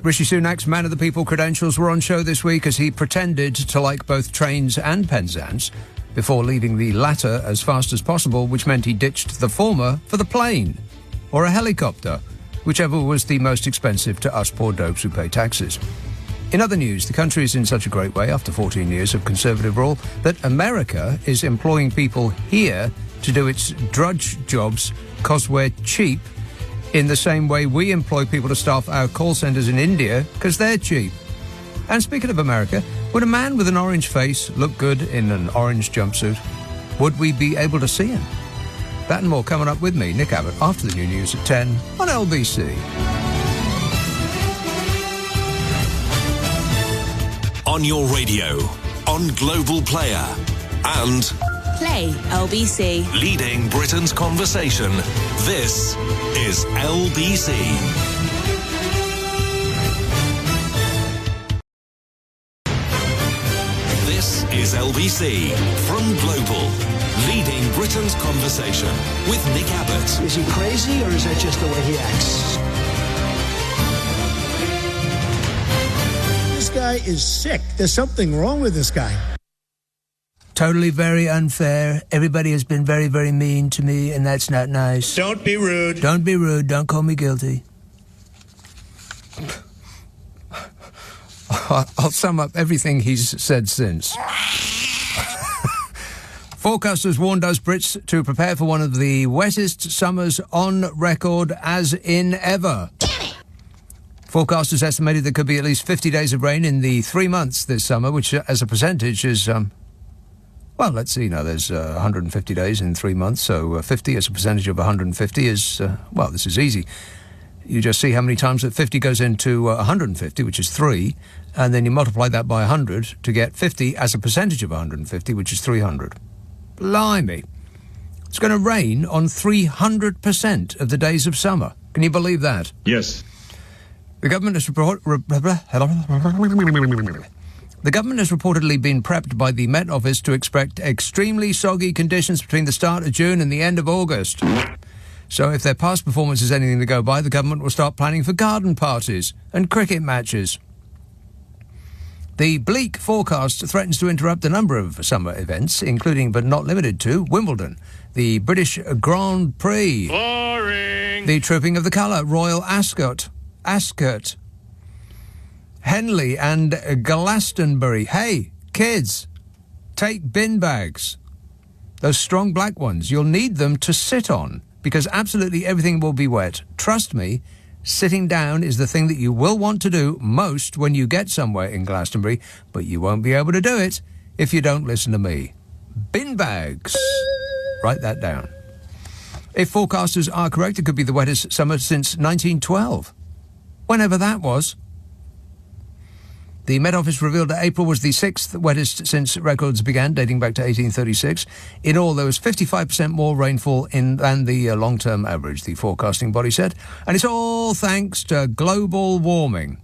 Rishi Sunak's Man of the People credentials were on show this week as he pretended to like both trains and Penzance before leaving the latter as fast as possible, which meant he ditched the former for the plane or a helicopter, whichever was the most expensive to us poor dopes who pay taxes. In other news, the country is in such a great way after 14 years of Conservative rule that America is employing people here to do its drudge jobs because we're cheap, in the same way we employ people to staff our call centres in India because they're cheap. And speaking of America, would a man with an orange face look good in an orange jumpsuit? Would we be able to see him? That and more coming up with me, Nick Abbott, after the new news at 10 on LBC. On your radio, on Global Player, and Play LBC. Leading Britain's conversation. This is LBC. This is LBC from Global. Leading Britain's conversation with Nick Abbott. Is he crazy or is that just the way he acts? This guy is sick. There's something wrong with this guy. Totally very unfair. Everybody has been very, very mean to me, and that's not nice. Don't be rude. Don't be rude. Don't call me guilty. I'll sum up everything he's said since. Forecasters warned us Brits to prepare for one of the wettest summers on record as in ever. Forecasters estimated there could be at least 50 days of rain in the 3 months this summer, which as a percentage is... well, let's see now, there's 150 days in 3 months, so 50 as a percentage of 150 is, well, this is easy. You just see how many times that 50 goes into 150, which is 3, and then you multiply that by 100 to get 50 as a percentage of 150, which is 300. Blimey. It's going to rain on 300% of the days of summer. Can you believe that? Yes. The government has reportedly been prepped by the Met Office to expect extremely soggy conditions between the start of June and the end of August. So if their past performance is anything to go by, the government will start planning for garden parties and cricket matches. The bleak forecast threatens to interrupt a number of summer events, including but not limited to Wimbledon, the British Grand Prix, Boring. the Trooping of the Colour, Royal Ascot, Henley and Glastonbury. Hey, kids, take bin bags. Those strong black ones, you'll need them to sit on because absolutely everything will be wet. Trust me, sitting down is the thing that you will want to do most when you get somewhere in Glastonbury, but you won't be able to do it if you don't listen to me. Bin bags. Write that down. If forecasters are correct, it could be the wettest summer since 1912. Whenever that was. The Met Office revealed that April was the 6th wettest since records began, dating back to 1836. In all, there was 55% more rainfall than the long-term average, the forecasting body said. And it's all thanks to global warming.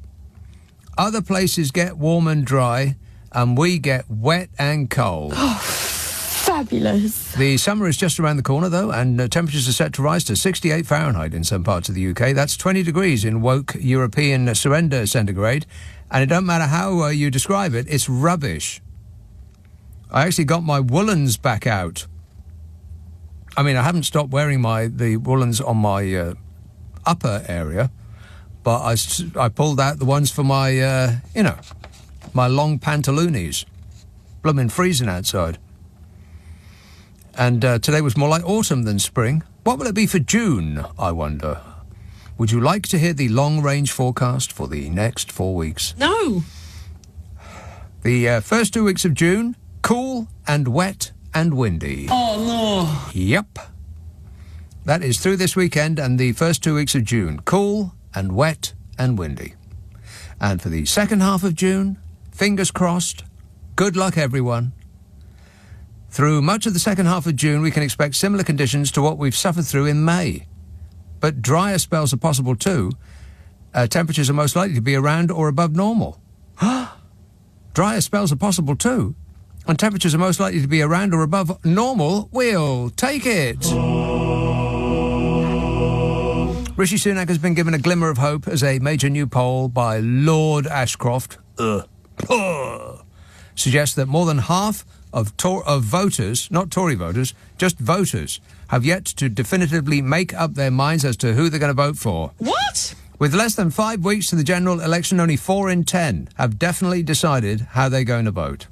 Other places get warm and dry, and we get wet and cold. Oh, fabulous. The summer is just around the corner, though, and temperatures are set to rise to 68 Fahrenheit in some parts of the UK. That's 20 degrees in woke European surrender centigrade. And it don't matter how you describe it, it's rubbish. I actually got my woolens back out. I mean, I haven't stopped wearing the woolens on my upper area, but I pulled out the ones for my, my long pantaloonies. Blooming freezing outside. And today was more like autumn than spring. What will it be for June, I wonder? Would you like to hear the long-range forecast for the next 4 weeks? No. The first 2 weeks of June, cool and wet and windy. Oh, no. Yep. That is through this weekend and the first 2 weeks of June, cool and wet and windy. And for the second half of June, fingers crossed, good luck everyone. Through much of the second half of June, we can expect similar conditions to what we've suffered through in May. But drier spells are possible too. Temperatures are most likely to be around or above normal. Drier spells are possible too. And temperatures are most likely to be around or above normal. We'll take it. Rishi Sunak has been given a glimmer of hope as a major new poll by Lord Ashcroft suggests that more than half of voters, not Tory voters, just voters, have yet to definitively make up their minds as to who they're going to vote for. What? With less than 5 weeks to the general election, only 4 in 10 have definitely decided how they're going to vote.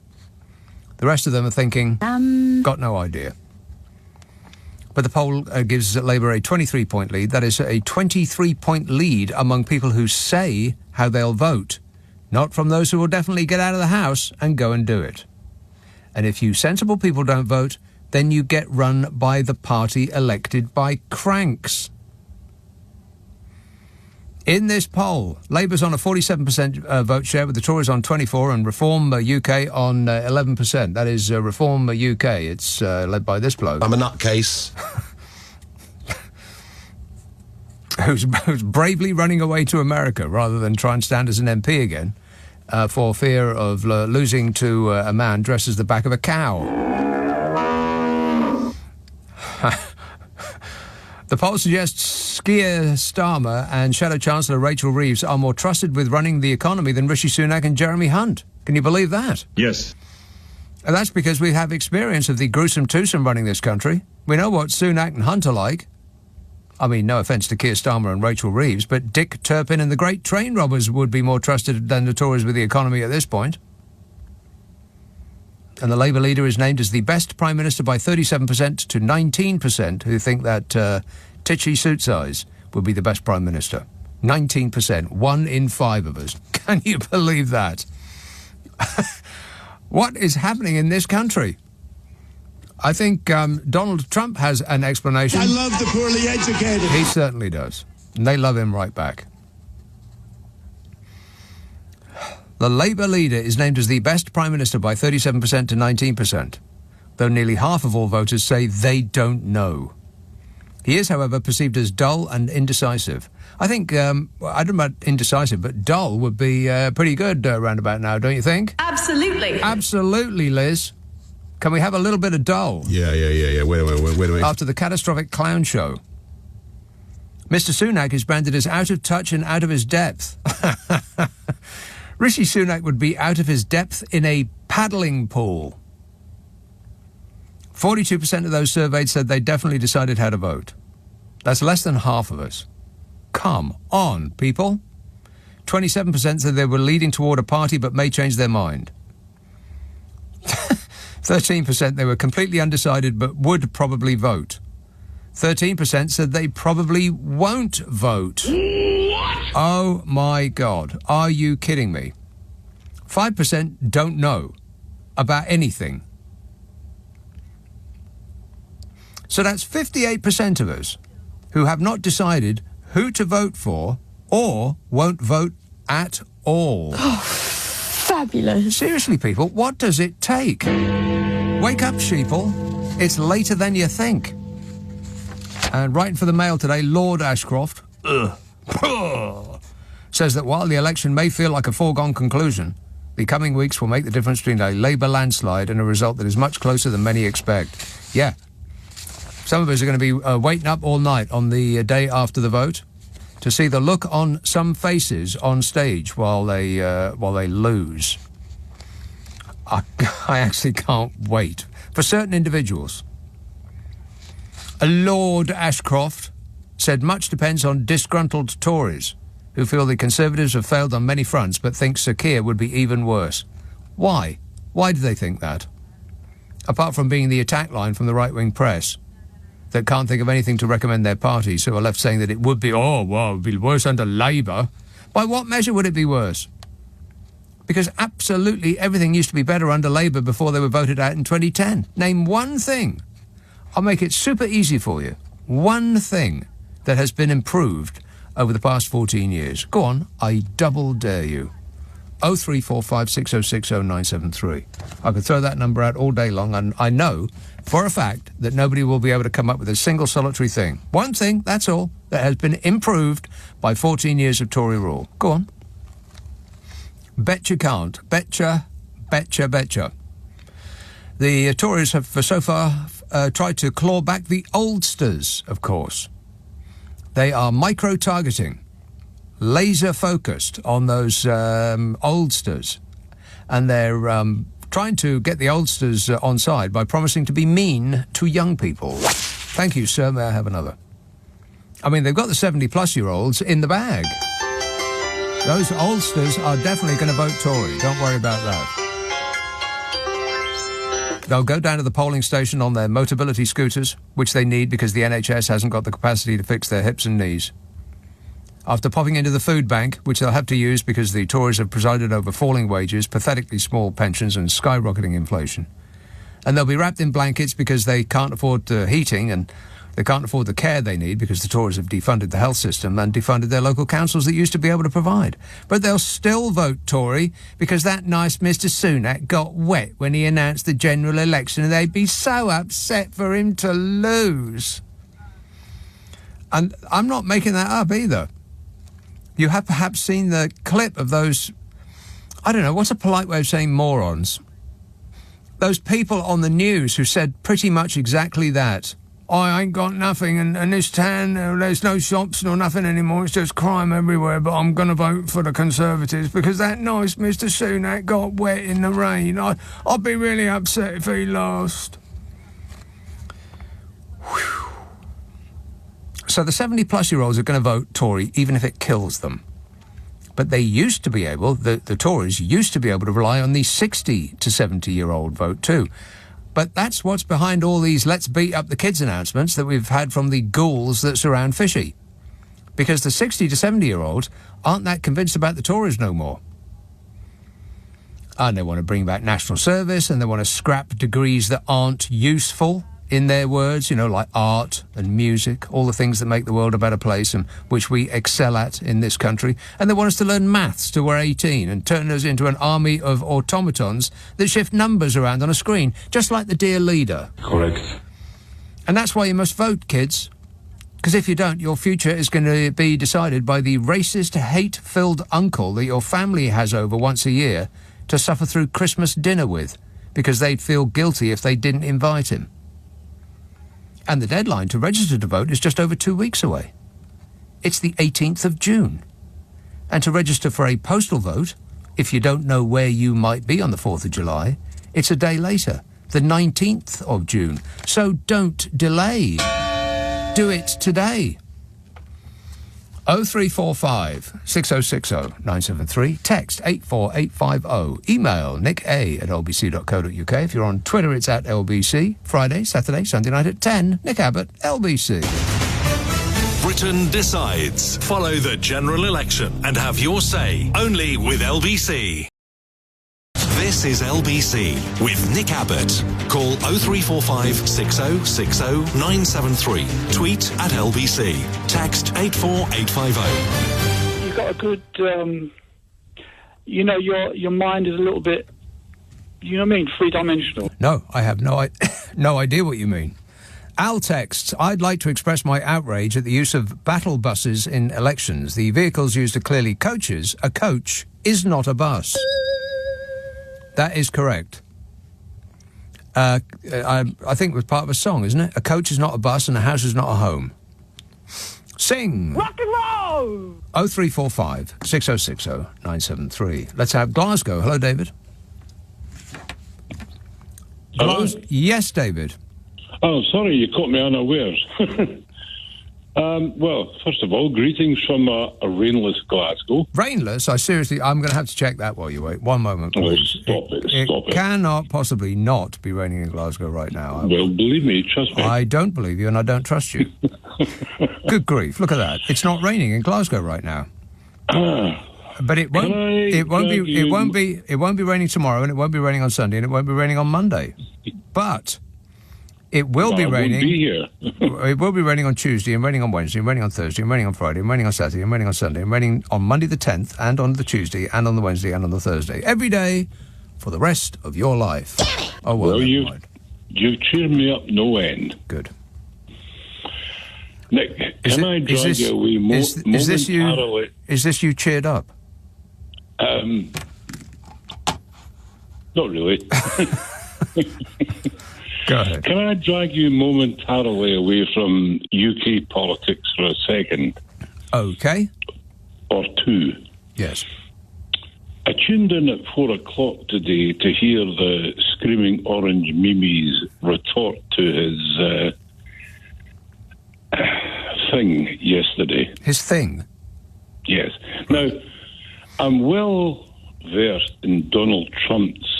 The rest of them are thinking, got no idea. But the poll gives Labour a 23-point lead. That is a 23-point lead among people who say how they'll vote, not from those who will definitely get out of the house and go and do it. And if you sensible people don't vote, then you get run by the party elected by cranks. In this poll, Labour's on a 47% vote share, with the Tories on 24% and Reform UK on 11%. That is Reform UK. It's led by this bloke. I'm a nutcase. who's bravely running away to America rather than try and stand as an MP again for fear of losing to a man dressed as the back of a cow. The poll suggests Keir Starmer and Shadow Chancellor Rachel Reeves are more trusted with running the economy than Rishi Sunak and Jeremy Hunt. Can you believe that? Yes. And that's because we have experience of the gruesome twosome running this country. We know what Sunak and Hunt are like. I mean, no offence to Keir Starmer and Rachel Reeves, but Dick Turpin and the great train robbers would be more trusted than the Tories with the economy at this point. And the Labour leader is named as the best Prime Minister by 37% to 19% who think that titchy suit size would be the best Prime Minister. 19%. 1 in 5 of us. Can you believe that? What is happening in this country? I think Donald Trump has an explanation. I love the poorly educated. He certainly does. And they love him right back. The Labour leader is named as the best Prime Minister by 37% to 19%, though nearly half of all voters say they don't know. He is, however, perceived as dull and indecisive. I think, I don't know about indecisive, but dull would be pretty good round about now, don't you think? Absolutely. Absolutely, Liz. Can we have a little bit of dull? Yeah. Wait a minute. After the catastrophic clown show. Mr. Sunak is branded as out of touch and out of his depth. Rishi Sunak would be out of his depth in a paddling pool. 42% of those surveyed said they definitely decided how to vote. That's less than half of us. Come on, people. 27% said they were leading toward a party but may change their mind. 13% they were completely undecided but would probably vote. 13% said they probably won't vote. Oh, my God. Are you kidding me? 5% don't know about anything. So that's 58% of us who have not decided who to vote for or won't vote at all. Oh, fabulous. Seriously, people, what does it take? Wake up, sheeple. It's later than you think. And writing for the Mail today, Lord Ashcroft says that while the election may feel like a foregone conclusion, the coming weeks will make the difference between a Labour landslide and a result that is much closer than many expect. Yeah. Some of us are going to be waiting up all night on the day after the vote to see the look on some faces on stage while they lose. I actually can't wait. For certain individuals. Lord Ashcroft said much depends on disgruntled Tories who feel the Conservatives have failed on many fronts but think Sir Keir would be even worse. Why? Why do they think that? Apart from being the attack line from the right-wing press that can't think of anything to recommend their party, so are left saying that it would be, it would be worse under Labour. By what measure would it be worse? Because absolutely everything used to be better under Labour before they were voted out in 2010. Name one thing. I'll make it super easy for you. One thing that has been improved over the past 14 years. Go on, I double dare you. 03456060973. I could throw that number out all day long, and I know for a fact that nobody will be able to come up with a single solitary thing. One thing, that's all, that has been improved by 14 years of Tory rule. Go on. Bet you can't. Betcha. The Tories have so far tried to claw back the oldsters, of course. They are micro-targeting, laser-focused on those oldsters. And they're trying to get the oldsters on side by promising to be mean to young people. Thank you, sir. May I have another? I mean, they've got the 70-plus-year-olds in the bag. Those oldsters are definitely going to vote Tory. Don't worry about that. They'll go down to the polling station on their motability scooters, which they need because the NHS hasn't got the capacity to fix their hips and knees. After popping into the food bank, which they'll have to use because the Tories have presided over falling wages, pathetically small pensions and skyrocketing inflation. And they'll be wrapped in blankets because they can't afford heating and they can't afford the care they need because the Tories have defunded the health system and defunded their local councils that used to be able to provide. But they'll still vote Tory because that nice Mr Sunak got wet when he announced the general election and they'd be so upset for him to lose. And I'm not making that up either. You have perhaps seen the clip of those, I don't know, what's a polite way of saying morons? Those people on the news who said pretty much exactly that. I ain't got nothing, and this town, there's no shops nor nothing anymore, it's just crime everywhere, but I'm going to vote for the Conservatives because that nice Mr Sunak got wet in the rain. I'd be really upset if he lost. Whew. So the 70-plus-year-olds are going to vote Tory even if it kills them. But they used to be able, the Tories used to be able to rely on the 60 to 70-year-old vote too. But that's what's behind all these let's beat up the kids announcements that we've had from the ghouls that surround Fishy. Because the 60 to 70-year-olds aren't that convinced about the Tories no more. And they want to bring back national service and they want to scrap degrees that aren't useful. In their words, you know, like art and music, all the things that make the world a better place and which we excel at in this country. And they want us to learn maths till we're 18 and turn us into an army of automatons that shift numbers around on a screen, just like the dear leader. Correct. And that's why you must vote, kids. Because if you don't, your future is going to be decided by the racist, hate-filled uncle that your family has over once a year to suffer through Christmas dinner with, because they'd feel guilty if they didn't invite him. And the deadline to register to vote is just over 2 weeks away. It's the 18th of June. And to register for a postal vote, if you don't know where you might be on the 4th of July, it's a day later, the 19th of June. So don't delay. Do it today. 0345 6060 973. Text 84850. Email nick@lbc.co.uk. If you're on Twitter, it's at LBC. Friday, Saturday, Sunday night at 10. Nick Abbot, LBC. Britain decides. Follow the general election and have your say only with LBC. This is LBC with Nick Abbott. Call 0345 6060 973. Tweet at LBC. Text 84850. You've got a good, your mind is a little bit, you know what I mean, three-dimensional. No, I have no idea what you mean. Al texts, I'd like to express my outrage at the use of battle buses in elections. The vehicles used are clearly coaches. A coach is not a bus. That is correct. I think it was part of a song, isn't it? A coach is not a bus and a house is not a home. Sing! Rock and roll! 0345 6060 973. Let's have Glasgow. Hello, David. Hello? Yes, David. Oh, sorry, you caught me unawares. Well, first of all, greetings from a rainless Glasgow. Rainless? I'm going to have to check that while you wait. One moment, please. Stop it. It cannot possibly not be raining in Glasgow right now. Well, believe me, trust me. I don't believe you and I don't trust you. Good grief, look at that. It's not raining in Glasgow right now. But it won't be raining tomorrow, and it won't be raining on Sunday, and it won't be raining on Monday. But it will be raining. I won't be here. It will be raining on Tuesday, and raining on Wednesday, and raining on Thursday, and raining on Friday, and raining on Saturday, and raining on Sunday, and raining on Monday the 10th, and on the Tuesday, and on the Wednesday, and on the Thursday. Every day for the rest of your life. Oh, well, you've cheered me up no end. Good. Nick, can I drag you away momentarily? Is this you cheered up? Not really. Go ahead. Can I drag you momentarily away from UK politics for a second? Okay. Or two. Yes. I tuned in at 4 o'clock today to hear the Screaming Orange Mimi's retort to his thing yesterday. His thing? Yes. Now, I'm well versed in Donald Trump's,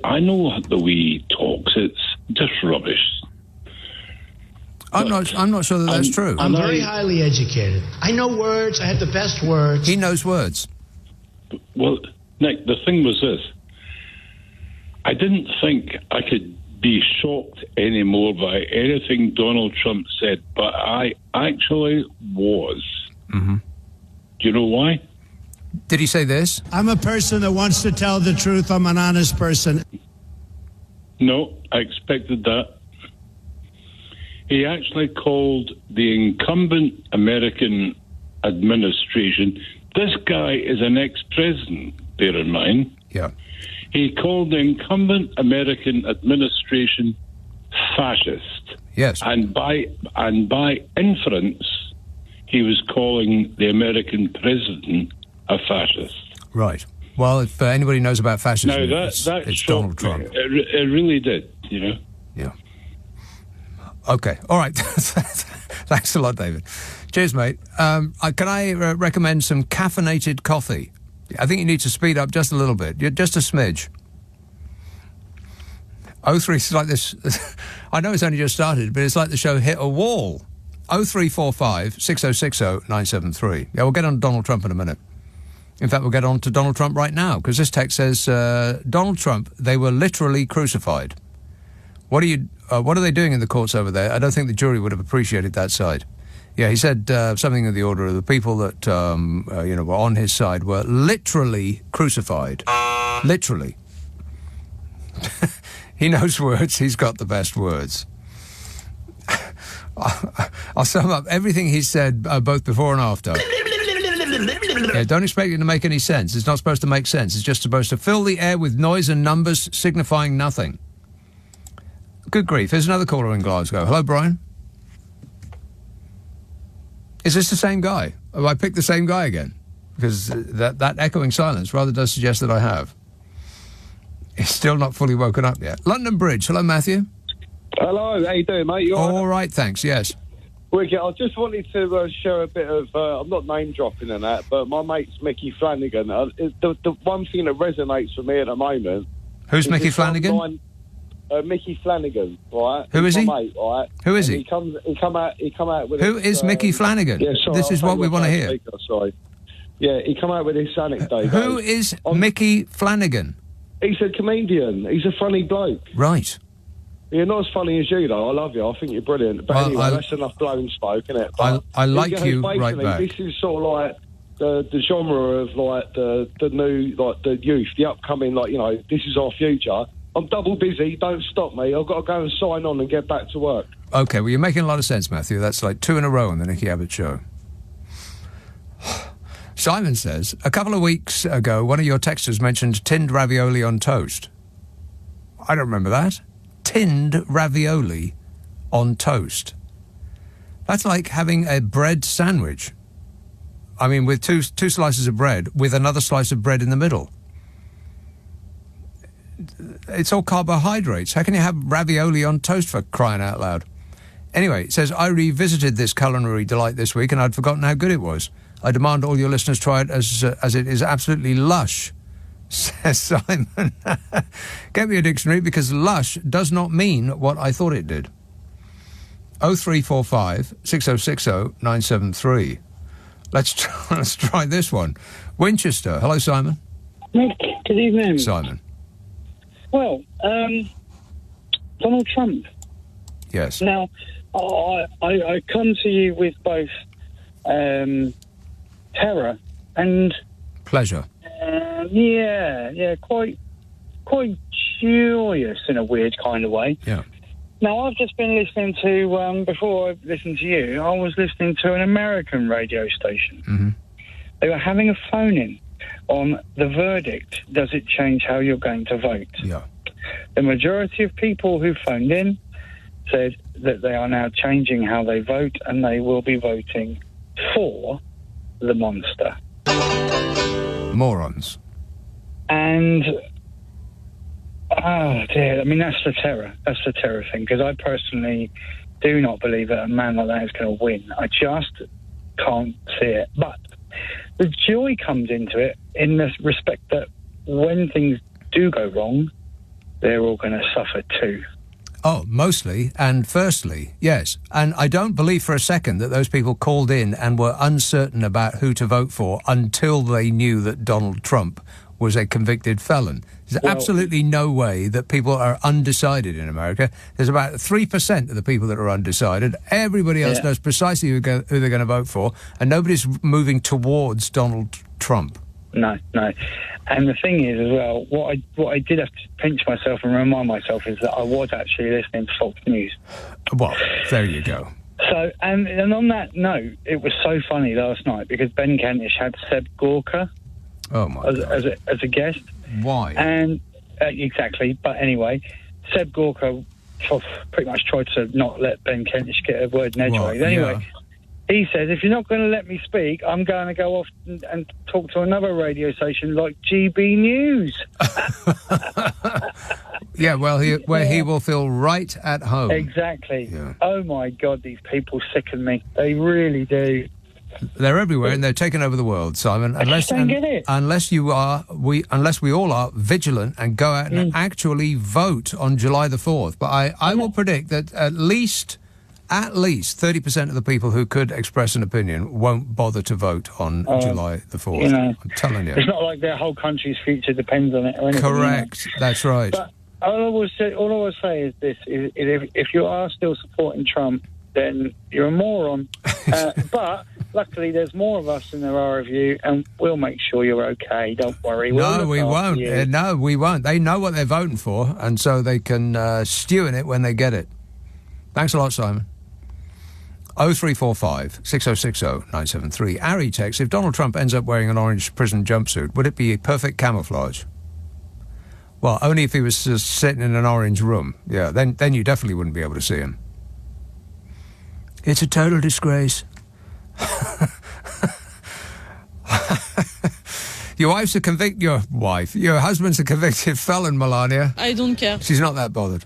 I know the way he talks. It's just rubbish. I'm not sure that's true. I'm very highly educated. I know words. I have the best words. He knows words. Well, Nick, the thing was this. I didn't think I could be shocked anymore by anything Donald Trump said, but I actually was. Mm-hmm. Do you know why? Did he say this? I'm a person that wants to tell the truth. I'm an honest person. No, I expected that. He actually called the incumbent American administration, this guy is an ex-president, bear in mind. Yeah. He called the incumbent American administration fascist. Yes. And by inference, he was calling the American president a fascist. Right. Well, if anybody knows about fascism, Now, it's shocked Donald Trump. me. It really did, Yeah. Okay. All right. Thanks a lot, David. Cheers, mate. Can I recommend some caffeinated coffee? I think you need to speed up just a little bit, just a smidge. 03 is like this. I know it's only just started, but it's like the show hit a wall. 0345 6060 973. Yeah, we'll get on to Donald Trump in a minute. In fact, we'll get on to Donald Trump right now, because this text says, Donald Trump, they were literally crucified. What are they doing in the courts over there? I don't think the jury would have appreciated that side. Yeah, he said something in the order of the people that, were on his side were literally crucified. Literally. He knows words. He's got the best words. I'll sum up everything he said both before and after. Yeah, don't expect it to make any sense. It's not supposed to make sense. It's just supposed to fill the air with noise and numbers signifying nothing. Good grief. Here's another caller in Glasgow. Hello, Brian. Is this the same guy? Have I picked the same guy again? Because that echoing silence rather does suggest that I have. He's still not fully woken up yet. London Bridge. Hello, Matthew. Hello, how you doing, mate? You all right, thanks, yes. Wicked. I just wanted to share a bit of, I'm not name-dropping in that, but my mate's Mickey Flanagan. The one thing that resonates for me at the moment... Who's Mickey Flanagan? Mickey Flanagan, right? Who is he? My mate, right? Who is he? He come out with... Who is Mickey Flanagan? Yeah, sorry, this is what we want to hear. Sorry. Yeah, he come out with his anecdote. Who is Mickey Flanagan? He's a comedian. He's a funny bloke. Right. You're not as funny as you, though. I love you. I think you're brilliant. But anyway, that's enough blown smoke, isn't it? I like you right back. This is sort of like the genre of like the new, like the youth, the upcoming, like, this is our future. I'm double busy. Don't stop me. I've got to go and sign on and get back to work. Okay, well, you're making a lot of sense, Matthew. That's like 2 in a row on the Nicky Abbott show. Simon says, a couple of weeks ago, one of your texters mentioned tinned ravioli on toast. I don't remember that. Tinned ravioli on toast. That's like having a bread sandwich. I mean, with two slices of bread with another slice of bread in the middle. It's all carbohydrates. How can you have ravioli on toast, for crying out loud? Anyway, it says, I revisited this culinary delight this week and I'd forgotten how good it was. I demand all your listeners try it as it is absolutely lush, says Simon. Get me a dictionary, because lush does not mean what I thought it did. 0345 6060 973. Let's try this one. Winchester. Hello, Simon. Nick, good evening. Simon. Well, Donald Trump. Yes. Now, I come to you with both terror and pleasure. Quite curious in a weird kind of way. Yeah. Now, I've just been listening to, before I listened to you, I was listening to an American radio station. Mm-hmm. They were having a phone-in on the verdict, does it change how you're going to vote? Yeah. The majority of people who phoned in said that they are now changing how they vote and they will be voting for the monster. Morons. And, oh dear, I mean, that's the terror. That's the terror thing, because I personally do not believe that a man like that is going to win. I just can't see it. But the joy comes into it in the respect that when things do go wrong, they're all going to suffer too. Oh, mostly and firstly, yes. And I don't believe for a second that those people called in and were uncertain about who to vote for until they knew that Donald Trump was a convicted felon. There's absolutely no way that people are undecided in America. There's about 3% of the people that are undecided. Everybody else knows precisely who they're going to vote for, and nobody's moving towards Donald Trump. No. And the thing is, as well, what I did have to pinch myself and remind myself is that I was actually listening to Fox News. Well, there you go. So, and on that note, it was so funny last night because Ben Kentish had Seb Gorka as a guest. Why? And exactly, but anyway, Seb Gorka pretty much tried to not let Ben Kentish get a word in edgeways. Anyway. He says, if you're not going to let me speak, I'm going to go off and talk to another radio station like GB News. Yeah, well, he will feel right at home. Exactly. Yeah. Oh, my God, these people sicken me. They really do. They're everywhere, and they're taking over the world, Simon. Unless we all are vigilant and go out and actually vote on July the 4th. But I will predict that at least 30% of the people who could express an opinion won't bother to vote on July the 4th. You know, I'm telling you. It's not like their whole country's future depends on it or anything. Correct. That's right. But all I will say is this, if you are still supporting Trump, then you're a moron. But luckily there's more of us than there are of you, and we'll make sure you're okay. Don't worry. No, we won't. No, we won't. They know what they're voting for, and so they can stew in it when they get it. Thanks a lot, Simon. 0345 6060 973. Ari texts, if Donald Trump ends up wearing an orange prison jumpsuit, would it be perfect camouflage? Well, only if he was just sitting in an orange room. Yeah, then you definitely wouldn't be able to see him. It's a total disgrace. Your husband's a convicted felon, Melania. I don't care. She's not that bothered.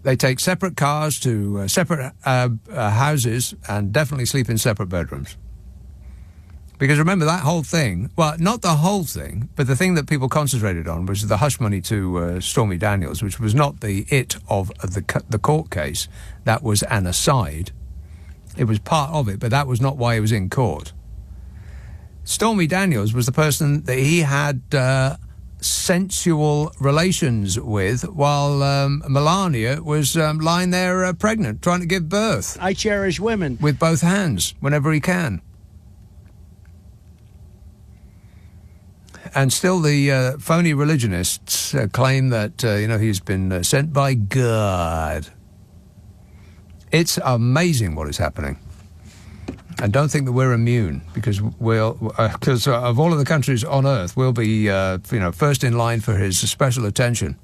They take separate cars to separate houses and definitely sleep in separate bedrooms. Because remember, that whole thing, well, not the whole thing, but the thing that people concentrated on was the hush money to Stormy Daniels, which was not the of the court case. That was an aside. It was part of it, but that was not why he was in court. Stormy Daniels was the person that he had sensual relations with while Melania was lying there pregnant, trying to give birth. I cherish women. With both hands, whenever he can. And still the phony religionists claim that, he's been sent by God. It's amazing what is happening. And don't think that we're immune, because of all of the countries on Earth, we'll be, first in line for his special attention.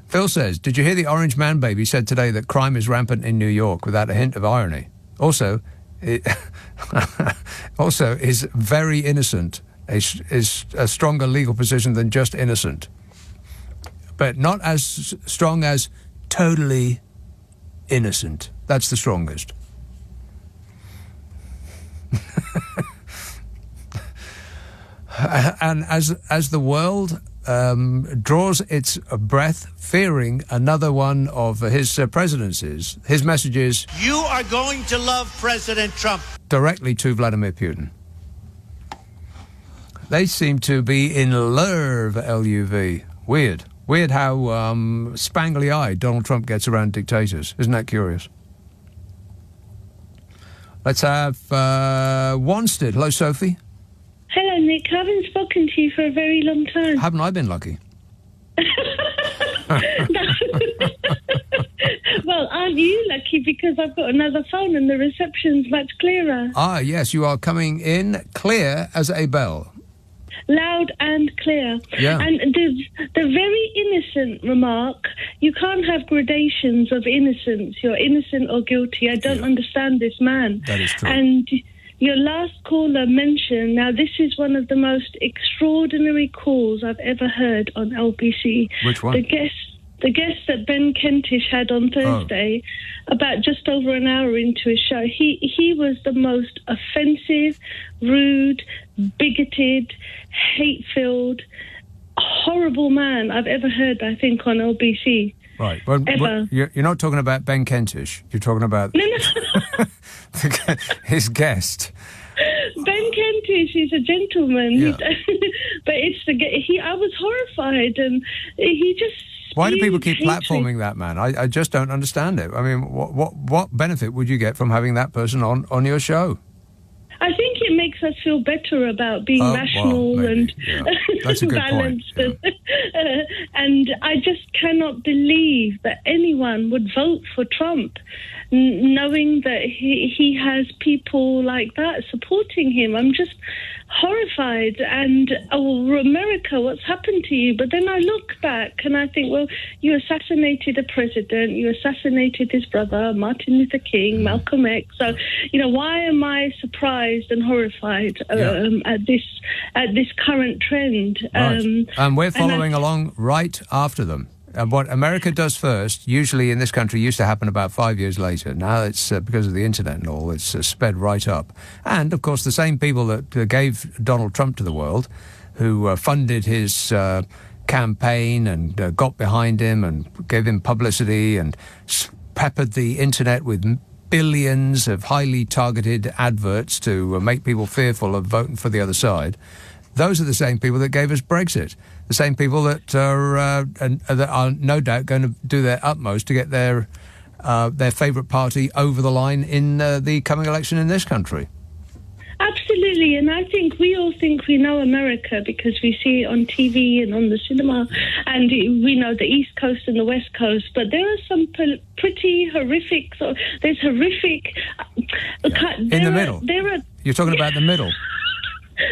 Phil says, did you hear the Orange Man Baby said today that crime is rampant in New York without a hint of irony? Also, is very innocent, is a stronger legal position than just innocent. But not as strong as totally innocent. That's the strongest. And as the world draws its breath, fearing another one of his presidencies, his message is, You are going to love President Trump. Directly to Vladimir Putin. They seem to be in love, L-U-V. Weird how spangly-eyed Donald Trump gets around dictators. Isn't that curious? Let's have Wanstead. Hello, Sophie. Hello, Nick. I haven't spoken to you for a very long time. Haven't I been lucky? Well, aren't you lucky, because I've got another phone and the reception's much clearer. Ah, yes, you are coming in clear as a bell. loud and clear. Yeah. And the very innocent remark, you can't have gradations of innocence. You're innocent or guilty. I don't understand this man. That is true. And your last caller mentioned, now this is one of the most extraordinary calls I've ever heard on LBC. Which one? The guest that Ben Kentish had on Thursday, about just over an hour into his show, he was the most offensive, rude, bigoted, hate-filled, horrible man I've ever heard, I think, on LBC. Right. Well, you're not talking about Ben Kentish. You're talking about his guest. Ben Kentish is a gentleman, Yeah. but it's I was horrified, and he just. Why do people keep hatred. platforming that man? I just don't understand it. I mean, what benefit would you get from having that person on your show? I think it makes us feel better about being rational and That's a good balanced. point. Yeah. And I just cannot believe that anyone would vote for Trump, knowing that he has people like that supporting him. I'm just horrified. And, America, what's happened to you? But then I look back and I think, well, you assassinated a president, you assassinated his brother, Martin Luther King, Malcolm X. So, why am I surprised and horrified at this current trend? Right. And we're following along right after them. And what America does first, usually in this country, used to happen about 5 years later. Now it's because of the internet and all, it's sped right up. And, of course, the same people that gave Donald Trump to the world, who funded his campaign and got behind him and gave him publicity and peppered the internet with billions of highly targeted adverts to make people fearful of voting for the other side. Those are the same people that gave us Brexit. The same people that are no doubt going to do their utmost to get their favourite party over the line in the coming election in this country. Absolutely, and I think we all think we know America because we see it on TV and on the cinema, and we know the East Coast and the West Coast, but there are some pretty horrific... There's horrific... In the middle. You're talking about the middle.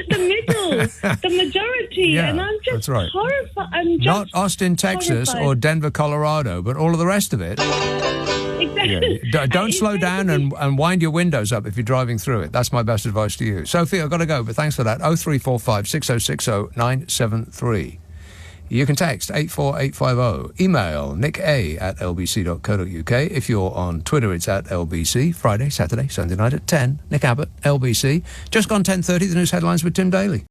The middle, the majority, and I'm just horrified. I'm just not Austin, Texas, horrified. or Denver, Colorado, but all of the rest of it. Exactly. Yeah. Don't slow down and wind your windows up if you're driving through it. That's my best advice to you. Sophie, I've got to go, but thanks for that. 0345 6060 973. You can text 84850. Email nicka@lbc.co.uk. If you're on Twitter, it's at LBC. Friday, Saturday, Sunday night at 10. Nick Abbott, LBC. Just gone 10:30, the news headlines with Tim Daly.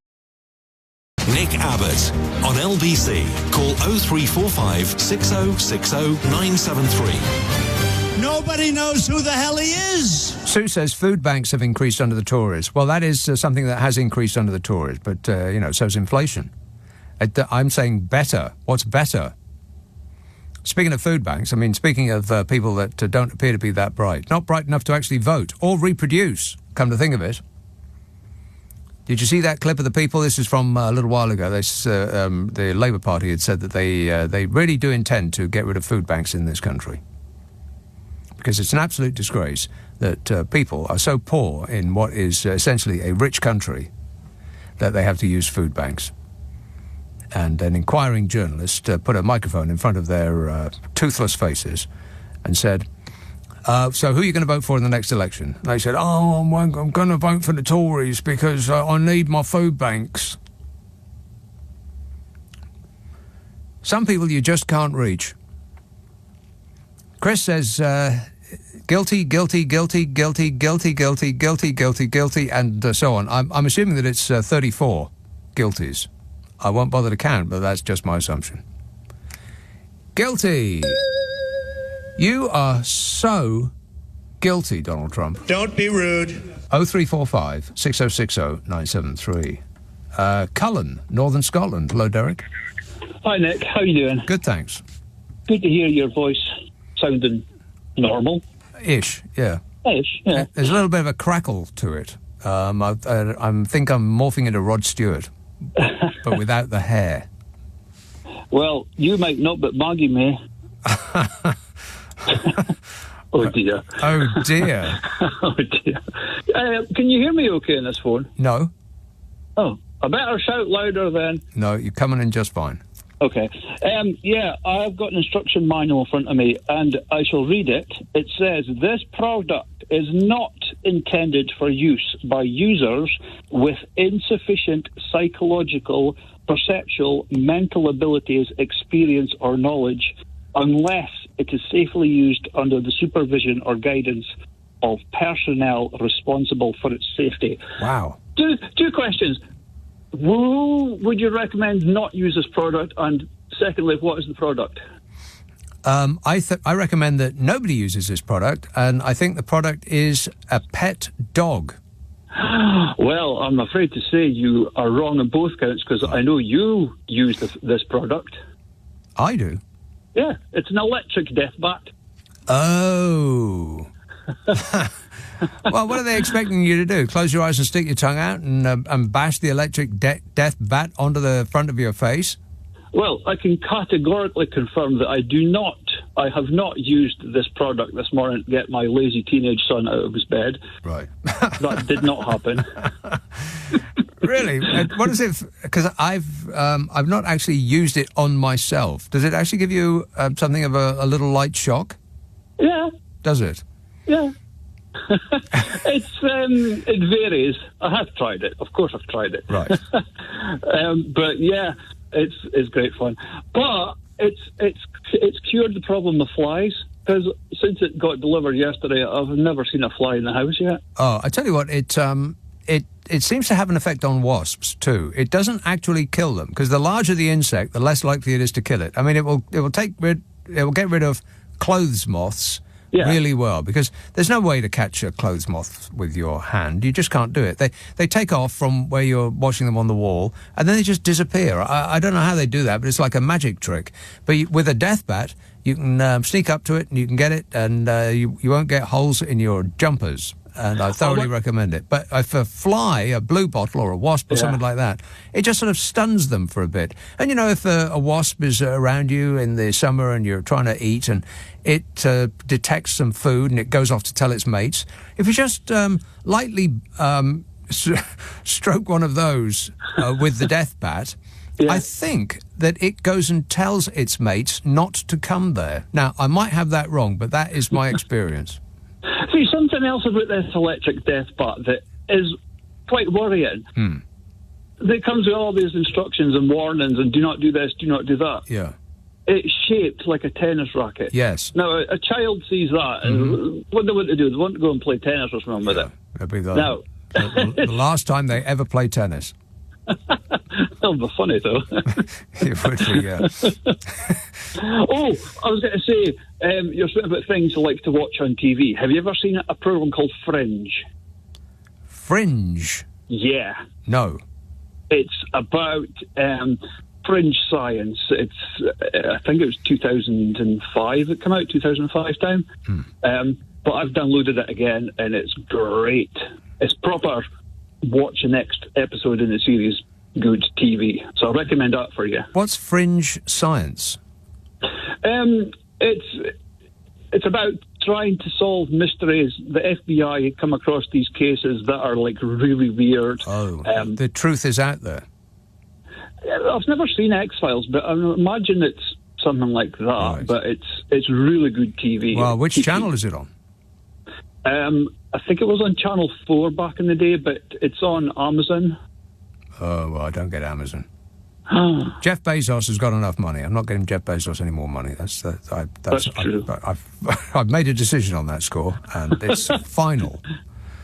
Nick Abbott on LBC. Call 0345 6060 973. Nobody knows who the hell he is. Sue says food banks have increased under the Tories. Well, that is something that has increased under the Tories, but, so's inflation. I'm saying better. What's better? Speaking of food banks, speaking of people that don't appear to be that bright, not bright enough to actually vote or reproduce, come to think of it. Did you see that clip of the people? This is from a little while ago. The Labour Party had said that they really do intend to get rid of food banks in this country. Because it's an absolute disgrace that people are so poor in what is essentially a rich country that they have to use food banks. And an inquiring journalist put a microphone in front of their toothless faces and said, so who are you going to vote for in the next election? They said, I'm going to vote for the Tories because I need my food banks. Some people you just can't reach. Chris says, guilty, guilty, guilty, guilty, guilty, guilty, guilty, guilty, guilty, and so on. I'm assuming that it's 34 guilties. I won't bother to count, but that's just my assumption. Guilty. You are so guilty, Donald Trump. Don't be rude. 0345 6060 973. Cullen, Northern Scotland. Hello, Derek. Hi, Nick. How are you doing? Good, thanks. Good to hear your voice sounding normal. Ish, yeah. Ish, yeah. There's a little bit of a crackle to it. I think I'm morphing into Rod Stewart, but without the hair. Well, you might not, but Maggie may. Oh, dear. Oh, dear. Oh, dear. Can you hear me okay on this phone? No. Oh, I better shout louder then. No, you're coming in just fine. Okay. Yeah, I've got an instruction manual in front of me, and I shall read it. It says, this product is not intended for use by users with insufficient psychological, perceptual, mental abilities, experience, or knowledge, unless it is safely used under the supervision or guidance of personnel responsible for its safety. Wow. Two questions. Who would you recommend not use this product? And secondly, what is the product? I recommend that nobody uses this product, and I think the product is a pet dog. Well, I'm afraid to say you are wrong on both counts, because I know you use this product. I do? Yeah, it's an electric death bat. Oh. Well, what are they expecting you to do? Close your eyes and stick your tongue out and bash the electric death bat onto the front of your face? Well, I can categorically confirm that I have not used this product this morning to get my lazy teenage son out of his bed. Right. That did not happen. Really? What is it? Because I've not actually used it on myself. Does it actually give you something of a little light shock? Yeah. Does it? Yeah. It varies. I have tried it. Of course, I've tried it. Right. But yeah, it's great fun. But it's cured the problem of flies, because since it got delivered yesterday, I've never seen a fly in the house yet. Oh, I tell you what, it seems to have an effect on wasps too. It doesn't actually kill them, because the larger the insect, the less likely it is to kill it. I mean, it will get rid of clothes moths. Yeah. Really well, because there's no way to catch a clothes moth with your hand. You just can't do it. They take off from where you're watching them on the wall, and then they just disappear. I don't know how they do that, but it's like a magic trick. But with a death bat, you can sneak up to it, and you can get it, and you won't get holes in your jumpers. And I thoroughly recommend it. But if a fly, a blue bottle or a wasp or something like that, it just sort of stuns them for a bit. And, you know, if a wasp is around you in the summer and you're trying to eat and it detects some food and it goes off to tell its mates, if you just lightly stroke one of those with the death bat, I think that it goes and tells its mates not to come there. Now, I might have that wrong, but that is my experience. See, something else about this electric death bat that is quite worrying. That comes with all these instructions and warnings and do not do this, do not do that. Yeah. It's shaped like a tennis racket. Yes. Now, a child sees that, and what do they want to do? They want to go and play tennis or something with it. It'll be the last time they ever play tennis. That'll be funny, though. It would be, yeah. Oh, I was going to say, you're speaking about things you like to watch on TV. Have you ever seen a program called Fringe? Fringe? Yeah. No. It's about fringe science. It's, I think it was 2005 it came out, 2005 time. But I've downloaded it again, and it's great. It's proper watch the next episode in the series good TV. So I recommend that for you. What's fringe science? It's about trying to solve mysteries. The FBI come across these cases that are like really weird. Oh, the truth is out there. I've never seen X-Files, but I imagine it's something like that. Right. But it's really good TV. Well, which channel is it on? I think it was on Channel 4 back in the day, but it's on Amazon. Oh, well, I don't get Amazon. Jeff Bezos has got enough money. I'm not getting Jeff Bezos any more money. That's true. I've made a decision on that score, and it's final.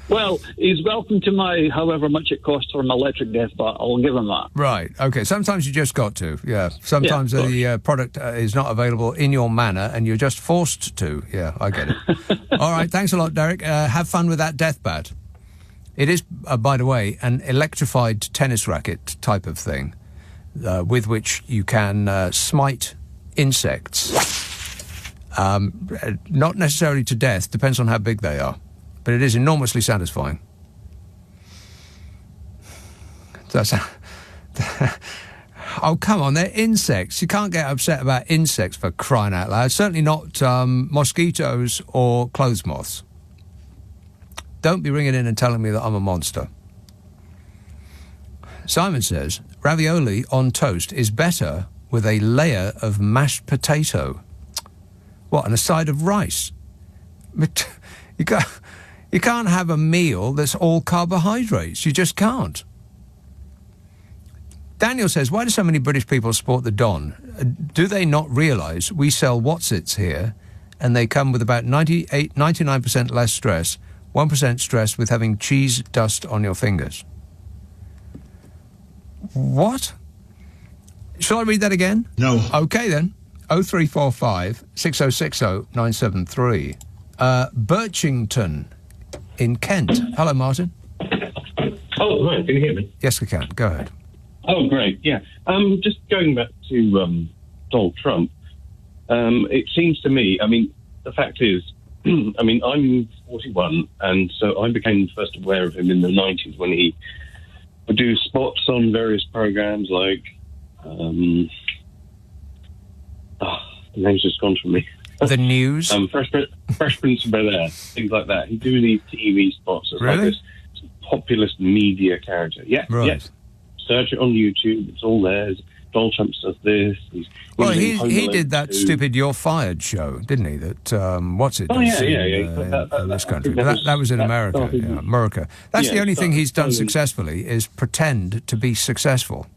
Well, he's welcome to my however much it costs for an electric death bat. I'll give him that. Right. Okay. Sometimes you just got to. Yeah. Sometimes the product is not available in your manner, and you're just forced to. Yeah, I get it. All right. Thanks a lot, Derek. Have fun with that death bat. It is, by the way, an electrified tennis racket type of thing with which you can smite insects. Not necessarily to death. Depends on how big they are. But it is enormously satisfying. Oh, come on, they're insects. You can't get upset about insects, for crying out loud. Certainly not mosquitoes or clothes moths. Don't be ringing in and telling me that I'm a monster. Simon says, ravioli on toast is better with a layer of mashed potato. What, and a side of rice? But you can't have a meal that's all carbohydrates. You just can't. Daniel says, why do so many British people support the Don? Do they not realise we sell Wotsits here and they come with about 99% less stress, 1% stress with having cheese dust on your fingers? What? Shall I read that again? No. OK, then. 0345 6060 973. Birchington in Kent. Hello, Martin. Oh, right. Can you hear me? Yes, I can. Go ahead. Oh, great. Yeah. Just going back to Donald Trump, it seems to me, I mean, the fact is, I mean, I'm 41, and so I became first aware of him in the 90s when he would do spots on various programs like, the name's just gone from me. The News? Fresh Prince of Bel-Air, things like that. He'd do these TV spots as like this populist media character. Yeah, right. Yes. Search it on YouTube. It's all there. Donald Trump does this. Well, he did that stupid "You're Fired" show, didn't he? That what's it? Oh yeah. In this country, but that was in America. America. That's the only thing he's done successfully is pretend to be successful.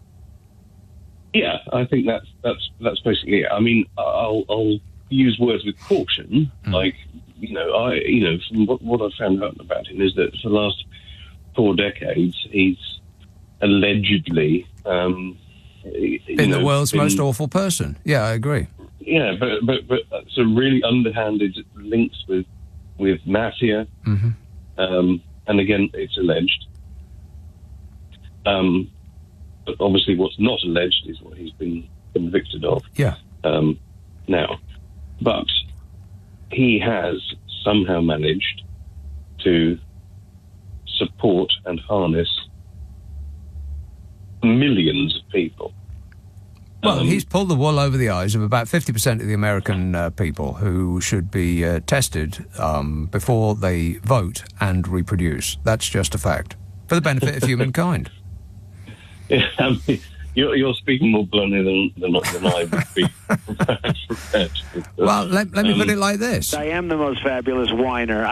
Yeah, I think that's basically it. I mean, I'll use words with caution. Like, from what I've found out about him is that for the last 4 decades, he's allegedly been the world's most awful person. Yeah, I agree. Yeah, but some really underhanded links with mafia. Mm-hmm. And again, it's alleged. But obviously, what's not alleged is what he's been convicted of. Yeah. Now, but he has somehow managed to support and harness millions of people. Well, he's pulled the wool over the eyes of about 50% of the American people who should be tested before they vote and reproduce. That's just a fact, for the benefit of humankind. Yeah, I mean, you're speaking more bluntly than I would be prepared to. Well, let me put it like this. I am the most fabulous whiner.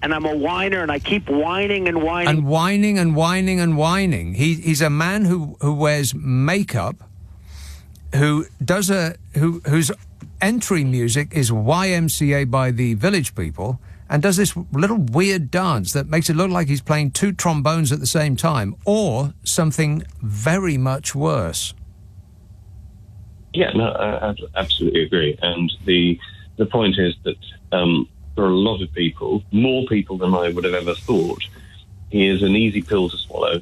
And I'm a whiner, and I keep whining and whining. And whining and whining and whining. He's a man who wears makeup, whose entry music is YMCA by the Village People, and does this little weird dance that makes it look like he's playing 2 trombones at the same time, or something very much worse. Yeah, no, I absolutely agree. And the point is that for a lot of people, more people than I would have ever thought, he is an easy pill to swallow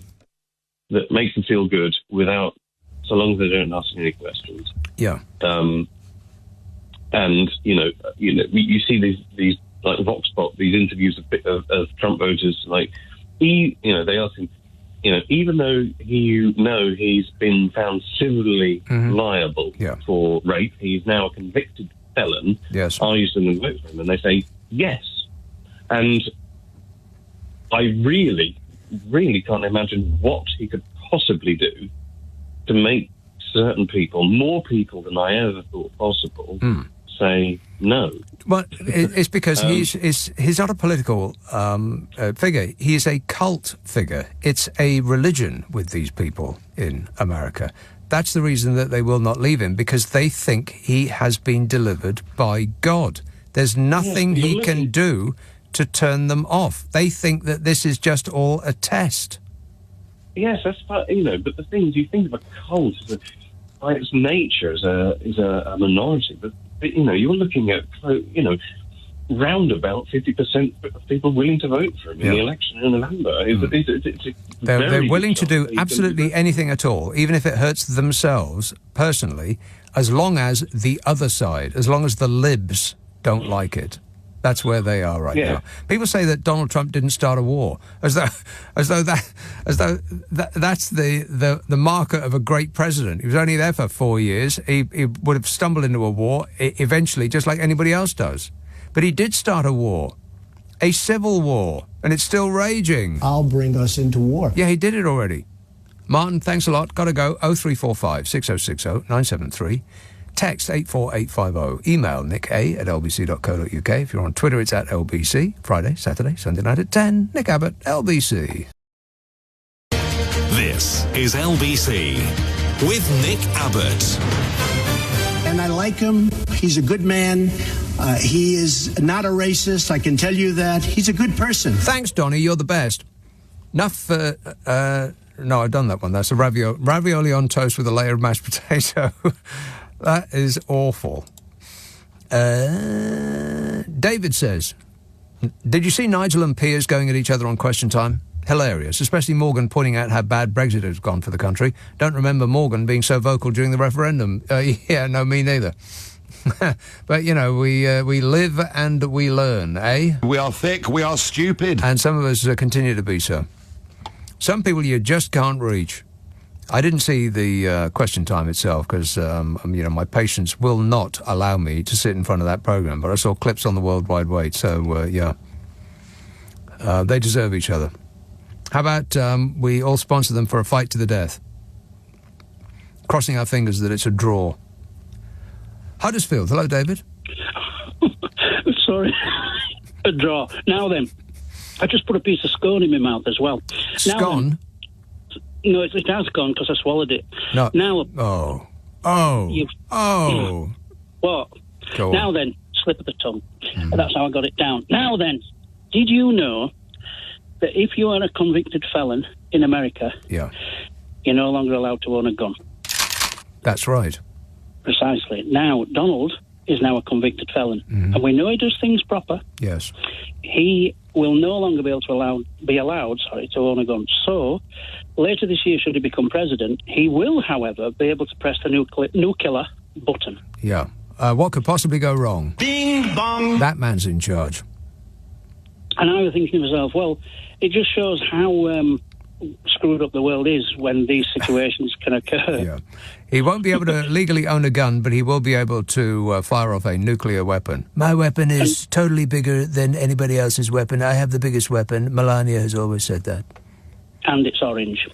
that makes them feel good so long as they don't ask any questions. Yeah. And you see these like Vox Pop, these interviews of Trump voters, like they ask him, even though he's been found civilly liable for rape, he's now a convicted felon. Yes. Are you still going to vote for him? And they say yes. And I really, really can't imagine what he could possibly do to make certain people, more people than I ever thought possible, say no. Well, it's because he's not a political figure. He is a cult figure. It's a religion with these people in America. That's the reason that they will not leave him, because they think he has been delivered by God. There's nothing he can do to turn them off. They think that this is just all a test. Yes, that's but the thing is, you think of a cult by its nature is a minority, but you're looking at round about 50% of people willing to vote for him in the election in November. They're willing to do absolutely anything at all, even if it hurts themselves personally, as long as the other side, as long as the libs don't like it. That's where they are right now. People say that Donald Trump didn't start a war, as though that's the marker of a great president. He was only there for 4 years. He would have stumbled into a war eventually, just like anybody else does. But he did start a war, a civil war, and it's still raging. I'll bring us into war. Yeah, he did it already. Martin, thanks a lot. Got to go. 0345 6060 973. Text 84850. Email nick@lbc.co.uk. If you're on Twitter, it's @LBC. Friday, Saturday, Sunday night at 10. Nick Abbott, LBC. This is LBC with Nick Abbott. And I like him. He's a good man. He is not a racist. I can tell you that. He's a good person. Thanks, Donnie. You're the best. Enough. No, I've done that one. That's a ravioli on toast with a layer of mashed potato. That is awful. David says, did you see Nigel and Piers going at each other on Question Time? Hilarious, especially Morgan pointing out how bad Brexit has gone for the country. Don't remember Morgan being so vocal during the referendum. Yeah, no, me neither. But, you know, we live and we learn, eh? We are thick, we are stupid. And some of us continue to be so. Some people you just can't reach. I didn't see the Question Time itself because, you know, my patience will not allow me to sit in front of that programme. But I saw clips on the World Wide Web, so, yeah. They deserve each other. How about we all sponsor them for a fight to the death? Crossing our fingers that it's a draw. Huddersfield. Hello, David. Sorry. A draw. Now then, I just put a piece of scone in my mouth as well. Scone? No, it has gone because I swallowed it. No. Now. Oh. What? Go on. Now then, slip of the tongue. That's how I got it down. Now then, did you know that if you are a convicted felon in America, yeah, you're no longer allowed to own a gun? That's right. Precisely. Now, Donald is now a convicted felon, and we know he does things proper. Yes. He will no longer be able to be allowed to own a gun. So, later this year, should he become president, he will, however, be able to press the nuclear button. Yeah. What could possibly go wrong? Bing bong. That man's in charge. And I was thinking to myself, well, it just shows how screwed up the world is when these situations can occur. Yeah. He won't be able to legally own a gun, but he will be able to fire off a nuclear weapon. My weapon is totally bigger than anybody else's weapon. I have the biggest weapon. Melania has always said that. And it's orange.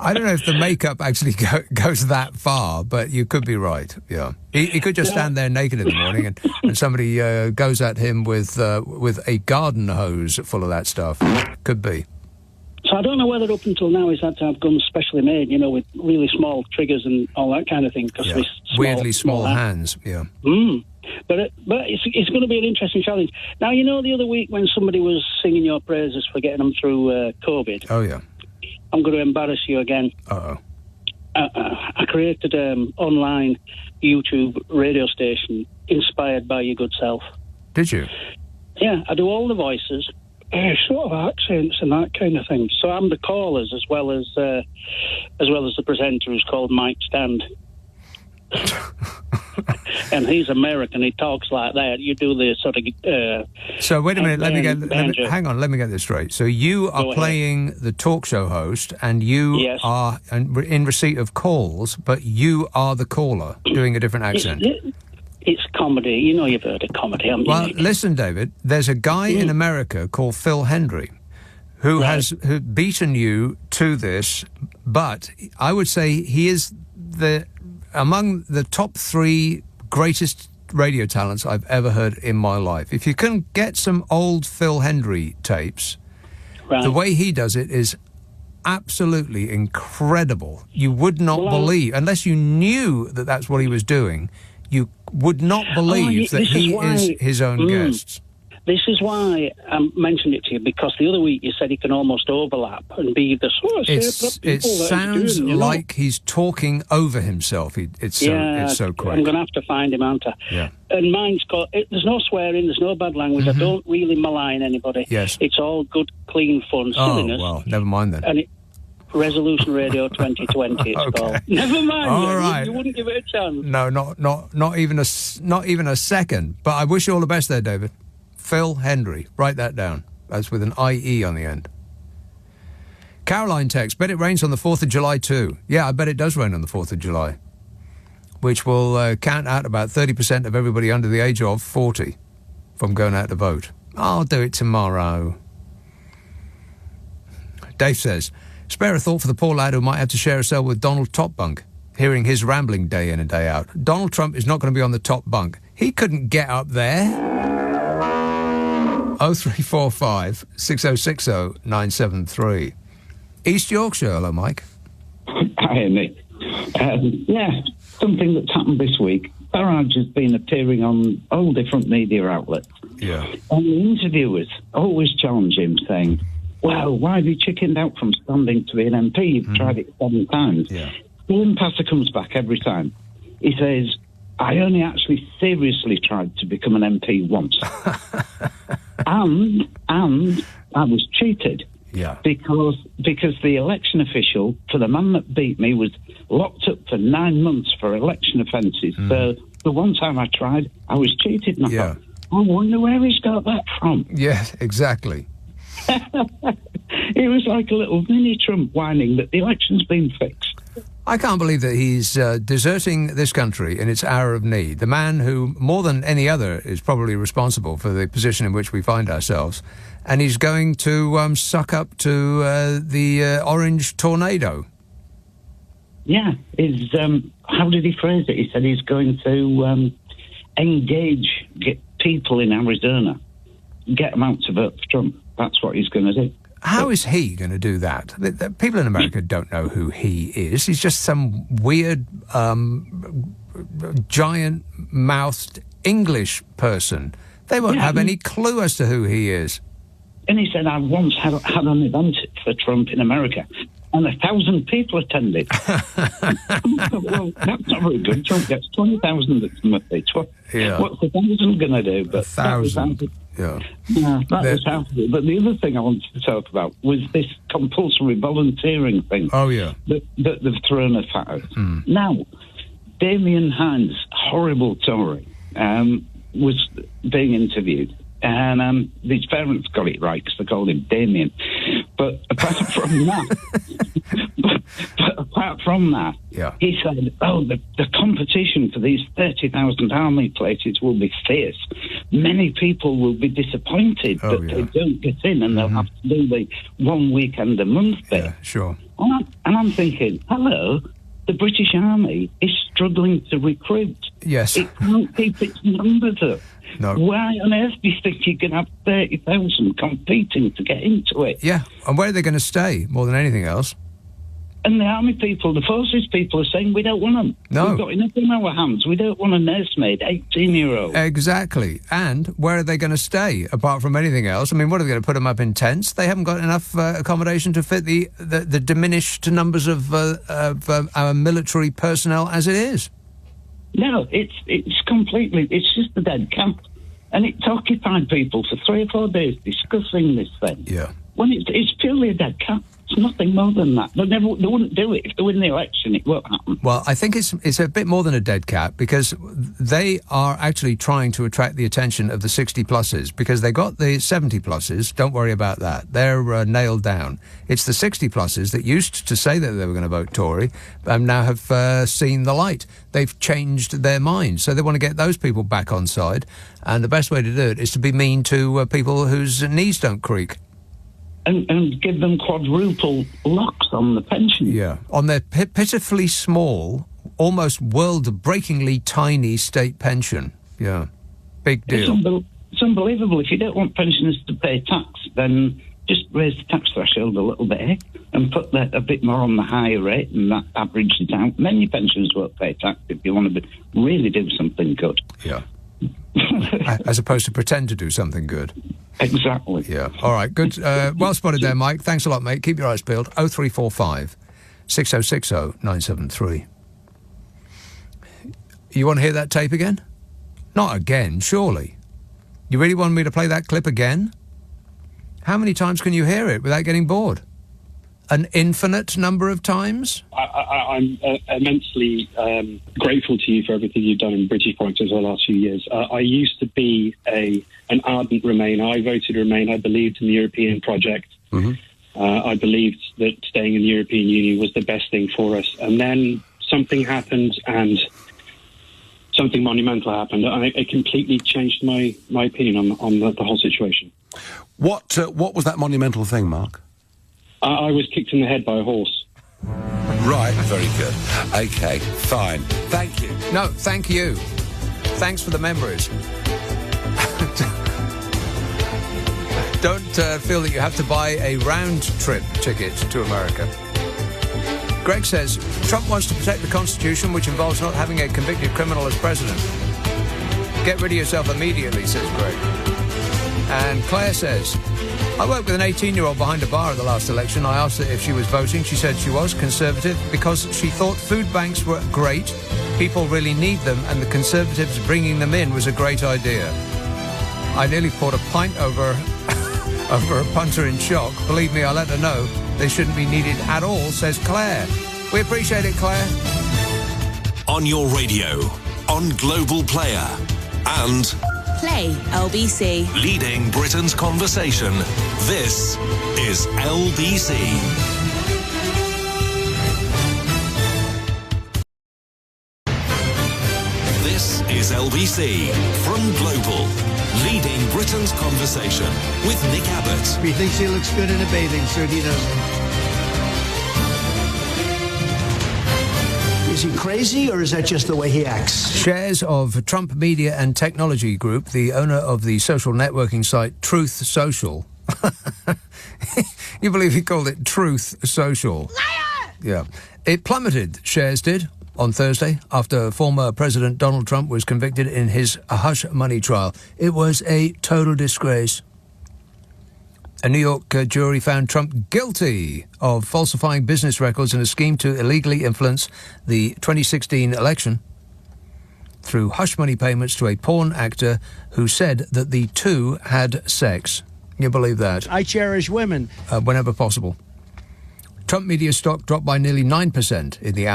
I don't know if the makeup actually goes that far, but you could be right, yeah. He could just stand there naked in the morning and somebody goes at him with a garden hose full of that stuff. Could be. So I don't know whether up until now he's had to have guns specially made, you know, with really small triggers and all that kind of thing. Cause yeah. Weirdly small hands, yeah. But it's going to be an interesting challenge. Now, you know, the other week when somebody was singing your praises for getting them through COVID. Oh, yeah. I'm going to embarrass you again. Uh-oh. I created an online YouTube radio station inspired by your good self. Did you? Yeah, I do all the voices, sort of accents and that kind of thing. So I'm the callers as well as the presenter, who's called Mike Stand. And he's American. He talks like that. You do the sort of. So wait a minute. Hang on. Let me get this straight. So you are playing the talk show host, and you are in receipt of calls, but you are the caller doing a different accent. It's comedy. You know, you've heard of comedy, haven't you? Well, listen, David. There's a guy in America called Phil Hendry who has beaten you to this, but I would say he is among the top 3 greatest radio talents I've ever heard in my life. If you can get some old Phil Hendry tapes, the way he does it is absolutely incredible. You would not believe, unless you knew that that's what he was doing, you would not believe that he is his own guest. This is why I mentioned it to you, because the other week you said he can almost overlap and be the sort of It sounds like he's talking over himself. It's so quick. I'm going to have to find him, aren't I? Yeah. And mine's got... There's no swearing, there's no bad language. I don't really malign anybody. Yes. It's all good, clean fun, silliness. Oh, well, never mind then. And Resolution Radio 2020 it's called. Never mind. All right. You wouldn't give it a chance. No, not even a second. But I wish you all the best there, David. Phil Hendry. Write that down. That's with an IE on the end. Caroline texts, bet it rains on the 4th of July too. Yeah, I bet it does rain on the 4th of July. Which will count out about 30% of everybody under the age of 40 from going out to vote. I'll do it tomorrow. Dave says, spare a thought for the poor lad who might have to share a cell with Donald Top Bunk, hearing his rambling day in and day out. Donald Trump is not going to be on the top bunk. He couldn't get up there. 0345 6060 973. East Yorkshire, hello, Mike. Hi, Nick. Something that's happened this week. Farage has been appearing on all different media outlets. Yeah. And the interviewers always challenge him, saying, well, why have you chickened out from standing to be an MP? You've tried it 7 times. Yeah. The impasse comes back every time. He says, I only actually seriously tried to become an MP once. and I was cheated. Yeah. Because the election official for the man that beat me was locked up for 9 months for election offences. So the one time I tried, I was cheated. And I thought, I wonder where he's got that from. Yes, exactly. It was like a little mini Trump whining that the election's been fixed. I can't believe that he's deserting this country in its hour of need. The man who, more than any other, is probably responsible for the position in which we find ourselves. And he's going to suck up to the orange tornado. Yeah. How did he phrase it? He said he's going to get people in Arizona, get them out to vote for Trump. That's what he's going to do. How is he going to do that? The people in America don't know who he is. He's just some weird, giant-mouthed English person. They won't have any clue as to who he is. And he said, I once had an event for Trump in America, and 1,000 people attended. Well, that's not very good. Trump gets 20,000 at Timothy. What's 1,000 going to do? But 1,000. That was half of it. But the other thing I wanted to talk about was this compulsory volunteering thing. Oh, yeah. That they've thrown us out. Now, Damien Hines, horrible Tory, was being interviewed. And his parents got it right because they called him Damien. But apart from that, he said, the competition for these 30,000 army places will be fierce. Many people will be disappointed that they don't get in, and they'll have to do the 1 weekend a month bit. Yeah, sure. And I'm thinking, hello, the British Army is struggling to recruit. Yes. It can't keep its numbers up. No. Why on earth do you think you can have 30,000 competing to get into it? Yeah, and where are they going to stay more than anything else? And the army people, the forces people are saying, we don't want them. No. We've got enough in our hands. We don't want a nursemaid, 18-year-old. Exactly. And where are they going to stay, apart from anything else? I mean, what are they going to put them up in tents? They haven't got enough accommodation to fit the diminished numbers of our military personnel as it is. No, it's completely, it's just a dead camp. And it's occupied people for 3 or 4 days discussing this thing. Yeah. When it's purely a dead camp. It's nothing more than that. They wouldn't do it. If they win the election, it won't happen. Well, I think it's a bit more than a dead cat, because they are actually trying to attract the attention of the 60-pluses, because they got the 70-pluses. Don't worry about that. They're nailed down. It's the 60-pluses that used to say that they were going to vote Tory and now have seen the light. They've changed their minds. So they want to get those people back on side. And the best way to do it is to be mean to people whose knees don't creak. And give them quadruple locks on the pension. Yeah, on their pitifully small, almost world-breakingly tiny state pension. Yeah, big deal. It's unbelievable. If you don't want pensioners to pay tax, then just raise the tax threshold a little bit and put a bit more on the higher rate, and that averages it out. Many pensioners won't pay tax if you want to really do something good. Yeah. As opposed to pretend to do something good. Exactly. Yeah. All right. Good. Well spotted there, Mike. Thanks a lot, mate. Keep your eyes peeled. 0345 6060 973. You want to hear that tape again? Not again, surely. You really want me to play that clip again? How many times can you hear it without getting bored? An infinite number of times? I'm immensely grateful to you for everything you've done in British politics over the last few years. I used to be an ardent Remainer. I voted Remain. I believed in the European project. Mm-hmm. I believed that staying in the European Union was the best thing for us. And then something happened, and something monumental happened. It completely changed my opinion on the whole situation. What was that monumental thing, Mark? I was kicked in the head by a horse. Right, very good. Okay, fine. Thank you. No, thank you. Thanks for the memories. Don't feel that you have to buy a round-trip ticket to America. Greg says, Trump wants to protect the Constitution, which involves not having a convicted criminal as president. Get rid of yourself immediately, says Greg. And Claire says, I worked with an 18-year-old behind a bar at the last election. I asked her if she was voting. She said she was Conservative because she thought food banks were great, people really need them, and the Conservatives bringing them in was a great idea. I nearly poured a pint over a punter in shock. Believe me, I let her know they shouldn't be needed at all, says Claire. We appreciate it, Claire. On your radio, on Global Player, and Play LBC. leading Britain's conversation, this is LBC. This is LBC from Global, leading Britain's conversation with Nick Abbot. He thinks he looks good in a bathing suit. He doesn't. Is he crazy, or is that just the way he acts? Shares of Trump Media and Technology Group, the owner of the social networking site Truth Social. You believe he called it Truth Social? Liar! Yeah. It plummeted, shares did, on Thursday after former President Donald Trump was convicted in his hush money trial. It was a total disgrace. A New York jury found Trump guilty of falsifying business records in a scheme to illegally influence the 2016 election through hush money payments to a porn actor who said that the two had sex. You believe that? I cherish women. Whenever possible. Trump media stock dropped by nearly 9% in the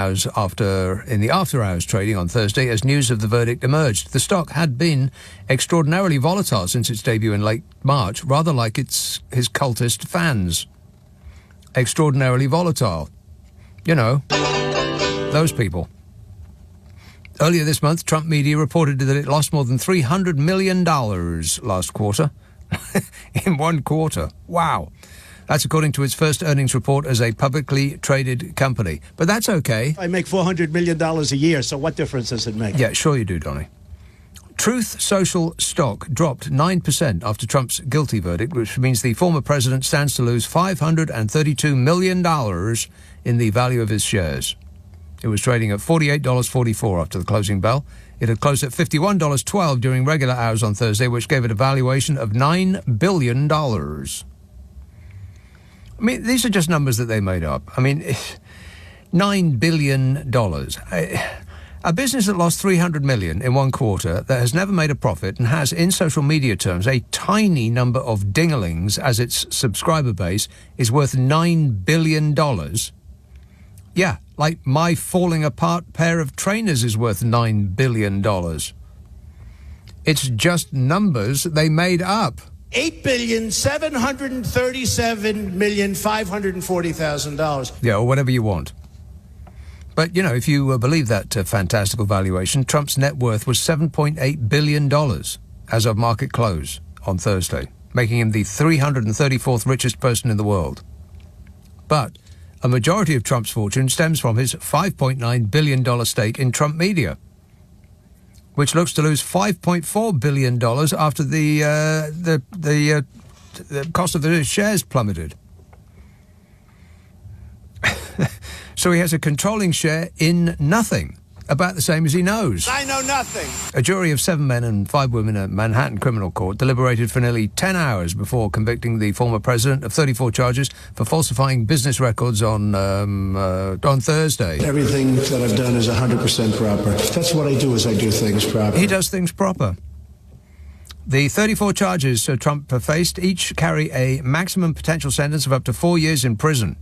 after hours trading on Thursday as news of the verdict emerged. The stock had been extraordinarily volatile since its debut in late March, rather like his cultist fans. Extraordinarily volatile. You know, those people. Earlier this month, Trump media reported that it lost more than $300 million last quarter. In one quarter. Wow. That's according to its first earnings report as a publicly traded company. But that's okay. I make $400 million a year, so what difference does it make? Yeah, sure you do, Donny. Truth Social stock dropped 9% after Trump's guilty verdict, which means the former president stands to lose $532 million in the value of his shares. It was trading at $48.44 after the closing bell. It had closed at $51.12 during regular hours on Thursday, which gave it a valuation of $9 billion. I mean, these are just numbers that they made up. I mean, $9 billion. A business that lost $300 million in one quarter, that has never made a profit and has, in social media terms, a tiny number of dinglings as its subscriber base, is worth $9 billion. Yeah, like my falling apart pair of trainers is worth $9 billion. It's just numbers they made up. $8,737,540,000. Yeah, or whatever you want. But, you know, if you believe that fantastical valuation, Trump's net worth was $7.8 billion as of market close on Thursday, making him the 334th richest person in the world. But a majority of Trump's fortune stems from his $5.9 billion stake in Trump Media, which looks to lose $5.4 billion after the cost of the shares plummeted. So he has a controlling share in nothing, about the same as he knows. I know nothing. A jury of 7 men and 5 women at Manhattan Criminal Court deliberated for nearly 10 hours before convicting the former president of 34 charges for falsifying business records on Thursday. Everything that I've done is 100% proper. That's what I do, is I do things proper. He does things proper. The 34 charges Trump faced each carry a maximum potential sentence of up to 4 years in prison.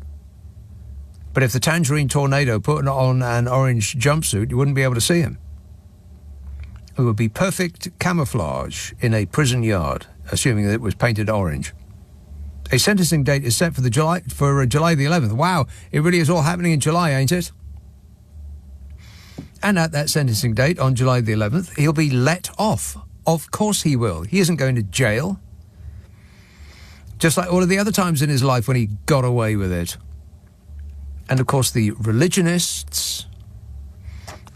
But if the Tangerine Tornado put on an orange jumpsuit, you wouldn't be able to see him. It would be perfect camouflage in a prison yard, assuming that it was painted orange. A sentencing date is set for July the 11th. Wow, it really is all happening in July, ain't it? And at that sentencing date, on July the 11th, he'll be let off. Of course he will. He isn't going to jail. Just like all of the other times in his life when he got away with it. And, of course, the religionists,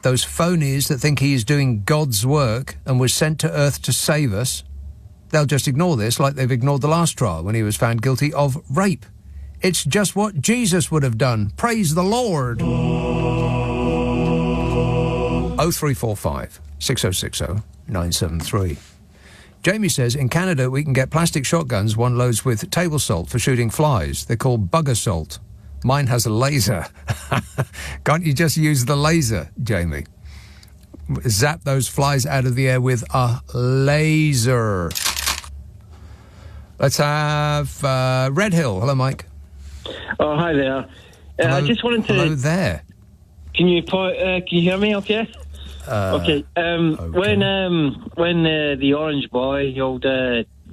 those phonies that think he is doing God's work and was sent to earth to save us, they'll just ignore this like they've ignored the last trial when he was found guilty of rape. It's just what Jesus would have done. Praise the Lord. 0345 6060 973. Jamie says, in Canada we can get plastic shotguns one loads with table salt for shooting flies. They're called bugger salt. Mine has a laser. Can't you just use the laser, Jamie? Zap those flies out of the air with a laser. Let's have Red Hill. Hello, Mike. Oh, hi there. I just wanted to... Hello there. Can you hear me okay? Okay. When the orange boy, the old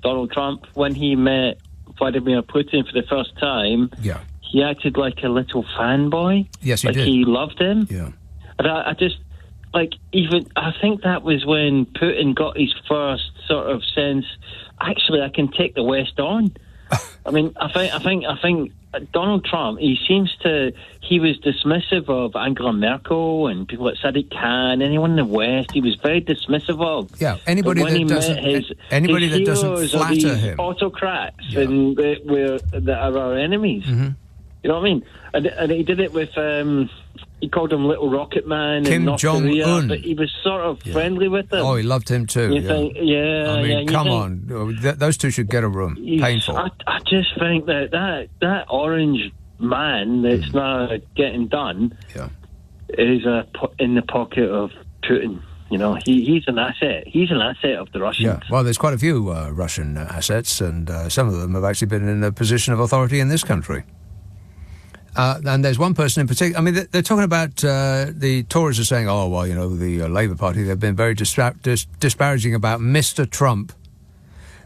Donald Trump, when he met Vladimir Putin for the first time, he acted like a little fanboy. Yes, he did. Like he loved him. Yeah. And I just, I think that was when Putin got his first sort of sense, actually, I can take the West on. I mean, I think Donald Trump, he was dismissive of Angela Merkel and people that Sadiq Khan, anyone in the West, he was very dismissive of. Yeah, anybody that doesn't flatter him. Autocrats and that are our enemies. Mm-hmm. You know what I mean? And he did it with, he called him Little Rocket Man in North Korea, but he was sort of friendly with him. Oh, he loved him too. I mean, come on. Those two should get a room. Painful. I just think that orange man that's now getting done is in the pocket of Putin. You know, he's an asset. He's an asset of the Russians. Yeah, well, there's quite a few Russian assets, and some of them have actually been in a position of authority in this country. And there's one person in particular. I mean, they're talking about the Tories are saying, oh, well, you know, the Labour Party, they've been very disparaging about Mr. Trump.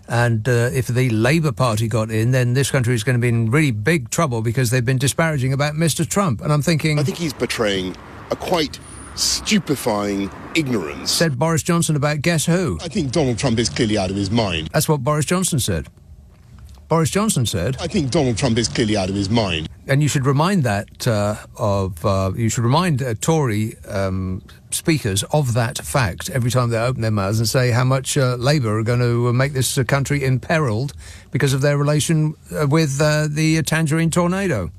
And if the Labour Party got in, then this country is going to be in really big trouble because they've been disparaging about Mr. Trump. And I'm thinking... I think he's betraying a quite stupefying ignorance. Said Boris Johnson about guess who? I think Donald Trump is clearly out of his mind. That's what Boris Johnson said. Boris Johnson said... I think Donald Trump is clearly out of his mind. And you should remind Tory speakers of that fact every time they open their mouths and say how much Labour are going to make this country imperiled because of their relation with the Tangerine tornado.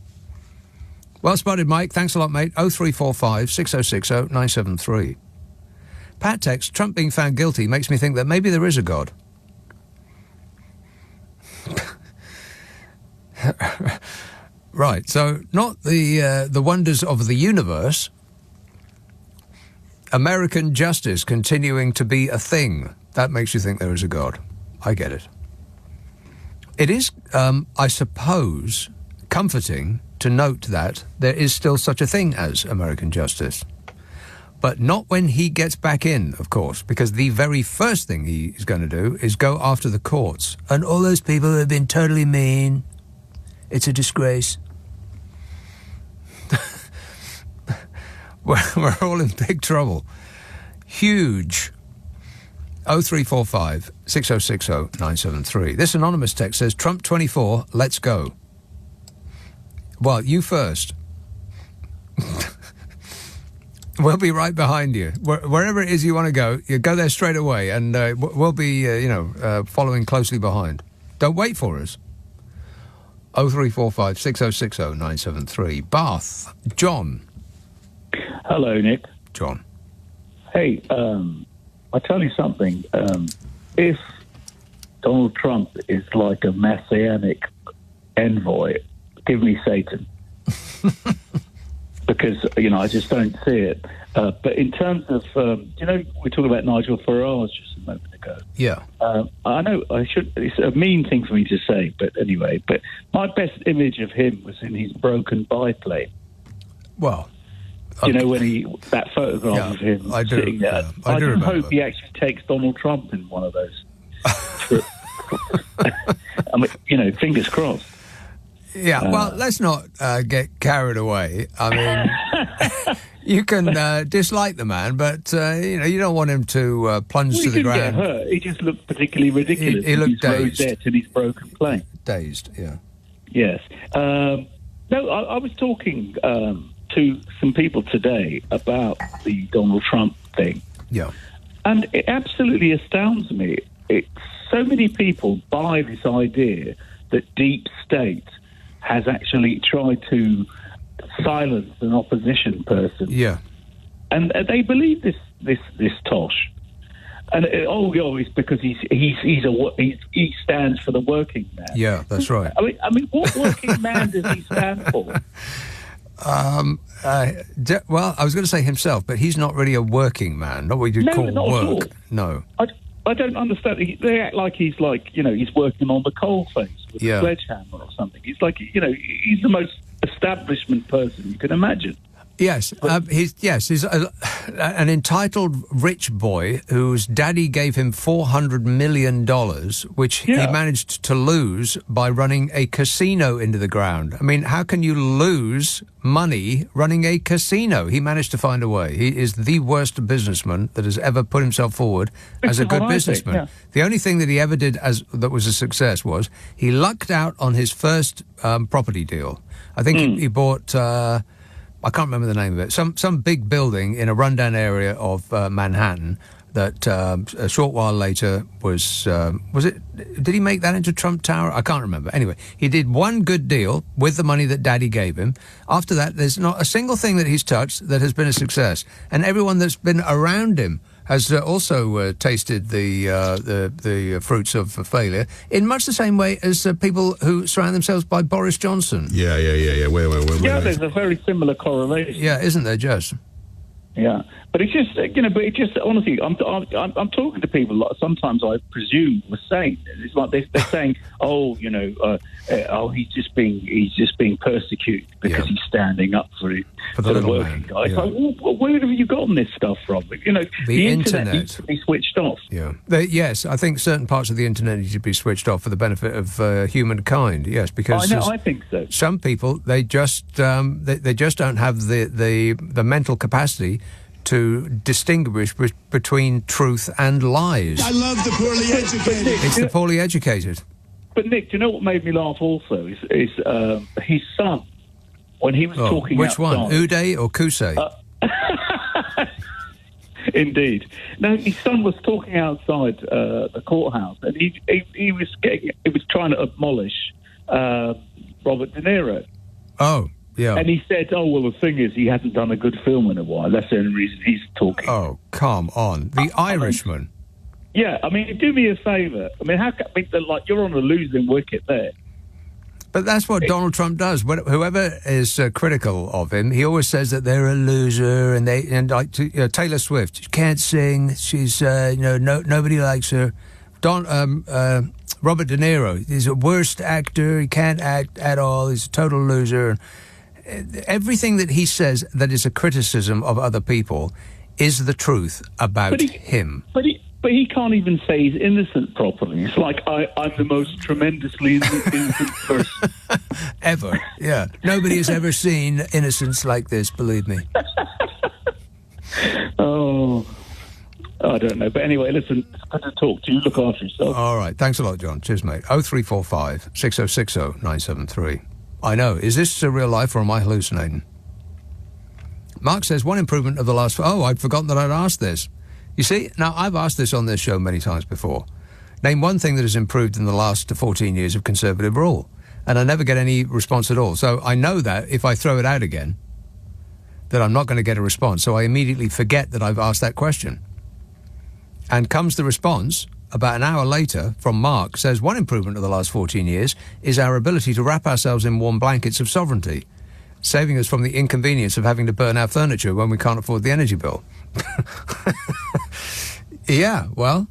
Well spotted, Mike. Thanks a lot, mate. 0345 6060 973. Pat text, Trump being found guilty makes me think that maybe there is a God. Right, so not the wonders of the universe. American justice continuing to be a thing. That makes you think there is a God. I get it. It is, I suppose, comforting to note that there is still such a thing as American justice. But not when he gets back in, of course, because the very first thing he is going to do is go after the courts. And all those people who have been totally mean... It's a disgrace. We're all in big trouble. Huge. 0345 6060 973. This anonymous text says, Trump 24, let's go. Well, you first. We'll be right behind you. Wherever it is you want to go, you go there straight away, and we'll be, following closely behind. Don't wait for us. 0345 6060 973. Bath. John. Hello, Nick. John. Hey, I'll tell you something. If Donald Trump is like a messianic envoy, give me Satan. Because, I just don't see it. But in terms of, we talked about Nigel Farage just a moment ago. Yeah. I know it's a mean thing for me to say, but anyway, but my best image of him was in his broken biplane. Well. When that photograph of him sitting there. I do hope he actually takes Donald Trump in one of those. I mean, fingers crossed. Yeah, well, let's not get carried away. I mean, you can dislike the man, but, you don't want him to plunge to the ground. He didn't get hurt. He just looked particularly ridiculous. He looked dazed. Rosette in his broken plane. Dazed, yeah. Yes. No, I was talking to some people today about the Donald Trump thing. Yeah. And it absolutely astounds me. So many people buy this idea that deep state has actually tried to silence an opposition person. Yeah. And they believe this tosh. And it's because he stands for the working man. Yeah, that's right. I mean, what working man does he stand for? Well, I was going to say himself, but he's not really a working man. Not what you'd call not work. At all. No. I don't understand. They act like he's working on the coalface with a sledgehammer or something. He's like, he's the most establishment person you can imagine. Yes, he's an entitled rich boy whose daddy gave him $400 million, which he managed to lose by running a casino into the ground. I mean, how can you lose money running a casino? He managed to find a way. He is the worst businessman that has ever put himself forward as a good businessman. Yeah. The only thing that he ever did that was a success was he lucked out on his first property deal. I think he bought... I can't remember the name of it. Some big building in a rundown area of Manhattan that a short while later was it? Did he make that into Trump Tower? I can't remember. Anyway, he did one good deal with the money that Daddy gave him. After that, there's not a single thing that he's touched that has been a success, and everyone that's been around him has also tasted the fruits of failure in much the same way as people who surround themselves by Boris Johnson. Yeah. Where? Yeah, there's a very similar correlation. Yeah, isn't there, Jess? Yeah, but it's just, honestly, I'm talking to people like sometimes I presume were sane. It's like they're saying, he's just being persecuted because he's standing up for the working guy. It's like, well, where have you gotten this stuff from? The internet needs to be switched off. Yeah. Yes, I think certain parts of the internet need to be switched off for the benefit of humankind. Yes, because I think so. Some people they just don't have the mental capacity to distinguish between truth and lies. I love the poorly educated. It's the poorly educated. But Nick, do you know what made me laugh also is his son, when he was talking which outside. One, Uday or Kusei? Indeed. No, his son was talking outside the courthouse, and he was trying to abolish Robert De Niro. Oh. Yeah. And he said, the thing is, he hasn't done a good film in a while. That's the only reason he's talking. Oh, come on. The Irishman. Do me a favour. You're on a losing wicket there. But that's what Donald Trump does. Whoever is critical of him, he always says that they're a loser, and Taylor Swift, she can't sing. She's nobody likes her. Robert De Niro, he's a worst actor. He can't act at all. He's a total loser. Everything that he says that is a criticism of other people is the truth about him. But he can't even say he's innocent properly. It's like, I'm the most tremendously innocent person. Ever, yeah. Nobody has ever seen innocence like this, believe me. I don't know. But anyway, listen, it's good to talk to you. Look after yourself. All right. Thanks a lot, John. Cheers, mate. 0345 6060 973. I know. Is this real life or am I hallucinating? Mark says, one improvement of the last... Oh, I'd forgotten that I'd asked this. You see, now, I've asked this on this show many times before. Name one thing that has improved in the last 14 years of Conservative rule. And I never get any response at all. So I know that if I throw it out again, that I'm not going to get a response. So I immediately forget that I've asked that question. And comes the response... about an hour later, from Mark, says one improvement of the last 14 years is our ability to wrap ourselves in warm blankets of sovereignty, saving us from the inconvenience of having to burn our furniture when we can't afford the energy bill. Yeah, well,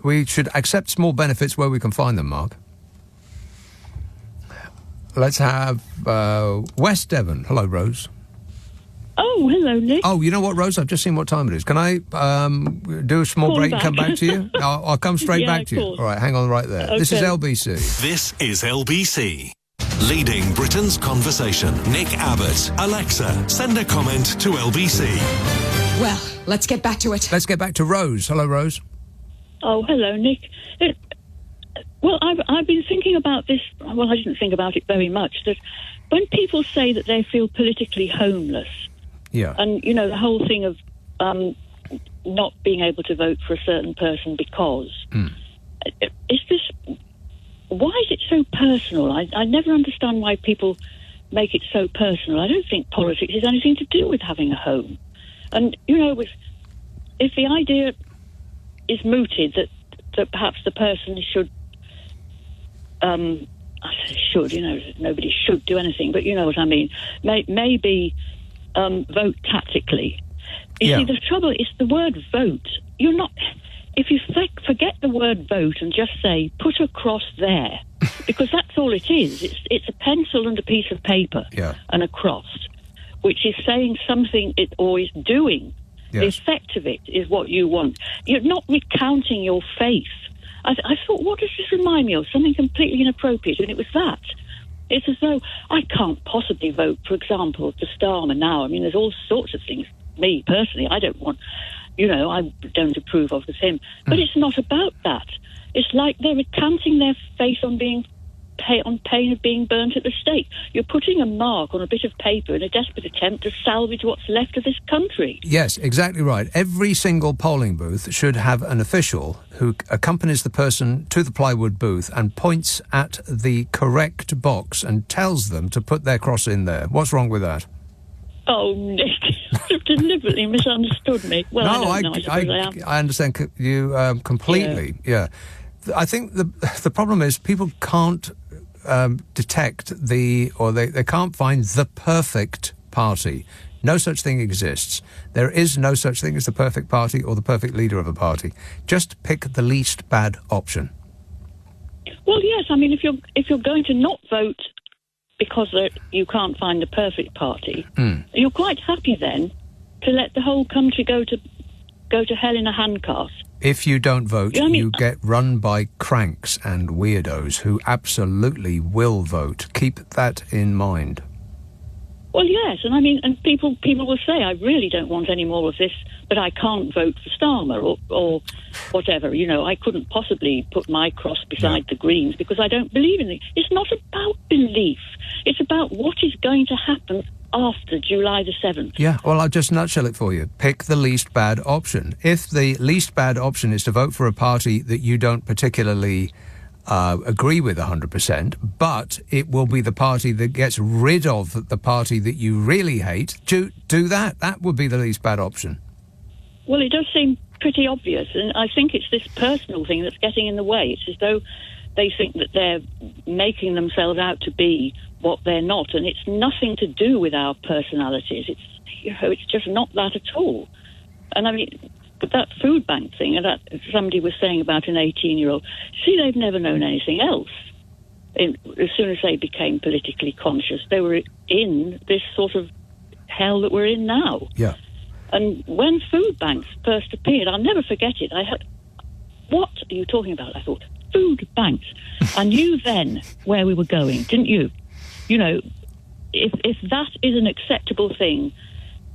we should accept small benefits where we can find them, Mark. Let's have West Devon. Hello, Rose. Oh, hello, Nick. Oh, you know what, Rose? I've just seen what time it is. Can I do a small break and come back to you? I'll come straight back to you. All right, hang on right there. Okay. This is LBC. This is LBC. Leading Britain's conversation. Nick Abbot. Alexa, send a comment to LBC. Well, let's get back to it. Let's get back to Rose. Hello, Rose. Oh, hello, Nick. Well, I've been thinking about this. Well, I didn't think about it very much. That when people say that they feel politically homeless, and the whole thing of not being able to vote for a certain person because is this? Why is it so personal? I never understand why people make it so personal. I don't think politics has anything to do with having a home. And if the idea is mooted that perhaps the person should. I say should, nobody should do anything, but you know what I mean. Maybe vote tactically. You see, the trouble is the word vote. You're not. If you forget the word vote and just say put a cross there, because that's all it is. It's a pencil and a piece of paper and a cross, which is saying something or is doing. Yes. The effect of it is what you want. You're not recounting your faith. I thought, what does this remind me of? Something completely inappropriate, and it was that. It's as though I can't possibly vote, for example, for Starmer now. I mean, there's all sorts of things. Me, personally, I don't want, I don't approve of him. But it's not about that. It's like they're recounting their faith on pain of being burnt at the stake. You're putting a mark on a bit of paper in a desperate attempt to salvage what's left of this country. Yes, exactly right. Every single polling booth should have an official who accompanies the person to the plywood booth and points at the correct box and tells them to put their cross in there. What's wrong with that? Oh, Nick, you've deliberately misunderstood me. Well, no, I don't know. I suppose I understand you completely. Yeah. I think the problem is people can't detect they can't find the perfect party. No such thing exists. There is no such thing as the perfect party or the perfect leader of a party. Just pick the least bad option. Well, yes. I mean, if you're going to not vote because you can't find the perfect party, you're quite happy then to let the whole country go to hell in a handcart. If you don't vote, you get run by cranks and weirdos who absolutely will vote. Keep that in mind. Well, yes, and I mean, and people will say, I really don't want any more of this, but I can't vote for Starmer or whatever. I couldn't possibly put my cross beside the Greens because I don't believe in it. It's not about belief. It's about what is going to happen after July the 7th. Yeah, well, I'll just nutshell it for you. Pick the least bad option. If the least bad option is to vote for a party that you don't particularly agree with 100%, but it will be the party that gets rid of the party that you really hate, do that. That would be the least bad option. Well, it does seem pretty obvious, and I think it's this personal thing that's getting in the way. It's as though they think that they're making themselves out to be what they're not, and it's nothing to do with our personalities. It's just not that at all. And I mean, but that food bank thing, and that somebody was saying about an 18-year-old, they've never known anything else. As soon as they became politically conscious, they were in this sort of hell that we're in now. Yeah. And when food banks first appeared, I'll never forget it. I heard, what are you talking about? I thought, food banks. I knew then where we were going, didn't you? If that is an acceptable thing,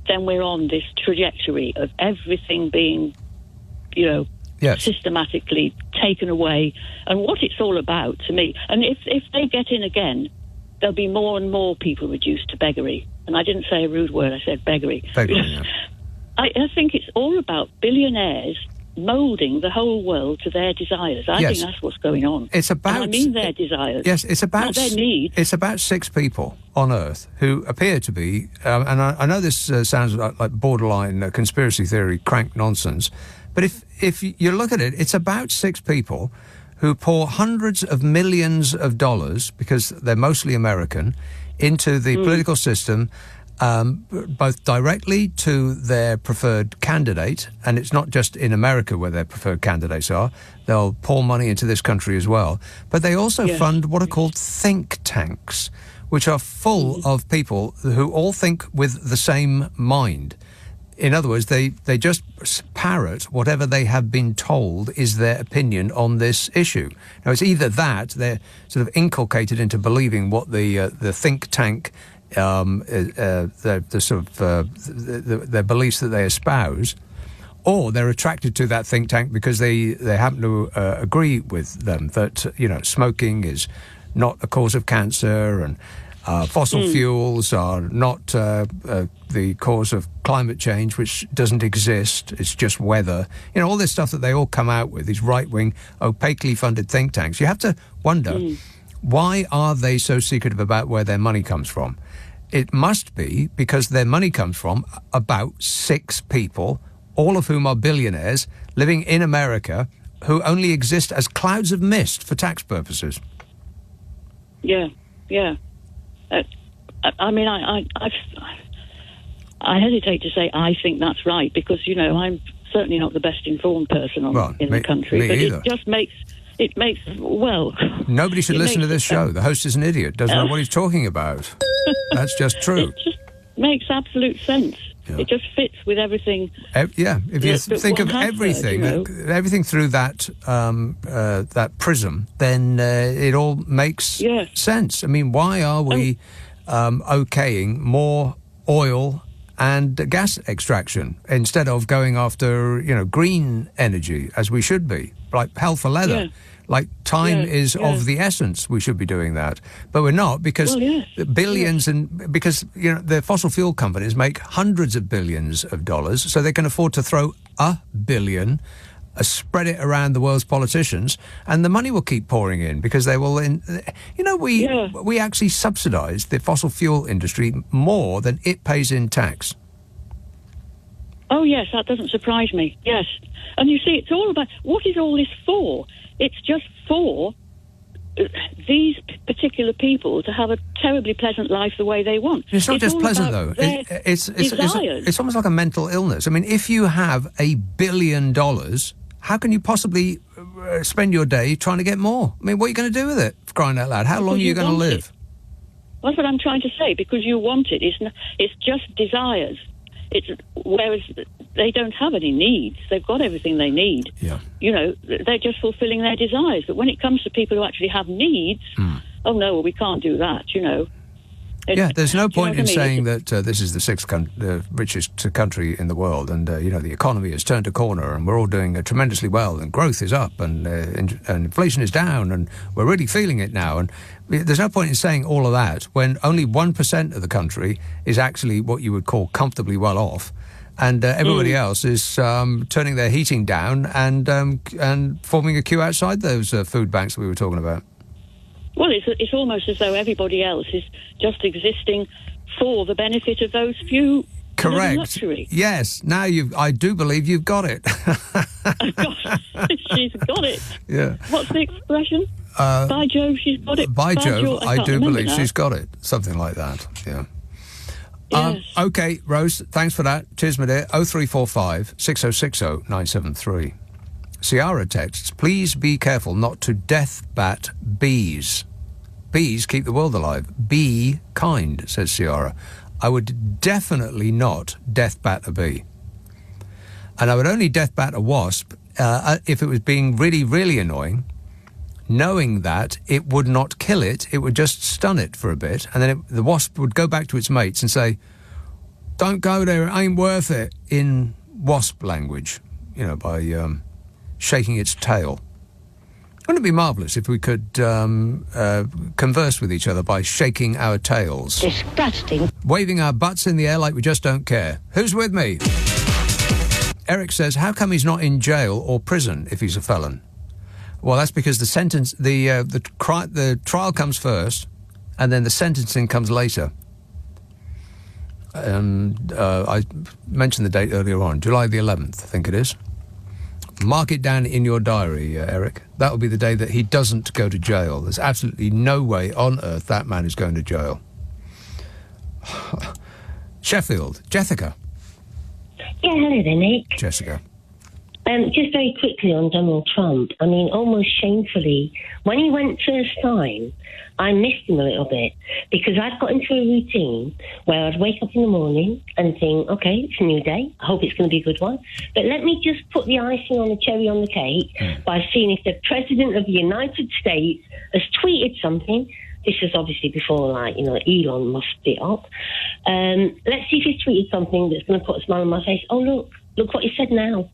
then we're on this trajectory of everything being, systematically taken away. And what it's all about to me, and if they get in again, there'll be more and more people reduced to beggary. And I didn't say a rude word, I said beggary. I think it's all about billionaires moulding the whole world to their desires. I think that's what's going on. It's about... And I mean their desires. Yes, it's about... Not their needs. It's about 6 people on Earth who appear to be... and I know this sounds like borderline conspiracy theory crank nonsense, but if you look at it, it's about 6 people who pour hundreds of millions of dollars, because they're mostly American, into the political system, both directly to their preferred candidate, and it's not just in America where their preferred candidates are. They'll pour money into this country as well. But they also fund what are called think tanks, which are full of people who all think with the same mind. In other words, they just parrot whatever they have been told is their opinion on this issue. Now, it's either that, they're sort of inculcated into believing what the think tank the beliefs that they espouse, or they're attracted to that think tank because they happen to agree with them that, smoking is not a cause of cancer and fossil fuels are not the cause of climate change, which doesn't exist. It's just weather. All this stuff that they all come out with, these right-wing, opaquely funded think tanks. You have to wonder, why are they so secretive about where their money comes from? It must be because their money comes from about 6 people, all of whom are billionaires, living in America, who only exist as clouds of mist for tax purposes. Yeah. I mean, I hesitate to say I think that's right because, I'm certainly not the best informed person in the country. Me but either. It makes Nobody should listen to this show. The host is an idiot, doesn't know what he's talking about. That's just true. It just makes absolute sense. Yeah. It just fits with everything. If you think of everything, everything through that prism, then it all makes sense. I mean, why are we okaying more oil and gas extraction instead of going after green energy as we should be, like hell for leather? Yeah. Like time is of the essence. We should be doing that, but we're not because billions and because the fossil fuel companies make hundreds of billions of dollars, so they can afford to throw $1 billion, spread it around the world's politicians, and the money will keep pouring in because they will. We actually subsidise the fossil fuel industry more than it pays in tax. Oh yes, that doesn't surprise me. Yes, and you see, it's all about what is all this for? It's just for these particular people to have a terribly pleasant life the way they want. It's not just pleasant, though. It's almost like a mental illness. I mean, if you have $1 billion, how can you possibly spend your day trying to get more? I mean, what are you going to do with it, for crying out loud? How long are you going to live? That's what I'm trying to say, because you want it. It's just desires. Whereas they don't have any needs. They've got everything they need. Yeah. They're just fulfilling their desires. But when it comes to people who actually have needs, oh no, we can't do that, there's no point in saying that this is the richest country in the world and, the economy has turned a corner and we're all doing tremendously well and growth is up and inflation is down and we're really feeling it now. And there's no point in saying all of that when only 1% of the country is actually what you would call comfortably well off. And everybody else is turning their heating down and forming a queue outside those food banks that we were talking about. Well, it's almost as though everybody else is just existing for the benefit of those few. Correct. Luxury. Yes. Now I do believe you've got it. She's got it. Yeah. What's the expression? By Jove, she's got it. By Jove, I do believe she's got it. Something like that. Yeah. Yes. Okay, Rose, thanks for that. Cheers, my dear. 0345 6060 973. Ciara texts, please be careful not to death bat bees. Bees keep the world alive. Be kind, says Ciara. I would definitely not death bat a bee. And I would only death bat a wasp if it was being really, really annoying, knowing that it would not kill it, it would just stun it for a bit, and then the wasp would go back to its mates and say, don't go there, it ain't worth it, in wasp language, by shaking its tail. Wouldn't it be marvellous if we could converse with each other by shaking our tails? Disgusting. Waving our butts in the air like we just don't care. Who's with me? Eric says, how come he's not in jail or prison if he's a felon? Well, that's because the sentence, the trial comes first, and then the sentencing comes later. I mentioned the date earlier on, July the 11th, I think it is. Mark it down in your diary, Eric. That will be the day that he doesn't go to jail. There's absolutely no way on earth that man is going to jail. Sheffield, Jessica. Yeah, hello there, Nick. Jessica. Just very quickly on Donald Trump. I mean, almost shamefully, when he went first time, I missed him a little bit because I'd got into a routine where I'd wake up in the morning and think, okay, it's a new day. I hope it's going to be a good one. But let me just put the icing on the cherry on the cake by seeing if the President of the United States has tweeted something. This is obviously before, Elon musked it up. Let's see if he's tweeted something that's going to put a smile on my face. Oh, look, Look what he said now.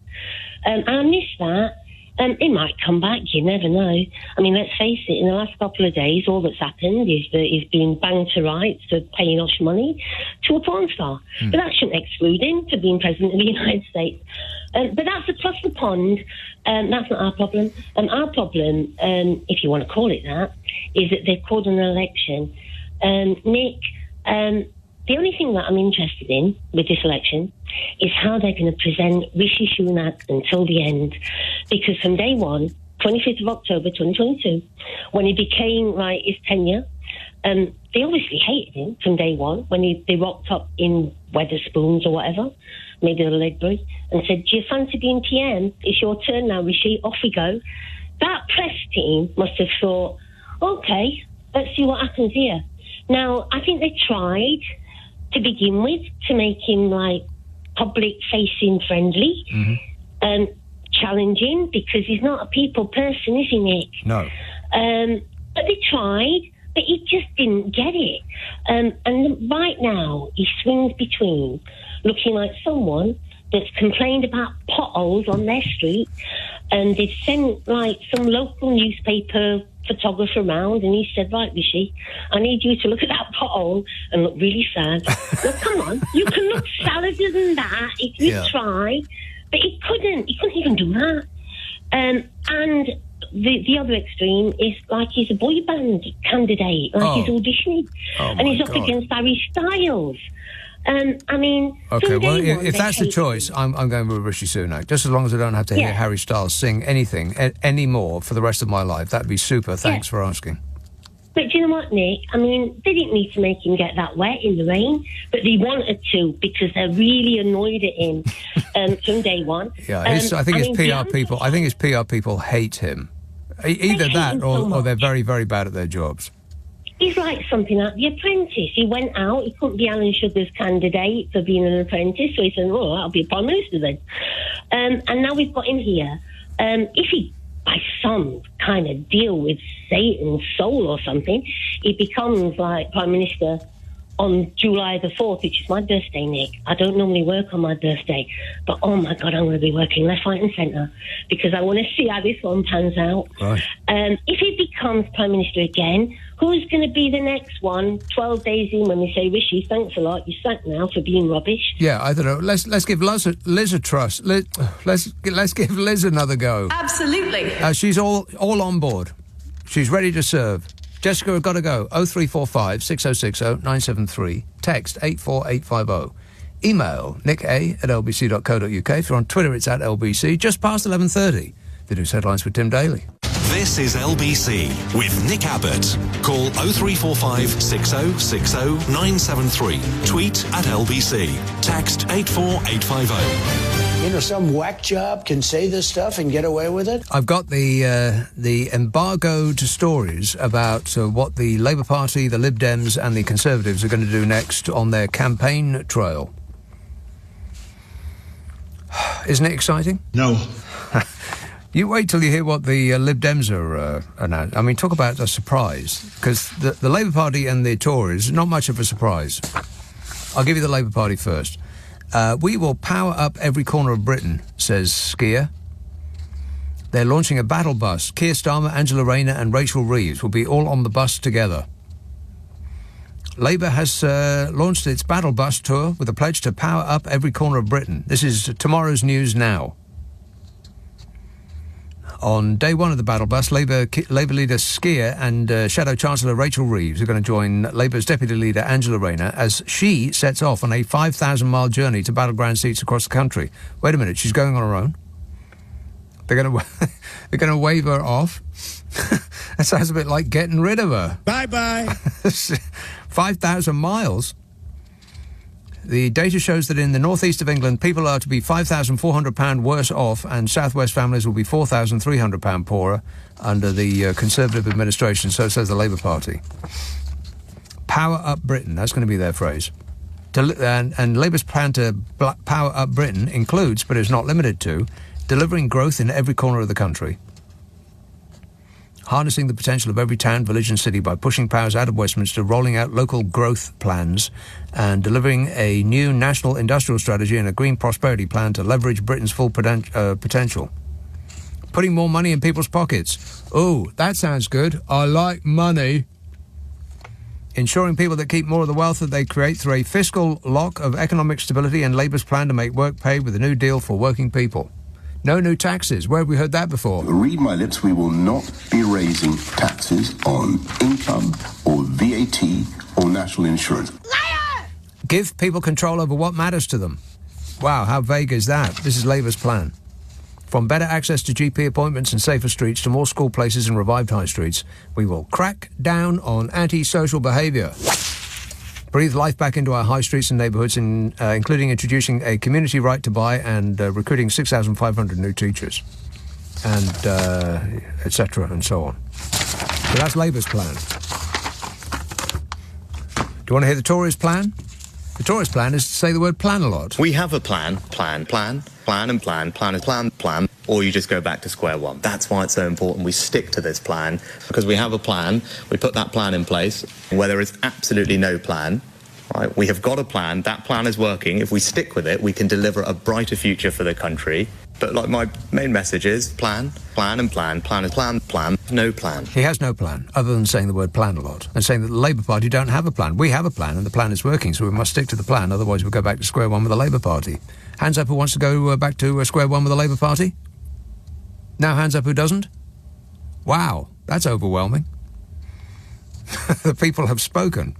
I miss that. It might come back, you never know. I mean, let's face it, in the last couple of days, all that's happened is that he's been banged to rights for paying off money to a porn star. But that shouldn't exclude him for being President of the United States. But that's across the pond. That's not our problem. Our problem, if you want to call it that, is that they've called an election. Nick, the only thing that I'm interested in with this election is how they're going to present Rishi Sunak until the end. Because from day one, 25th of October 2022, when he became his tenure, they obviously hated him from day one when they rocked up in Weatherspoons or whatever, maybe the Ledbury, and said, do you fancy being PM? It's your turn now, Rishi. Off we go. That press team must have thought, OK, let's see what happens here. Now, I think they tried to begin with to make him public-facing friendly and challenging, because he's not a people person, is he, Nick? No. But they tried, but he just didn't get it. And right now, he swings between looking like someone that's complained about potholes on their street, and they've sent some local newspaper photographer around, and he said, right, Rishi, I need you to look at that pothole and look really sad. Now, come on, you can look sadder than that if you try, but he couldn't even do that. And the other extreme is he's a boy band candidate, he's auditioning, and he's up against Harry Styles. I mean... OK, well, if that's the choice, I'm going with Rishi Sunak. Just as long as I don't have to hear Harry Styles sing anything anymore for the rest of my life. That'd be super. Thanks for asking. But do you know what, Nick? I mean, they didn't need to make him get that wet in the rain, but they wanted to because they're really annoyed at him from day one. Yeah, I think his PR people... I think his PR people hate him. Either that or they're very, very bad at their jobs. He's like something out of The Apprentice. He went out, he couldn't be Alan Sugar's candidate for being an apprentice, so he said, oh, I'll be a Prime Minister then. And now we've got him here. If he, by some kind of deal with Satan's soul or something, he becomes Prime Minister on July the 4th, which is my birthday, Nick. I don't normally work on my birthday, but oh my God, I'm going to be working left, right and centre because I want to see how this one pans out. Right. If he becomes Prime Minister again, who's going to be the next one 12 days in when they say, Rishi, thanks a lot, you're sacked now for being rubbish? Yeah, I don't know. Let's give Liz a trust. Let's give Liz another go. Absolutely. She's all on board. She's ready to serve. Jessica, I've got to go. 0345 6060 973. Text 84850. Email nicka@lbc.co.uk. If you're on Twitter, it's @LBC. Just past 11:30. The news headlines with Tim Daly. This is LBC with Nick Abbott. Call 0345 6060 973. Tweet @LBC. Text 84850. Some whack job can say this stuff and get away with it? I've got the embargoed stories about what the Labour Party, the Lib Dems and the Conservatives are going to do next on their campaign trail. Isn't it exciting? No. You wait till you hear what the Lib Dems are announced. I mean, talk about a surprise, because the Labour Party and the Tories, not much of a surprise. I'll give you the Labour Party first. We will power up every corner of Britain, says Skier. They're launching a battle bus. Keir Starmer, Angela Rayner and Rachel Reeves will be all on the bus together. Labour has launched its battle bus tour with a pledge to power up every corner of Britain. This is tomorrow's news now. On day one of the battle bus, Labour leader Skier and Shadow Chancellor Rachel Reeves are going to join Labour's Deputy Leader Angela Rayner as she sets off on a 5,000-mile journey to battleground seats across the country. Wait a minute, she's going on her own? They're going to wave her off? That sounds a bit like getting rid of her. Bye-bye. 5,000 miles? The data shows that in the northeast of England, people are to be £5,400 worse off and southwest families will be £4,300 poorer under the Conservative administration, so says the Labour Party. Power up Britain, that's going to be their phrase. And Labour's plan to power up Britain includes, but is not limited to, delivering growth in every corner of the country, harnessing the potential of every town, village and city by pushing powers out of Westminster, rolling out local growth plans and delivering a new national industrial strategy and a green prosperity plan to leverage Britain's full potential. Putting more money in people's pockets. Oh, that sounds good. I like money. Ensuring people that keep more of the wealth that they create through a fiscal lock of economic stability and Labour's plan to make work pay with a new deal for working people. No new taxes. Where have we heard that before? Read my lips, we will not be raising taxes on income or VAT or national insurance. Liar! Give people control over what matters to them. Wow, how vague is that? This is Labour's plan. From better access to GP appointments and safer streets to more school places and revived high streets, we will crack down on antisocial behaviour. Breathe life back into our high streets and neighbourhoods, including introducing a community right to buy and recruiting 6,500 new teachers, and etc. and so on. So that's Labour's plan. Do you want to hear the Tories' plan? The Tories' plan is to say the word plan a lot. We have a plan, or you just go back to square one. That's why it's so important we stick to this plan, because we have a plan, we put that plan in place, where there is absolutely no plan. Right? We have got a plan, that plan is working. If we stick with it, we can deliver a brighter future for the country. But like my main message is plan, no plan. He has no plan, other than saying the word plan a lot, and saying that the Labour Party don't have a plan. We have a plan, and the plan is working, so we must stick to the plan, otherwise we'll go back to square one with the Labour Party. Hands up who wants to go back to square one with the Labour Party? Now hands up who doesn't? Wow, that's overwhelming. The people have spoken.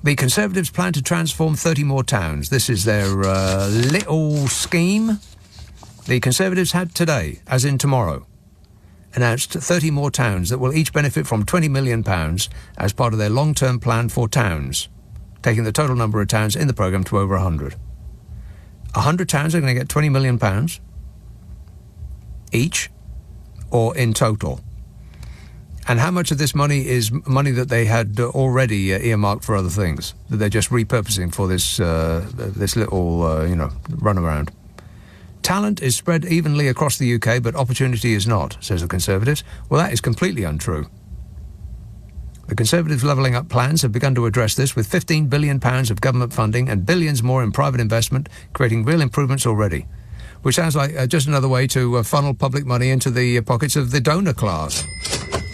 The Conservatives plan to transform 30 more towns. This is their little scheme. The Conservatives had today, as in tomorrow, announced 30 more towns that will each benefit from £20 million as part of their long-term plan for towns, taking the total number of towns in the programme to over 100. 100 towns are going to get £20 million each, or in total. And how much of this money is money that they had already earmarked for other things, that they're just repurposing for this this little, runaround? Talent is spread evenly across the UK, but opportunity is not, says the Conservatives. Well, that is completely untrue. The Conservatives' levelling up plans have begun to address this with £15 billion of government funding and billions more in private investment, creating real improvements already. Which sounds like just another way to funnel public money into the pockets of the donor class.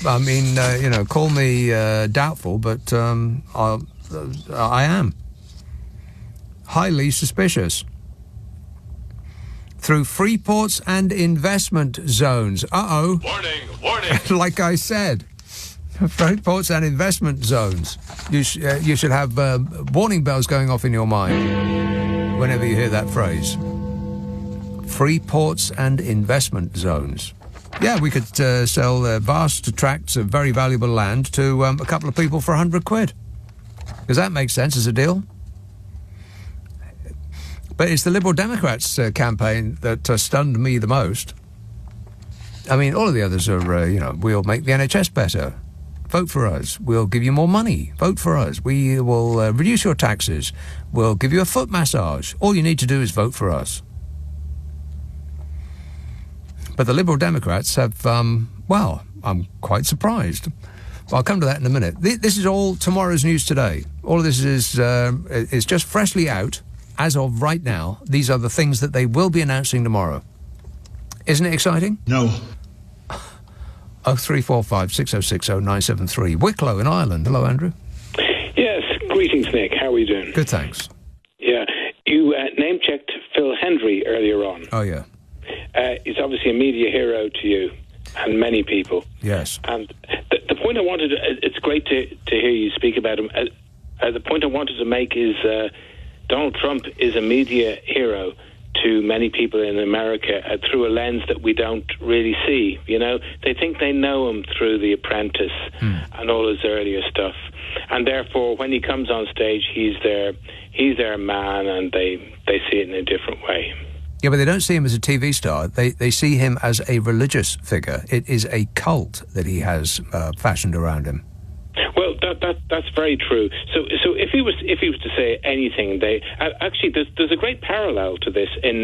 I mean, call me doubtful, but I am. Highly suspicious. Through free ports and investment zones. Uh-oh. Warning. Like I said. Free ports and investment zones. You should have warning bells going off in your mind whenever you hear that phrase. Free ports and investment zones. Yeah, we could sell vast tracts of very valuable land to a couple of people for £100. Because that makes sense as a deal. But it's the Liberal Democrats' campaign that stunned me the most. I mean, all of the others are, we'll make the NHS better. Vote for us. We'll give you more money. Vote for us. We will reduce your taxes. We'll give you a foot massage. All you need to do is vote for us. But the Liberal Democrats have, I'm quite surprised. I'll come to that in a minute. This is all tomorrow's news today. All of this is just freshly out. As of right now, these are the things that they will be announcing tomorrow. Isn't it exciting? No. 0345 6060 973. Wicklow in Ireland. Hello, Andrew. Yes, greetings, Nick. How are you doing? Good, thanks. Yeah, you name-checked Phil Hendry earlier on. Oh, yeah. He's obviously a media hero to you and many people. Yes. And the point I wanted, it's great to hear you speak about him. The point I wanted to make is Donald Trump is a media hero to many people in America through a lens that we don't really see. You know, they think they know him through The Apprentice and all his earlier stuff. And therefore, when he comes on stage, he's their man, and they see it in a different way. Yeah, but they don't see him as a TV star. They see him as a religious figure. It is a cult that he has fashioned around him. Well, that's very true. So if he was to say anything, actually there's a great parallel to this in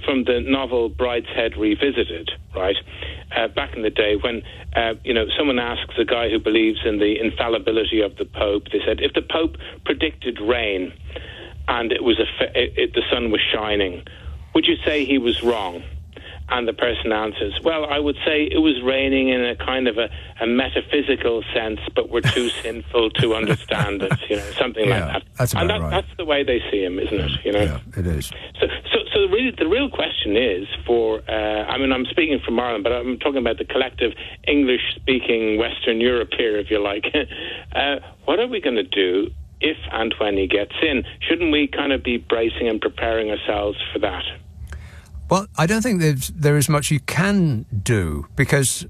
from the novel Brideshead Revisited, right? back in the day when, someone asks a guy who believes in the infallibility of the Pope, they said, if the Pope predicted rain and the sun was shining, would you say he was wrong? And the person answers, well, I would say it was raining in a kind of a metaphysical sense, but we're too sinful to understand it, something like that. That's about right. That's the way they see him, isn't it? Yeah, it is. So really, the real question is I'm speaking from Ireland, but I'm talking about the collective English-speaking Western Europe here, if you like. What are we going to do if and when he gets in? Shouldn't we kind of be bracing and preparing ourselves for that? Well, I don't think there is much you can do because,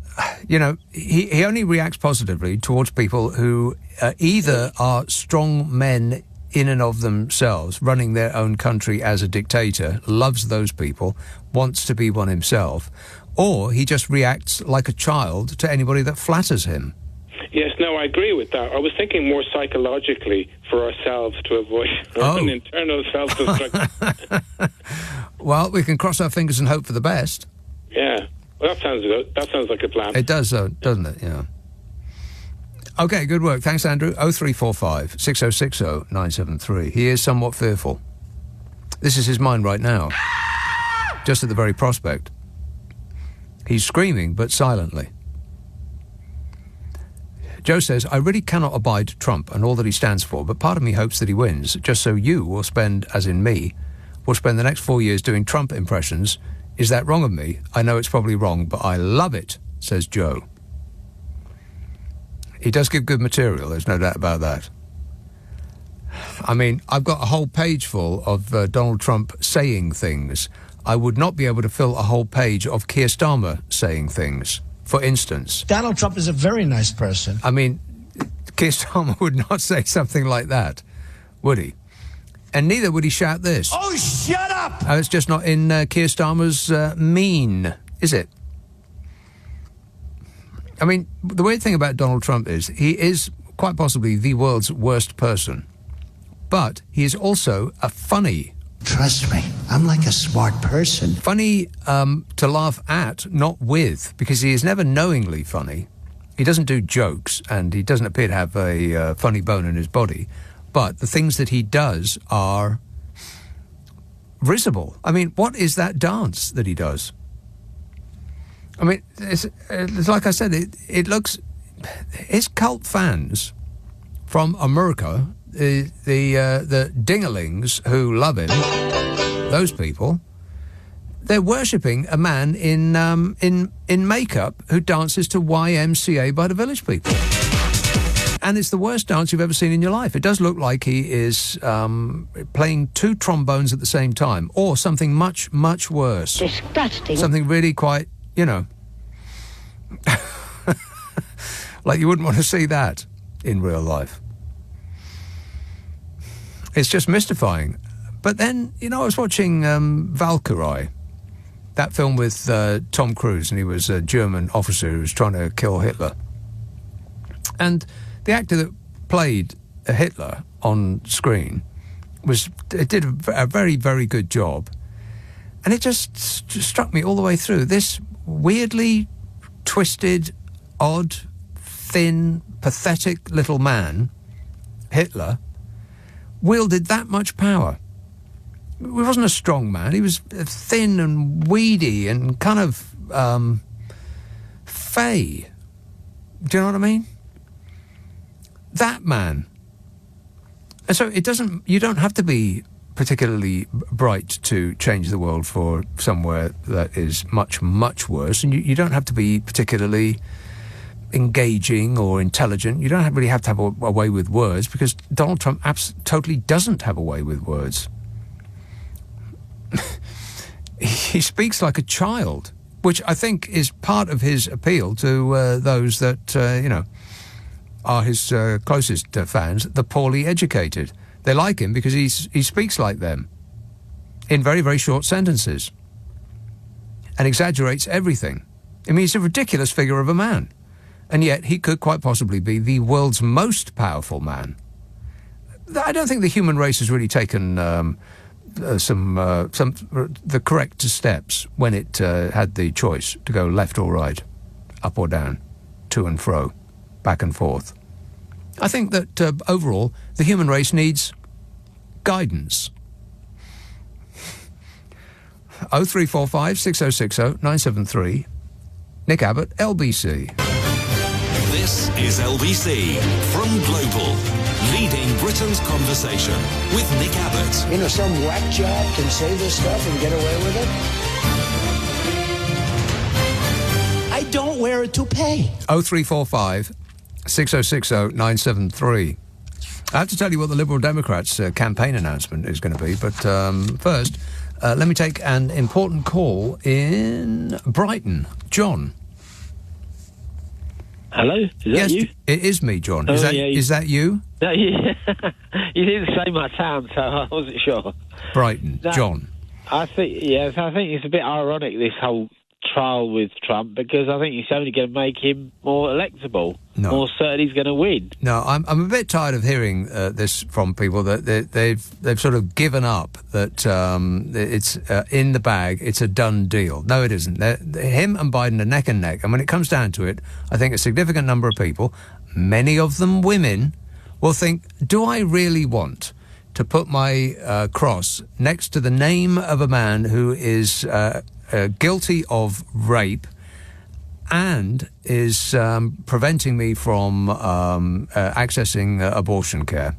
he only reacts positively towards people who either are strong men in and of themselves, running their own country as a dictator, loves those people, wants to be one himself, or he just reacts like a child to anybody that flatters him. Yes, no, I agree with that. I was thinking more psychologically for ourselves to avoid an internal self-destruction. Well, we can cross our fingers and hope for the best. Yeah. Well, that sounds good. That sounds like a plan. It does, though, doesn't it? Yeah. OK, good work. Thanks, Andrew. 0345 6060 973. He is somewhat fearful. This is his mind right now. Just at the very prospect. He's screaming, but silently. Joe says, I really cannot abide Trump and all that he stands for, but part of me hopes that he wins, just so you will spend, as in me, will spend the next 4 years doing Trump impressions. Is that wrong of me? I know it's probably wrong, but I love it, says Joe. He does give good material, there's no doubt about that. I mean, I've got a whole page full of Donald Trump saying things. I would not be able to fill a whole page of Keir Starmer saying things. For instance, Donald Trump is a very nice person. I mean, Keir Starmer would not say something like that, would he? And neither would he shout this. Oh, shut up! It's just not in Keir Starmer's mean, is it? I mean, the weird thing about Donald Trump is he is quite possibly the world's worst person. But he is also a funny. Trust me, I'm like a smart person. Funny to laugh at, not with, because he is never knowingly funny. He doesn't do jokes, and he doesn't appear to have a funny bone in his body. But the things that he does are risible. I mean, what is that dance that he does? I mean, it's like I said, it looks... His cult fans from America... The dingalings who love him, those people, they're worshipping a man in makeup who dances to YMCA by the Village People. And it's the worst dance you've ever seen in your life. It does look like he is playing two trombones at the same time, or something much, much worse. Disgusting. Something really quite, like you wouldn't want to see that in real life. It's just mystifying. But then, I was watching Valkyrie, that film with Tom Cruise, and he was a German officer who was trying to kill Hitler. And the actor that played Hitler on screen did a very, very good job. And it just struck me all the way through. This weirdly twisted, odd, thin, pathetic little man, Hitler, wielded that much power. He wasn't a strong man. He was thin and weedy and kind of fey. Do you know what I mean? That man. And so you don't have to be particularly bright to change the world for somewhere that is much, much worse. And you don't have to be particularly engaging or intelligent. You don't really have to have a way with words, because Donald Trump totally doesn't have a way with words. He speaks like a child, which I think is part of his appeal to those that, are his closest fans, the poorly educated. They like him because he speaks like them in very, very short sentences and exaggerates everything. I mean, he's a ridiculous figure of a man. And yet he could quite possibly be the world's most powerful man. I don't think the human race has really taken the correct steps when it had the choice to go left or right. up or down, to and fro, back and forth. I think that overall the human race needs guidance. 0345 6060 973. Nick Abbot, LBC. This is LBC from Global, leading Britain's conversation with Nick Abbot. You know, some whack job can say this stuff and get away with it. I don't wear a toupee. 0345 6060 973. I have to tell you what the Liberal Democrats' campaign announcement is going to be, but first, let me take an important call in Brighton. John. Hello? Is that you? It is me, John. Oh, is that you? No, you didn't say my town, so I wasn't sure. Brighton. No, John. I think it's a bit ironic, this whole trial with Trump, because I think it's only going to make him more electable. No. More certain he's going to win. No, I'm a bit tired of hearing this from people, that they've sort of given up, that it's in the bag, it's a done deal. No, it isn't. Him and Biden are neck and neck, and when it comes down to it, I think a significant number of people, many of them women, will think, do I really want to put my cross next to the name of a man who is guilty of rape and is preventing me from accessing abortion care?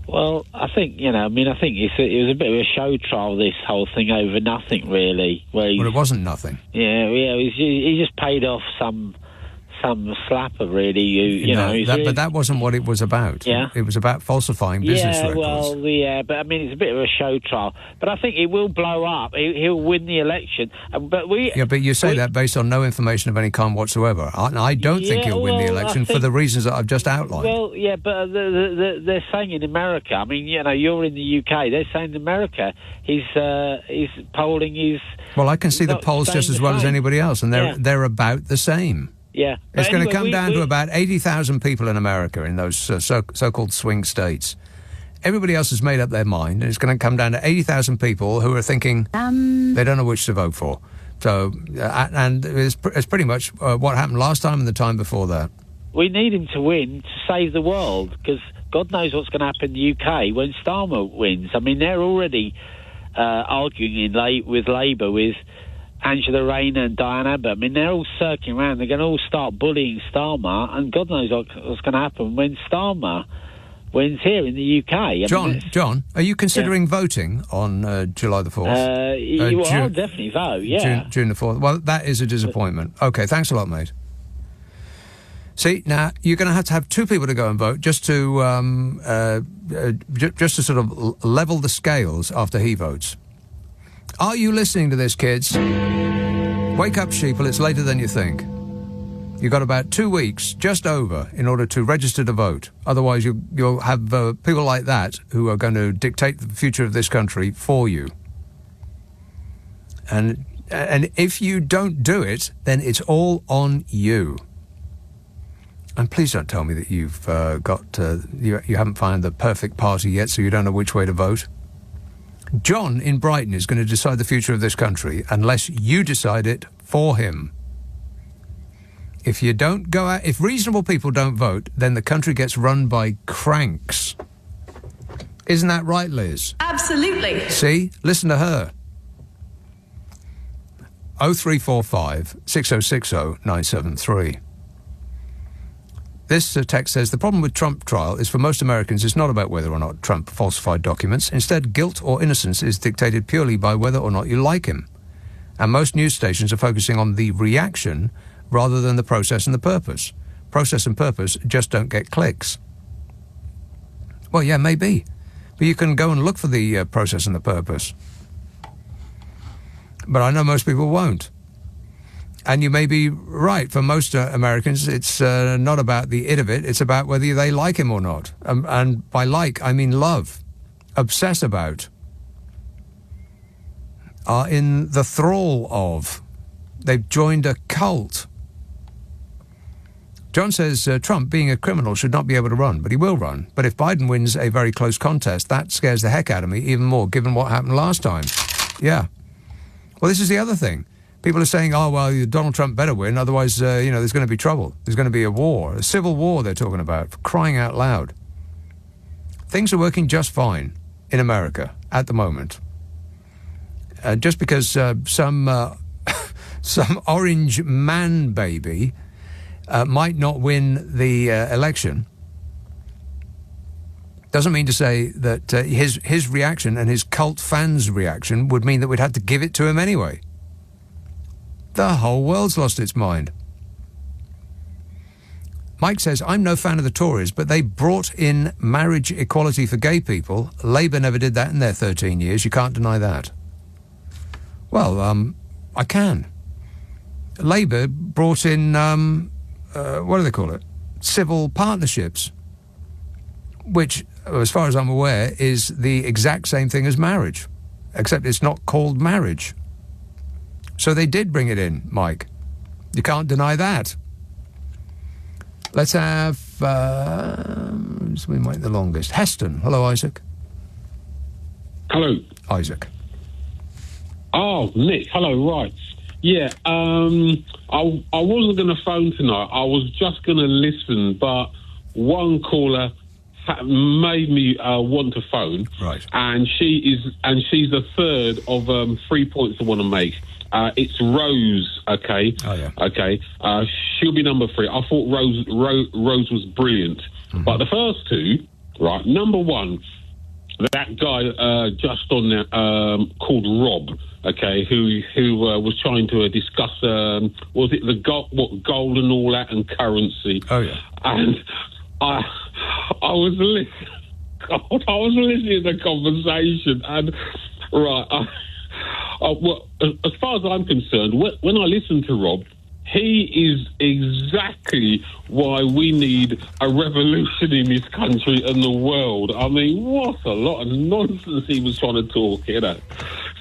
Well, I think, it was a bit of a show trial, this whole thing, over nothing, really. Well, it wasn't nothing. Yeah, he just paid off some slapper, really. But that wasn't what it was about. Yeah. It was about falsifying business records. But it's a bit of a show trial. But I think it will blow up. He'll win the election. But you say that based on no information of any kind whatsoever. I don't think he'll win the election for the reasons that I've just outlined. Well, yeah, but they're saying in America. You're in the UK. They're saying in America, his polling is. Well, I can see the polls just as well as anybody else, and they're about the same. Yeah. It's going to come down to about 80,000 people in America in those so-called swing states. Everybody else has made up their mind, and it's going to come down to 80,000 people who are thinking they don't know which to vote for. So, and it's pretty much what happened last time and the time before that. We need him to win to save the world, because God knows what's going to happen in the UK when Starmer wins. They're already arguing with Labour, with Angela Rayner and Diane Abbott. They're all circling around. They're going to all start bullying Starmer, and God knows what's going to happen when Starmer wins here in the UK. John, are you considering voting on July the 4th? I'll definitely vote, yeah. June the 4th. Well, that is a disappointment. Okay, thanks a lot, mate. See, now, you're going to have two people to go and vote just to sort of level the scales after he votes. Are you listening to this, kids? Wake up, sheeple, it's later than you think. You've got about 2 weeks, just over, in order to register to vote. Otherwise, you'll have people like that who are going to dictate the future of this country for you. And if you don't do it, then it's all on you. And please don't tell me that you've you haven't found the perfect party yet, so you don't know which way to vote. John in Brighton is going to decide the future of this country unless you decide it for him. If you don't go out, if reasonable people don't vote, then the country gets run by cranks. Isn't that right, Liz? Absolutely. See? Listen to her. 0345 6060 973. This text says, the problem with Trump trial is for most Americans it's not about whether or not Trump falsified documents. Instead, guilt or innocence is dictated purely by whether or not you like him. And most news stations are focusing on the reaction rather than the process and the purpose. Process and purpose just don't get clicks. Well, yeah, maybe. But you can go and look for the process and the purpose. But I know most people won't. And you may be right. For most Americans, it's not about the it of it. It's about whether they like him or not. And by like, I mean love. Obsess about. Are in the thrall of. They've joined a cult. John says Trump, being a criminal, should not be able to run, but he will run. But if Biden wins a very close contest, that scares the heck out of me even more, given what happened last time. Yeah. Well, this is the other thing. People are saying, oh, well, Donald Trump better win, otherwise, there's going to be trouble. There's going to be a war, a civil war they're talking about, for crying out loud. Things are working just fine in America at the moment. Just because some orange man baby might not win the election doesn't mean to say that his reaction and his cult fans' reaction would mean that we'd have to give it to him anyway. The whole world's lost its mind. Mike says, I'm no fan of the Tories, but they brought in marriage equality for gay people. Labour never did that in their 13 years. You can't deny that. Well, I can. Labour brought in, what do they call it? Civil partnerships, which, as far as I'm aware, is the exact same thing as marriage, except it's not called marriage. So they did bring it in, Mike. You can't deny that. Let's have, we might the longest. Heston. Hello, Isaac. Hello. Isaac. Oh, Nick. Hello, right. Yeah, I wasn't going to phone tonight. I was just going to listen, but one caller made me want to phone. Right. And she's the third of 3 points I want to make. It's Rose, okay? Oh, yeah. Okay. She'll be number 3. I thought Rose was brilliant. Mm-hmm. But the first two, right, number 1, that guy just on there called Rob, okay, who was trying to discuss, was it the gold and all that and currency? Oh, yeah. And I was listening. I was listening to the conversation, and right. Well, as far as I'm concerned, when I listen to Rob, he is exactly why we need a revolution in this country and the world. I mean, what a lot of nonsense he was trying to talk, you know.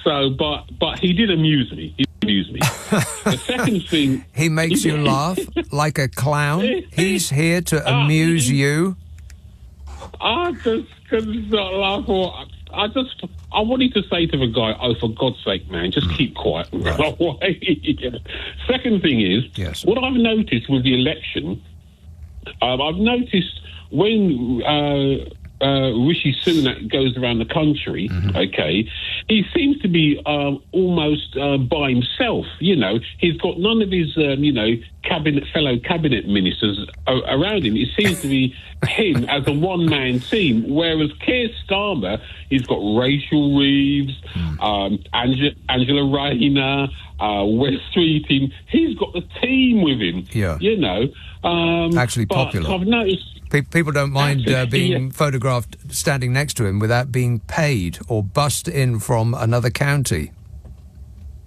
So, but he did amuse me. The second thing... He makes you laugh like a clown. He's here to amuse you. I just couldn't stop laughing. I wanted to say to the guy, oh, for God's sake, man, just keep quiet and go away. Second thing is, yes. What I've noticed with the election, I've noticed when Rishi Sunak goes around the country, okay, he seems to be almost by himself, you know. He's got none of his, fellow cabinet ministers around him. It seems to be him as a one-man team, whereas Keir Starmer, he's got Rachel Reeves, Angela Rayner, Wes Streeting. He's got the team with him, you know. Actually popular. I've noticed... People don't mind being photographed standing next to him without being paid or bussed in from another county.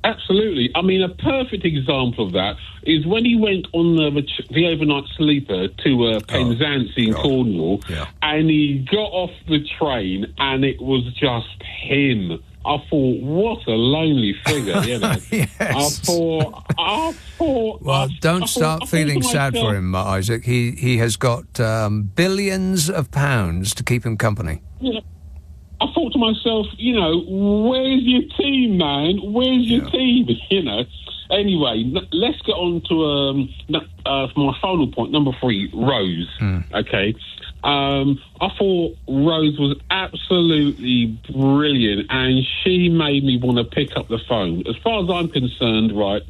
Absolutely. I mean, a perfect example of that is when he went on the overnight sleeper to Penzance in Cornwall, and he got off the train, and it was just him. I thought, what a lonely figure, you know. Yes. I thought. Well, don't start feeling sad for him, Isaac. He has got billions of pounds to keep him company. Yeah. I thought to myself, you know, where's your team, man? Where's your team? You know. Anyway, let's get on to my final point, number 3, Rose. Okay. I thought Rose was absolutely brilliant, and she made me want to pick up the phone. As far as I'm concerned, right,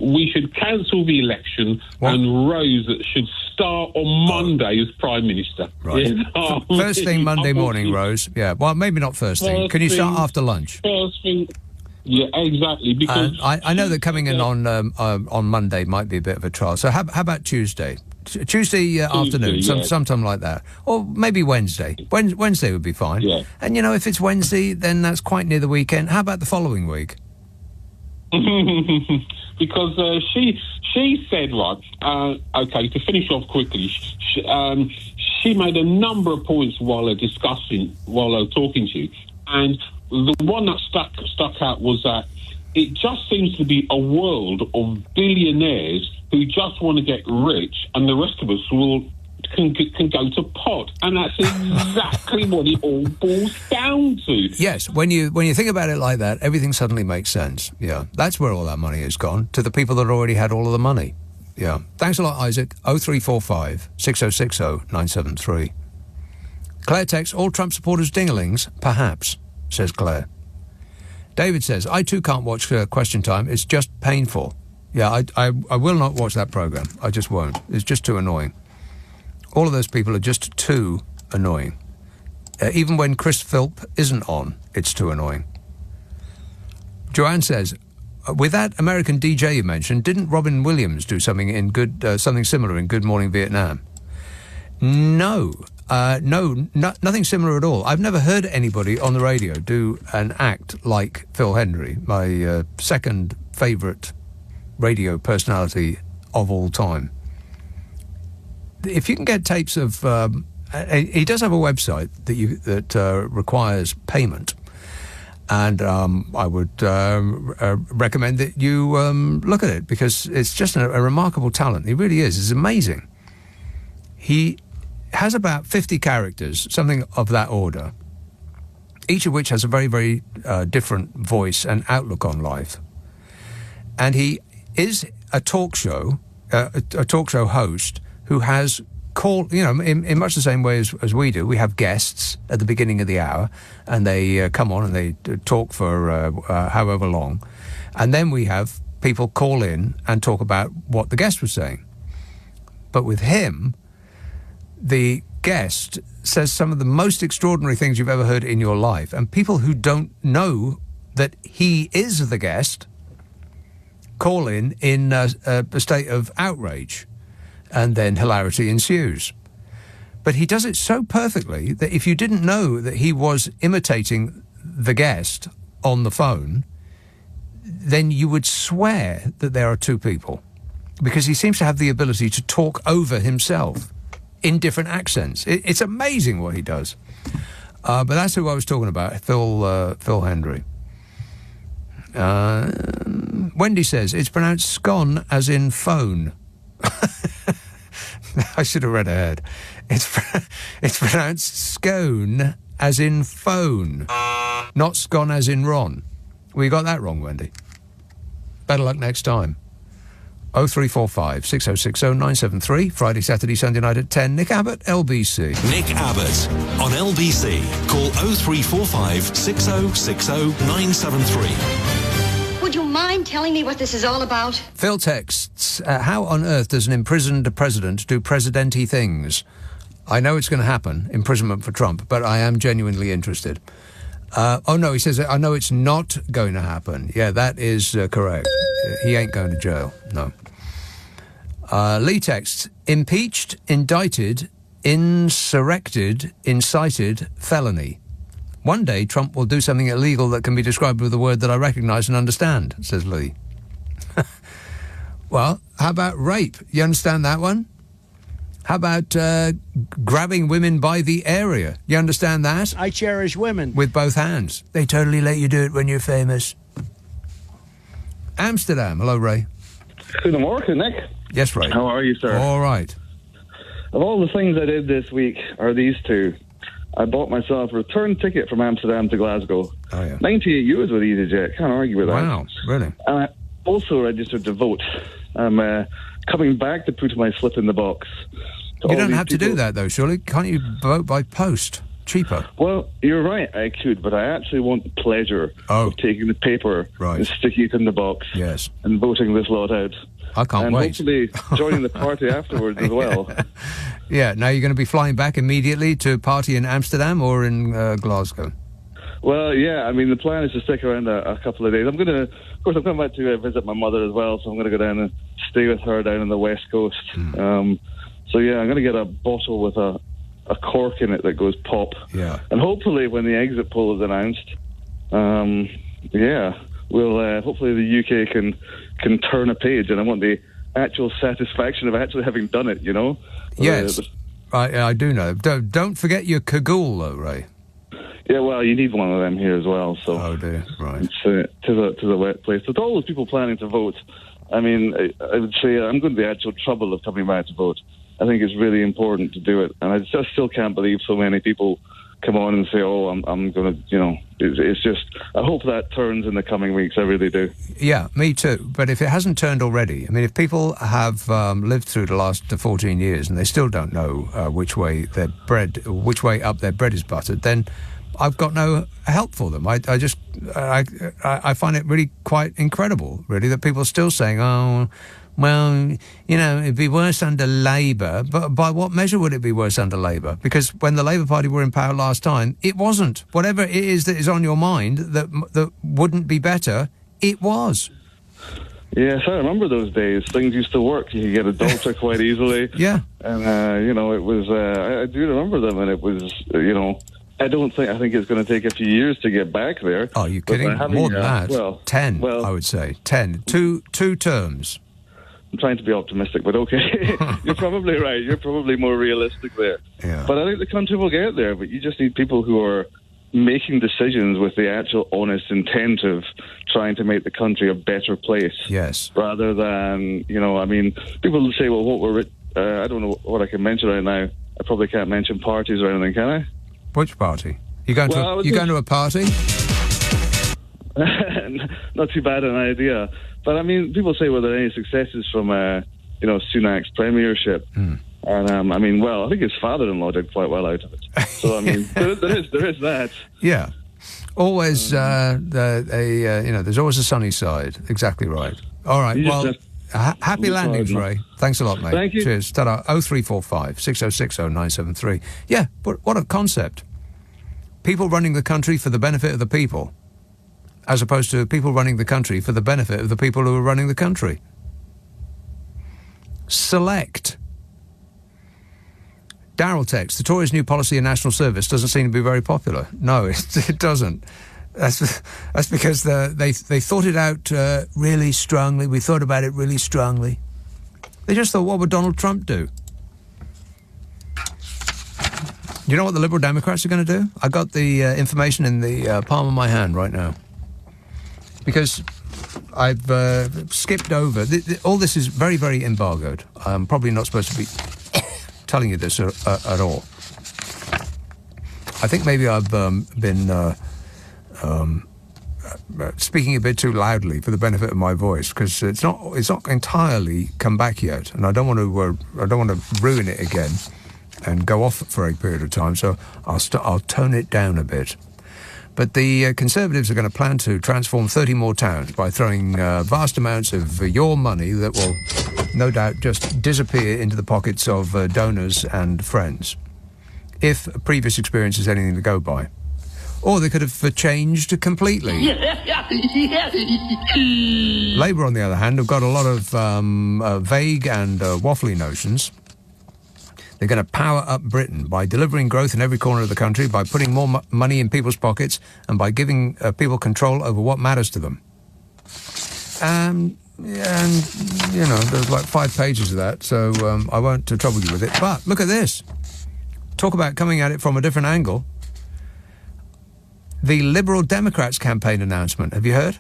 we should cancel the election, and Rose should start on Monday as Prime Minister. Right. You know? First thing Monday morning, Rose. Yeah, well, maybe not first thing. Can you start after lunch? First thing. Yeah, exactly. Because I know that coming in on Monday might be a bit of a trial. So how about Tuesday? Tuesday afternoon, sometime like that. Or maybe Wednesday. Wednesday would be fine. Yeah. And, you know, if it's Wednesday, then that's quite near the weekend. How about the following week? Because she said, right, okay, to finish off quickly, she made a number of points while talking to you, and the one that stuck out was that it just seems to be a world of billionaires who just want to get rich, and the rest of us will can go to pot, and that's exactly what it all boils down to. Yes, when you think about it like that, everything suddenly makes sense. Yeah, that's where all that money has gone, to the people that already had all of the money. Yeah. Thanks a lot, Isaac. 0345 6060 973. Claire texts, all Trump supporters dinglings? Perhaps, says Claire. David says, I too can't watch Question Time. It's just painful. Yeah, I will not watch that programme. I just won't. It's just too annoying. All of those people are just too annoying. Even when Chris Philp isn't on, it's too annoying. Joanne says, with that American DJ you mentioned, didn't Robin Williams do something similar in Good Morning Vietnam? No. Nothing similar at all. I've never heard anybody on the radio do an act like Phil Hendry, my second favourite radio personality of all time. If you can get tapes of... he does have a website that requires payment, and I would recommend that you look at it, because it's just a remarkable talent. He really is. It's amazing. He has about 50 characters, something of that order, each of which has a very, very different voice and outlook on life. And he is a talk show host who has called, in much the same way as we do. We have guests at the beginning of the hour, and they come on and they talk for however long. And then we have people call in and talk about what the guest was saying. But with him, the guest says some of the most extraordinary things you've ever heard in your life, and people who don't know that he is the guest call in a state of outrage, and then hilarity ensues. But he does it so perfectly that if you didn't know that he was imitating the guest on the phone, then you would swear that there are two people, because he seems to have the ability to talk over himself in different accents. It's amazing what he does. But that's who I was talking about, Phil Hendry. Wendy says, it's pronounced scone as in phone. I should have read ahead. It's pronounced scone as in phone, not scone as in Ron. Well, you got that wrong, Wendy. Better luck next time. 0345 6060 973, Friday, Saturday, Sunday night at 10. Nick Abbot, LBC. Nick Abbot on LBC. Call 0345 6060 973. Would you mind telling me what this is all about? Phil texts, how on earth does an imprisoned president do presidente things? I know it's going to happen, imprisonment for Trump, but I am genuinely interested. He says, I know it's not going to happen. Yeah, that is correct. He ain't going to jail, no. Lee texts, impeached, indicted, insurrected, incited, felony. One day, Trump will do something illegal that can be described with a word that I recognise and understand, says Lee. Well, how about rape? You understand that one? How about grabbing women by the area? You understand that? I cherish women. With both hands. They totally let you do it when you're famous. Amsterdam. Hello, Ray. Goedemorgen, Nick. Yes, Ray. How are you, sir? All right. Of all the things I did this week are these two. I bought myself a return ticket from Amsterdam to Glasgow. Oh, yeah. 98 euros with EasyJet. Can't argue with that. Wow, really? And I also registered to vote. I'm coming back to put my slip in the box. You don't have to do that, though, surely? Can't you vote by post? Cheaper. Well, you're right, I could, but I actually want the pleasure of taking the paper and sticking it in the box and voting this lot out. I can't wait. And hopefully joining the party afterwards as well. Yeah, now you're going to be flying back immediately to party in Amsterdam or in Glasgow? Well, yeah, I mean, the plan is to stick around a couple of days. I'm coming back to visit my mother as well, so I'm going to go down and stay with her down on the West Coast. So, yeah, I'm going to get a bottle with a cork in it that goes pop. Yeah. And hopefully when the exit poll is announced, we'll hopefully the UK can turn a page, and I want the actual satisfaction of actually having done it, you know? Yes, I do know. Don't forget your cagoule, though, Ray. Yeah, well, you need one of them here as well. So oh dear, right. It's to the wet place. With all those people planning to vote, I mean, I would say I'm going to the actual trouble of coming back to vote. I think it's really important to do it. And I just still can't believe so many people come on and say, "Oh, I'm going to," you know. It's just. I hope that turns in the coming weeks. I really do. Yeah, me too. But if it hasn't turned already, I mean, if people have lived through the last 14 years and they still don't know which way up their bread is buttered, then I've got no help for them. I find it really quite incredible, really, that people are still saying, "Oh, well, you know, it'd be worse under Labour." But by what measure would it be worse under Labour? Because when the Labour Party were in power last time, it wasn't. Whatever it is that is on your mind that wouldn't be better, it was. Yes, I remember those days. Things used to work. You could get a doctor quite easily. Yeah. And, you know, it was... I do remember them, and it was, you know... I think it's going to take a few years to get back there. Oh, you're kidding? More than that. Well, 10, I would say. 10. Two terms. I'm trying to be optimistic, but okay. You're probably right. You're probably more realistic there. Yeah. But I think the country will get there, but you just need people who are making decisions with the actual honest intent of trying to make the country a better place. Yes. Rather than, you know, I mean, people say, well, I don't know what I can mention right now. I probably can't mention parties or anything, can I? Which party? You going to a party? Not too bad an idea. But, I mean, people say, were there any successes from, you know, Sunak's premiership? And, I mean, well, I think his father-in-law did quite well out of it. So, I mean, there is that. Yeah. Always, there's always a sunny side. Exactly right. All right, well... Happy landings, Ray. Thanks a lot, mate. Thank you. Cheers. Ta-da. 0345 6060 973. Yeah, but what a concept. People running the country for the benefit of the people, as opposed to people running the country for the benefit of the people who are running the country. Select. Darryl texts, the Tories' new policy in national service doesn't seem to be very popular. No, it doesn't. That's because they thought it out really strongly. We thought about it really strongly. They just thought, what would Donald Trump do? You know what the Liberal Democrats are going to do? I got the information in the palm of my hand right now. Because I've skipped over... all this is very, very embargoed. I'm probably not supposed to be telling you this at all. I think maybe I've been... speaking a bit too loudly for the benefit of my voice, because it's not entirely come back yet, and I don't want to ruin it again and go off for a period of time. So I'll tone it down a bit. But the Conservatives are going to plan to transform 30 more towns by throwing vast amounts of your money that will no doubt just disappear into the pockets of donors and friends, if previous experience is anything to go by. Or they could have changed completely. Labour, on the other hand, have got a lot of vague and waffly notions. They're going to power up Britain by delivering growth in every corner of the country, by putting more money in people's pockets, and by giving people control over what matters to them. And, you know, there's like 5 pages of that, so I won't trouble you with it. But look at this. Talk about coming at it from a different angle. The Liberal Democrats campaign announcement. Have you heard?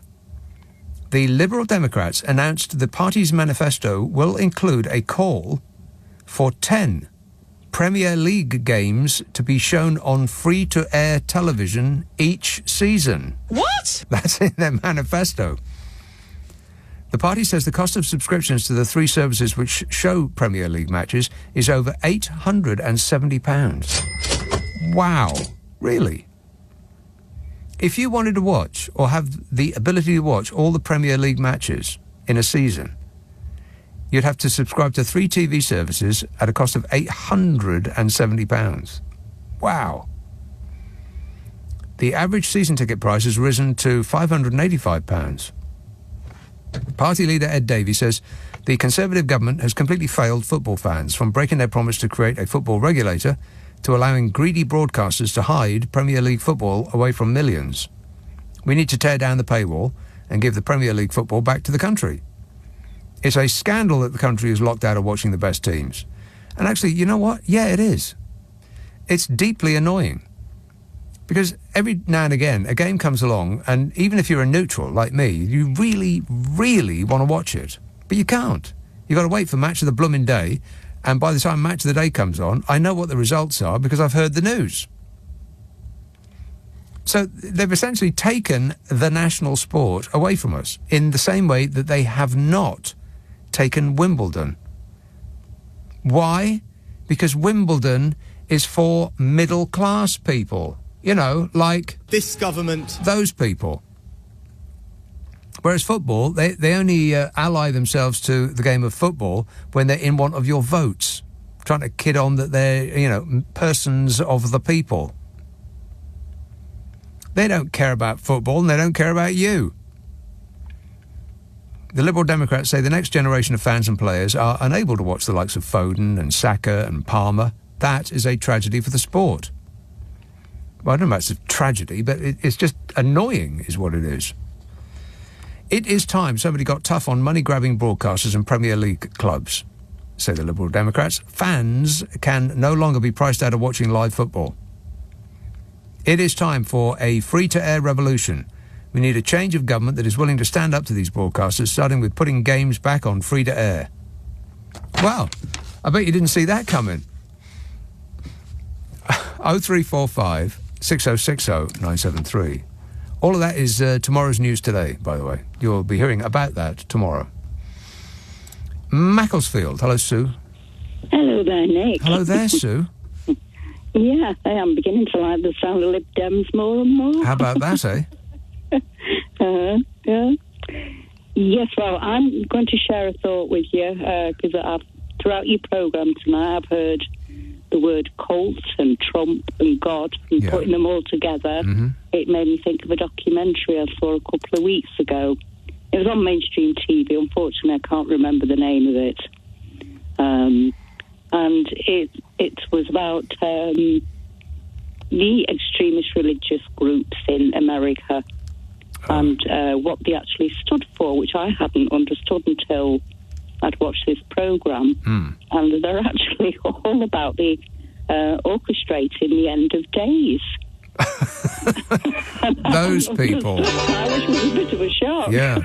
The Liberal Democrats announced the party's manifesto will include a call for 10 Premier League games to be shown on free-to-air television each season. What? That's in their manifesto. The party says the cost of subscriptions to the 3 services which show Premier League matches is over £870. Wow. Really? If you wanted to watch, or have the ability to watch, all the Premier League matches in a season, you'd have to subscribe to 3 TV services at a cost of £870. Wow. The average season ticket price has risen to £585. Party leader Ed Davey says the Conservative government has completely failed football fans, from breaking their promise to create a football regulator to allowing greedy broadcasters to hide Premier League football away from millions. We need to tear down the paywall and give the Premier League football back to the country. It's a scandal that the country is locked out of watching the best teams. And actually, you know what? Yeah, it is. It's deeply annoying. Because every now and again, a game comes along, and even if you're a neutral like me, you really, really want to watch it. But you can't. You've got to wait for Match of the Blooming Day, And by the time Match of the Day comes on, I know what the results are because I've heard the news. So they've essentially taken the national sport away from us in the same way that they have not taken Wimbledon. Why? Because Wimbledon is for middle-class people. You know, like... this government. Those people. Whereas football, they only ally themselves to the game of football when they're in want of your votes, trying to kid on that they're, persons of the people. They don't care about football and they don't care about you. The Liberal Democrats say the next generation of fans and players are unable to watch the likes of Foden and Saka and Palmer. That is a tragedy for the sport. Well, I don't know if it's a tragedy, but it's just annoying is what it is. It is time somebody got tough on money-grabbing broadcasters and Premier League clubs, say the Liberal Democrats. Fans can no longer be priced out of watching live football. It is time for a free-to-air revolution. We need a change of government that is willing to stand up to these broadcasters, starting with putting games back on free-to-air. Wow, I bet you didn't see that coming. 0345 6060 973. All of that is tomorrow's news today, by the way. You'll be hearing about that tomorrow. Macclesfield. Hello, Sue. Hello there, Nick. Hello there, Sue. Yeah, I am beginning to like the sound of Lib Dems more and more. How about that, eh? Yeah. Yes, well, I'm going to share a thought with you, because throughout your programme tonight I've heard the word cult and Trump and God, and putting them all together. Mm-hmm. It made me think of a documentary I saw a couple of weeks ago. It was on mainstream TV. Unfortunately, I can't remember the name of it. And it was about the extremist religious groups in America and what they actually stood for, which I hadn't understood until I'd watched this programme. And they're actually all about the orchestrating the end of days. Those people. Which was a bit of a shock. Yeah.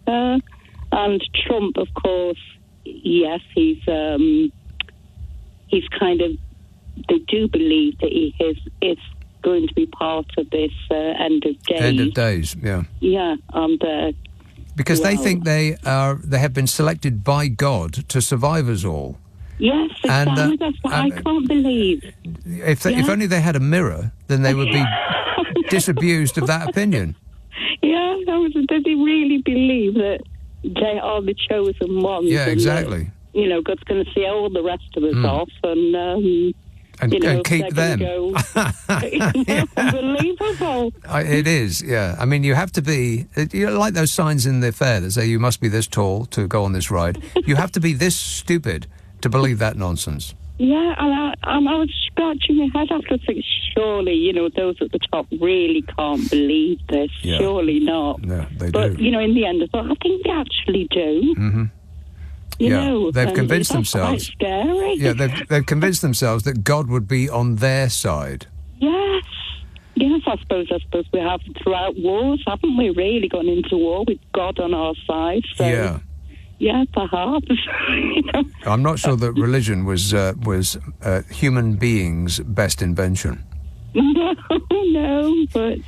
And Trump, of course, yes, he's kind of, they do believe that he is going to be part of this end of days. End of days, yeah. Yeah, and because they think they have been selected by God to survive us all. Yes, exactly. And, that's what I can't believe. If only they had a mirror, then they would be disabused of that opinion. Yeah, does he really believe that they are the chosen ones? Yeah, exactly. And, God's going to see all the rest of us off and keep them. Unbelievable. It is, yeah. I mean, you have to be, like those signs in the fair that say you must be this tall to go on this ride. You have to be this stupid to believe that nonsense. Yeah, and I was scratching my head after thinking, surely, those at the top really can't believe this. Yeah. Surely not. No, they do. But, in the end, I thought, I think they actually do. Mm-hmm. They've convinced themselves. Quite scary. Yeah, they've convinced themselves that God would be on their side. Yes, I suppose we have throughout wars, haven't we? Really gone into war with God on our side. So, yeah, perhaps. I'm not sure that religion was human beings' best invention. No, but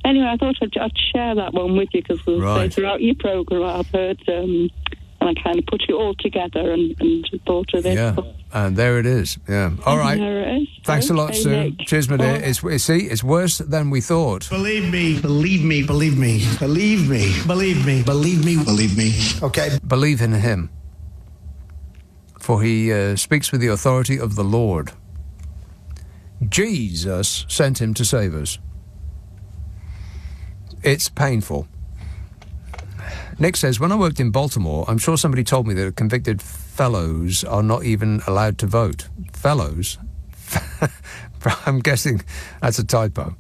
anyway, I thought I'd share that one with you because throughout your programme I've heard. And I kind of put it all together and thought of it. Yeah, and there it is. Yeah. All right. There it is. Thanks a lot, Sue. Nick. Cheers, my dear. It's worse than we thought. Believe me, believe me, believe me, believe me, believe me, believe me, believe me. Okay. Believe in him. For he speaks with the authority of the Lord. Jesus sent him to save us. It's painful. Nick says, when I worked in Baltimore, I'm sure somebody told me that convicted fellows are not even allowed to vote. Fellows? I'm guessing that's a typo.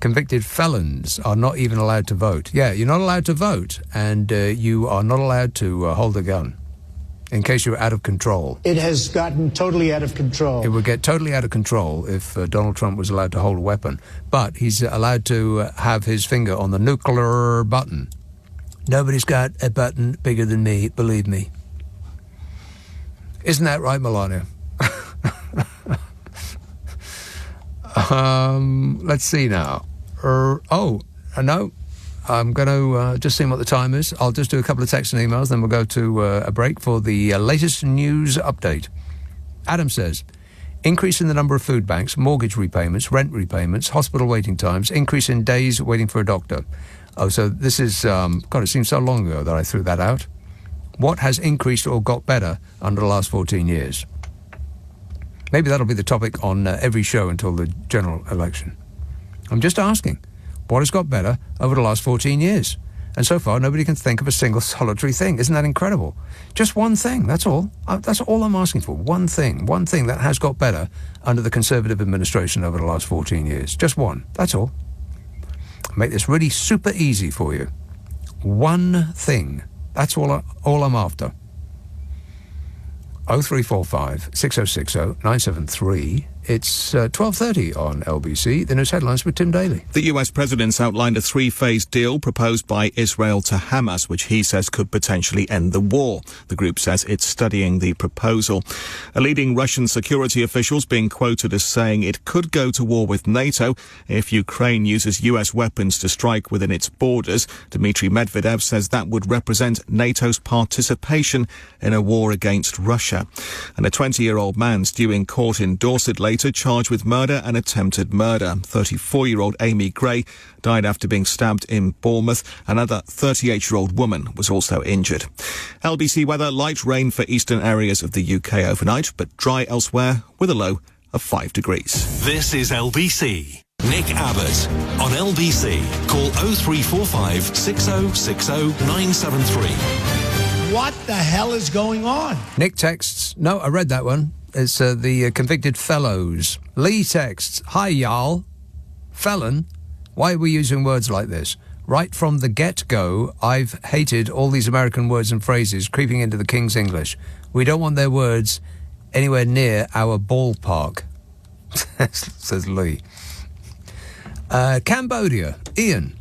Convicted felons are not even allowed to vote. Yeah, you're not allowed to vote, and you are not allowed to hold a gun, in case you're out of control. It has gotten totally out of control. It would get totally out of control if Donald Trump was allowed to hold a weapon. But he's allowed to have his finger on the nuclear button. Nobody's got a button bigger than me, believe me. Isn't that right, Melania? Let's see now. No. I'm going to just see what the time is. I'll just do a couple of texts and emails, then we'll go to a break for the latest news update. Adam says, increase in the number of food banks, mortgage repayments, rent repayments, hospital waiting times, increase in days waiting for a doctor. Oh, so this is, God, it seems so long ago that I threw that out. What has increased or got better under the last 14 years? Maybe that'll be the topic on every show until the general election. I'm just asking, what has got better over the last 14 years? And so far, nobody can think of a single solitary thing. Isn't that incredible? Just one thing, that's all. That's all I'm asking for. One thing that has got better under the Conservative administration over the last 14 years. Just one, that's all. Make this really super easy for you. One thing. That's all I'm after. 0345 6060 973. It's 12:30 on LBC. The news headlines with Tim Daly. The US president's outlined a three-phase deal proposed by Israel to Hamas, which he says could potentially end the war. The group says it's studying the proposal. A leading Russian security official's being quoted as saying it could go to war with NATO if Ukraine uses US weapons to strike within its borders. Dmitry Medvedev says that would represent NATO's participation in a war against Russia. And a 20-year-old man's due in court in Dorset later, charged with murder and attempted murder. 34-year-old Amy Gray died after being stabbed in Bournemouth. Another 38-year-old woman was also injured. LBC weather, light rain for eastern areas of the UK overnight, but dry elsewhere with a low of 5 degrees. This is LBC. Nick Abbott on LBC. Call 0345 6060 973. What the hell is going on? Nick texts. No, I read that one. It's the convicted fellows. Lee texts, hi, y'all. Felon, why are we using words like this? Right from the get-go, I've hated all these American words and phrases creeping into the King's English. We don't want their words anywhere near our ballpark, says Lee. Cambodia, Ian.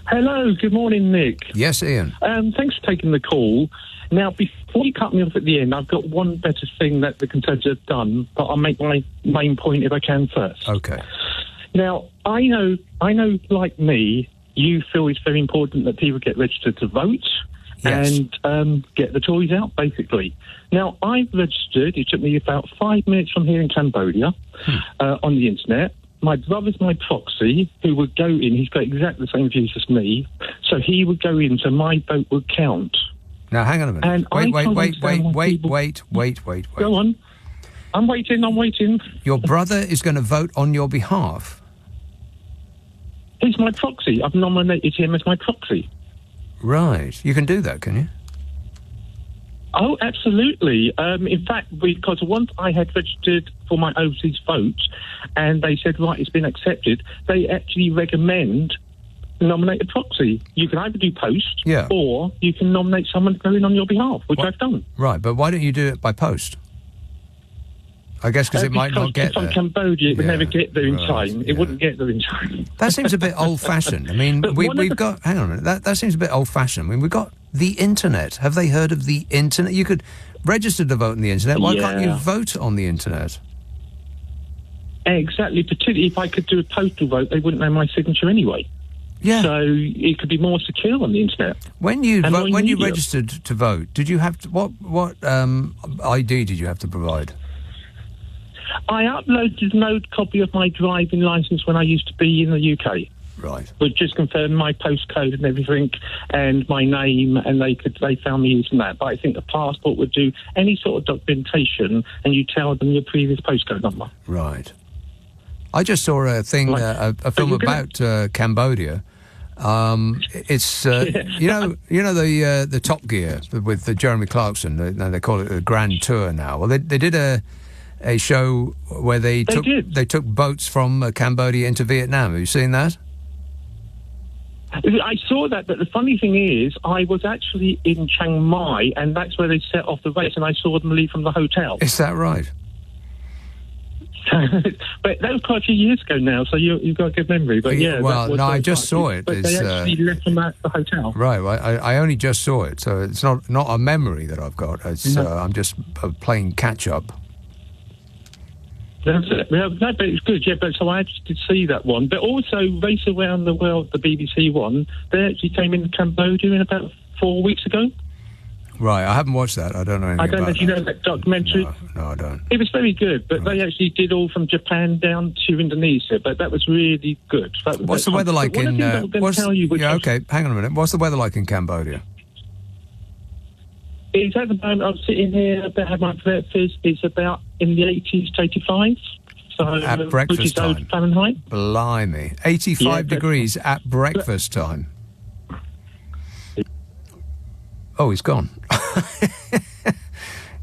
Hello, good morning, Nick. Yes, Ian. Thanks for taking the call. Now, before you cut me off at the end, I've got one better thing that the Conservatives have done, but I'll make my main point if I can first. Okay. Now, I know, like me, you feel it's very important that people get registered to vote and get the Tories out, basically. Now, I've registered. It took me about 5 minutes from here in Cambodia on the internet. My brother's my proxy, who would go in. He's got exactly the same views as me, so he would go in, so my vote would count. Now, hang on a minute. And wait. Go on. I'm waiting. Your brother is going to vote on your behalf? He's my proxy. I've nominated him as my proxy. Right. You can do that, can you? Oh, absolutely. In fact, because once I had registered for my overseas vote and they said, right, it's been accepted, they actually recommend nominate a proxy. You can either do post or you can nominate someone to go in on your behalf, which I've done. Right, but why don't you do it by post? I guess because it might not get there. From Cambodia, it would never get there in time. It wouldn't get there in time. That seems a bit old-fashioned. I mean, we've got... Hang on a minute. That seems a bit old-fashioned. I mean, we've got the internet. Have they heard of the internet? You could register to vote on the internet. Why can't you vote on the internet? Exactly. Particularly if I could do a postal vote, they wouldn't know my signature anyway. Yeah. So it could be more secure on the internet. When you registered to vote, did you have to, what ID did you have to provide? I uploaded an old copy of my driving licence when I used to be in the UK. Right. Would just confirm my postcode and everything, and my name, and they found me using that. But I think a passport would do any sort of documentation, and you tell them your previous postcode number. Right. I just saw a thing, a film about Cambodia. It's you know the Top Gear with Jeremy Clarkson. They call it the Grand Tour now. Well, they did a show where they took boats from Cambodia into Vietnam. Have you seen that? I saw that, but the funny thing is, I was actually in Chiang Mai, and that's where they set off the race, and I saw them leave from the hotel. Is that right? But that was quite a few years ago now, so you've got a good memory. But well, no, I just saw it. But they actually left them at the hotel. Right. Well, I only just saw it, so it's not a memory that I've got. It's I'm just playing catch up. That's it. No, but it's good. Yeah, but so I actually did see that one. But also, Race Around the World, the BBC one, they actually came in Cambodia in about 4 weeks ago. Right, I haven't watched that. I don't know anything I don't know about if you know that documentary. No, I don't. It was very good, but they actually did all from Japan down to Indonesia. But that was really good. What's the weather like in? Hang on a minute. What's the weather like in Cambodia? It's at the moment. I'm sitting here about having my breakfast. It's about in the 80s to 85. So at breakfast time. Fahrenheit. Blimey, 85 degrees at breakfast time. Oh, he's gone.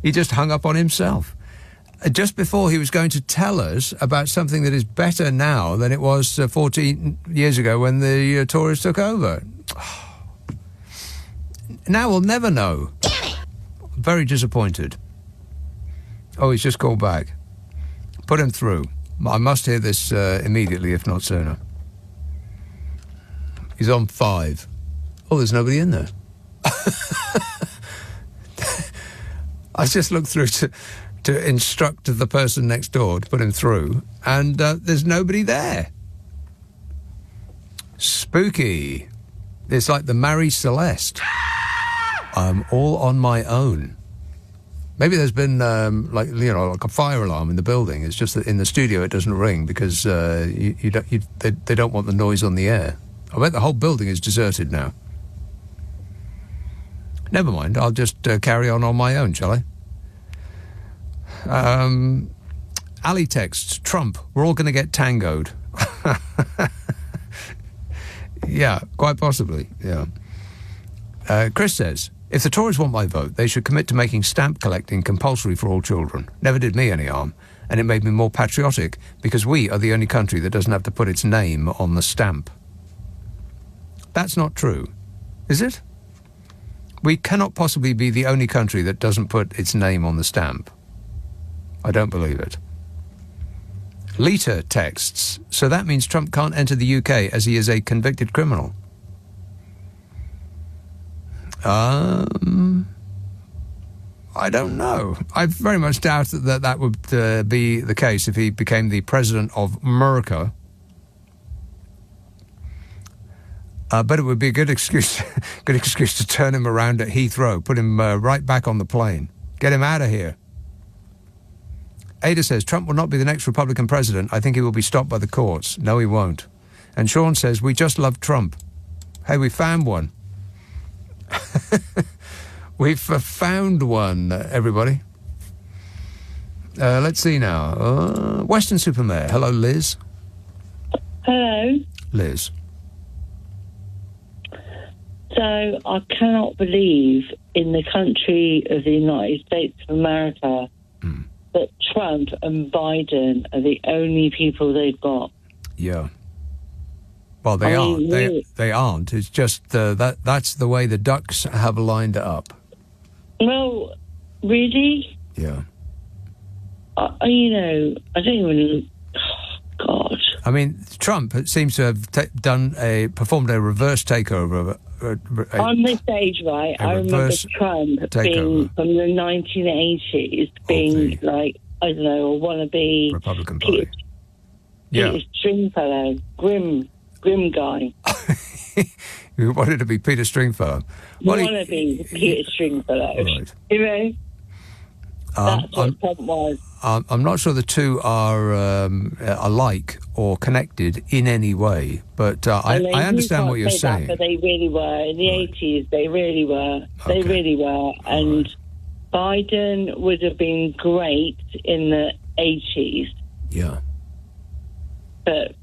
He just hung up on himself. Just before he was going to tell us about something that is better now than it was 14 years ago when the Tories took over. Now we'll never know. Very disappointed. Oh, he's just called back. Put him through. I must hear this immediately, if not sooner. He's on 5. Oh, there's nobody in there. I just looked through to instruct the person next door to put him through, and there's nobody there. Spooky. It's like the Mary Celeste. I'm all on my own. Maybe there's been like a fire alarm in the building. It's just that in the studio it doesn't ring because they don't want the noise on the air. I bet the whole building is deserted now. Never mind, I'll just carry on my own, shall I? Ali texts, Trump, we're all going to get tangoed. Yeah, quite possibly, yeah. Chris says, if the Tories want my vote, they should commit to making stamp collecting compulsory for all children. Never did me any harm, and it made me more patriotic, because we are the only country that doesn't have to put its name on the stamp. That's not true, is it? We cannot possibly be the only country that doesn't put its name on the stamp. I don't believe it. Lita texts, so that means Trump can't enter the UK as he is a convicted criminal. I don't know. I very much doubt that would be the case if he became the president of America. But it would be a good excuse to turn him around at Heathrow, put him right back on the plane, get him out of here. Ada says, Trump will not be the next Republican president. I think he will be stopped by the courts. No, he won't. And Sean says, we just love Trump. Hey, we found one. We've found one, everybody. Let's see now. Western Supermare. Hello, Liz. Hello. Liz. So I cannot believe in the country of the United States of America that Trump and Biden are the only people they've got. Yeah. Well, they aren't. They aren't. It's just that's the way the ducks have lined up. Well, really? Yeah. I don't even... Oh, God. I mean, Trump seems to have performed a reverse takeover. On this stage, right, I remember Trump being from the 1980s, being like, I don't know, a wannabe Republican Party. Peter Stringfellow, grim guy. You wanted to be Peter Stringfellow. Wannabe Peter Stringfellow. Right. You know? That's what Trump was. I'm not sure the two are alike or connected in any way, but I understand what you're saying. But they really were. In the 80s, they really were. They really were. And Biden would have been great in the 80s. Yeah. But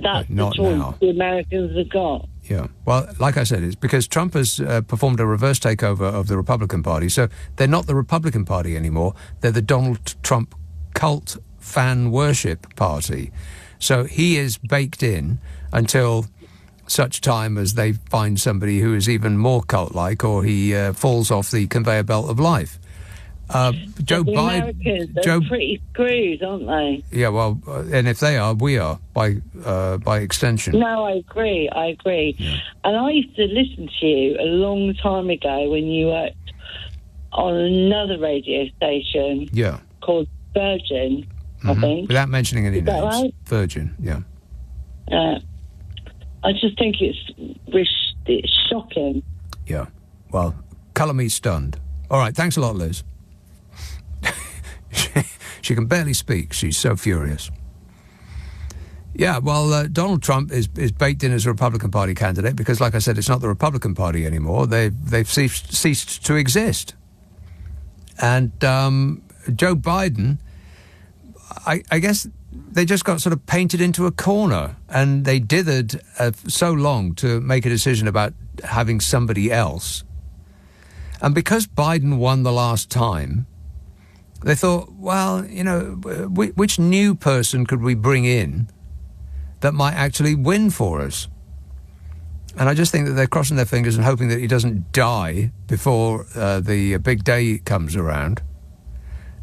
that's not the choice now. the Americans have got. Yeah. Well, like I said, it's because Trump has performed a reverse takeover of the Republican Party. So they're not the Republican Party anymore. They're the Donald Trump cult fan worship party. So he is baked in until such time as they find somebody who is even more cult-like or he falls off the conveyor belt of life. Joe the Biden. Americans, they're pretty screwed, aren't they? Yeah, well, and if they are, we are by extension. No, I agree. Yeah. And I used to listen to you a long time ago when you worked on another radio station. Yeah. Called Virgin, I think. Without mentioning any Is that names. right? Virgin, yeah. I just think it's shocking. Yeah. Well, colour me stunned. All right, thanks a lot, Liz. She can barely speak. She's so furious. Yeah, well, Donald Trump is baked in as a Republican Party candidate because, like I said, it's not the Republican Party anymore. They've ceased to exist. And Joe Biden, I guess they just got sort of painted into a corner, and they dithered so long to make a decision about having somebody else. And because Biden won the last time, they thought, well, you know, which new person could we bring in that might actually win for us? And I just think that they're crossing their fingers and hoping that he doesn't die before the big day comes around,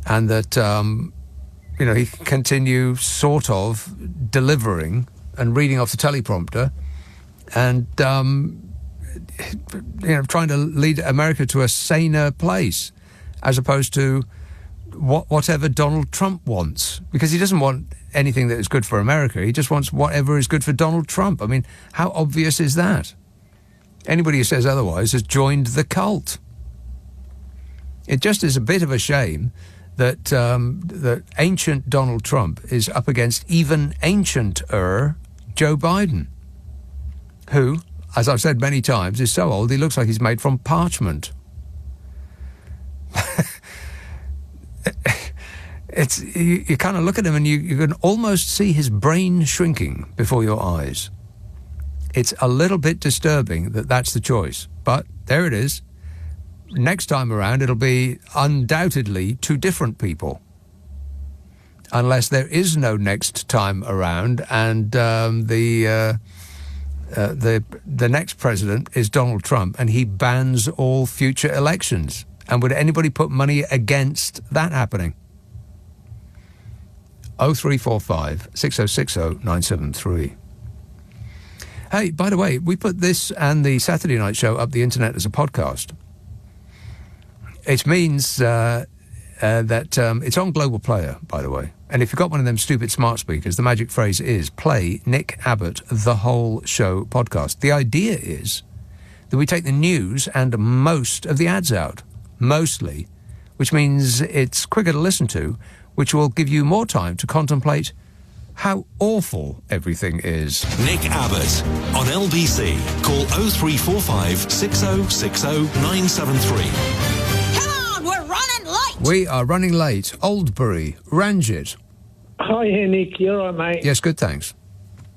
and that, you know, he can continue sort of delivering and reading off the teleprompter and, you know, trying to lead America to a saner place as opposed to whatever Donald Trump wants, because he doesn't want anything that is good for America. He just wants whatever is good for Donald Trump. I mean, how obvious is that? Anybody who says otherwise has joined the cult. It just is a bit of a shame that that ancient Donald Trump is up against even ancienter Joe Biden, who, as I've said many times, is so old he looks like he's made from parchment. You kind of look at him and you can almost see his brain shrinking before your eyes. It's a little bit disturbing that that's the choice, but there it is. Next time around, it'll be undoubtedly two different people, unless there is no next time around, and the next president is Donald Trump, and he bans all future elections. And would anybody put money against that happening? 0345 6060 973. Hey, by the way, we put this and the Saturday night show up the internet as a podcast. It means that it's on Global Player, by the way. And if you've got one of them stupid smart speakers, the magic phrase is play Nick Abbot, the whole show podcast. The idea is that we take the news and most of the ads out, mostly, which means it's quicker to listen to, which will give you more time to contemplate how awful everything is. Nick Abbott on LBC. Call 0345 6060 973. We are running late. Oldbury, Ranjit. Hi, Nick. You all right, mate? Yes, good, thanks.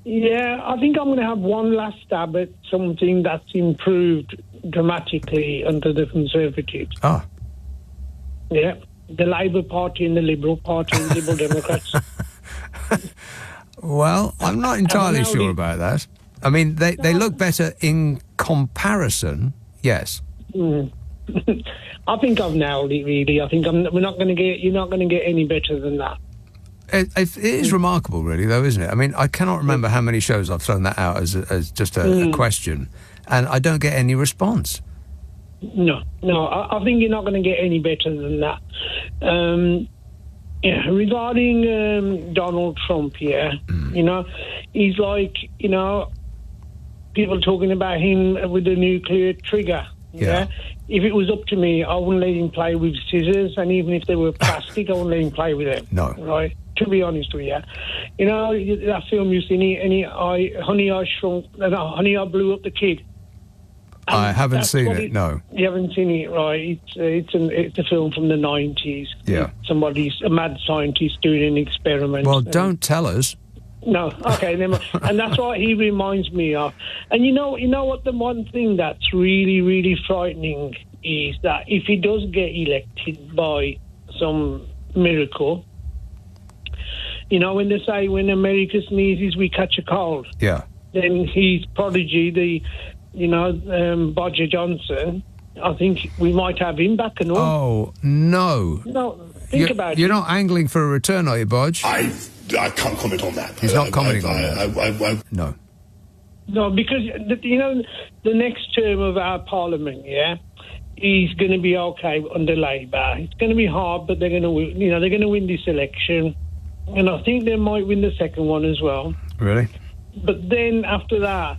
Yeah, I think I'm going to have one last stab at something that's improved dramatically under the Conservatives. Ah. Yeah, the Labour Party and the Liberal Party and Liberal Democrats. Well, I'm not entirely sure about that. I mean, they look better in comparison, yes. I think I've nailed it, really. I think you're not going to get any better than that. It is remarkable, really, though, isn't it? I mean, I cannot remember how many shows I've thrown that out as just a question, and I don't get any response. No, I think you're not going to get any better than that. Regarding Donald Trump, he's like, people talking about him with the nuclear trigger. Yeah. If it was up to me, I wouldn't let him play with scissors, and even if they were plastic, I wouldn't let him play with them. No. Right? To be honest with you. That film you've seen, Honey, I Blew Up the Kid. I haven't seen it, no. You haven't seen it, right? It's a film from the 90s. Yeah. A mad scientist doing an experiment. Well, don't tell us. No, okay, and that's what he reminds me of. And you know what? The one thing that's really, really frightening is that if he does get elected by some miracle, when they say when America sneezes, we catch a cold. Yeah. Then his prodigy, Bodger Johnson, I think we might have him back and all. Oh, no. No, think about it. You're not angling for a return, are you, Bodge? I can't comment on that. He's not commenting on that. No. No, because, the next term of our parliament, is going to be okay under Labour. It's going to be hard, but they're going to win, they're going to win this election. And I think they might win the second one as well. Really? But then after that,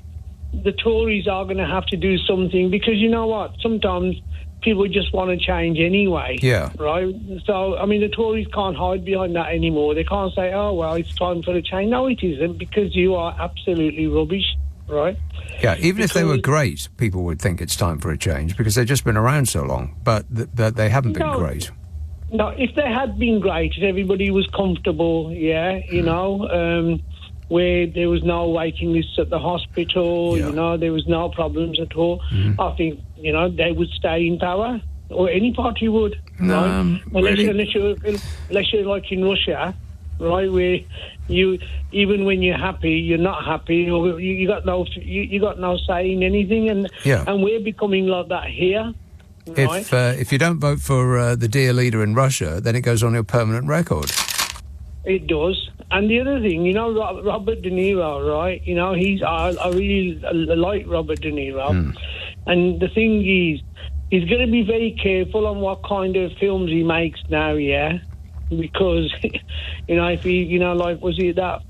the Tories are going to have to do something, because you know what? Sometimes people just want to change anyway. Yeah. Right? So, the Tories can't hide behind that anymore. They can't say, oh, well, it's time for a change. No, it isn't, because you are absolutely rubbish, right? Yeah, even if they were great, people would think it's time for a change, because they've just been around so long. But they haven't been great. No, if they had been great, if everybody was comfortable, where there was no waiting lists at the hospital, there was no problems at all, I think, they would stay in power, or any party would, right? Unless you're like in Russia, right, where you, even when you're happy, you're not happy, or you got no say in anything, and we're becoming like that here. Right? If you don't vote for the dear leader in Russia, then it goes on your permanent record. It does. And the other thing, Robert De Niro, right? I really like Robert De Niro. And the thing is, he's going to be very careful on what kind of films he makes now, because, if he, was it that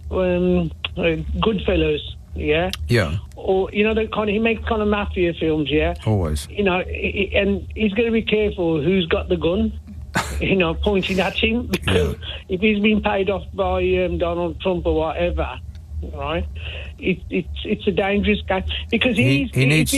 Goodfellas, Yeah. Or, he makes kind of mafia films, Always. And he's going to be careful who's got the gun, pointing at him, because if he's been paid off by Donald Trump or whatever, right, it's a dangerous guy, because he needs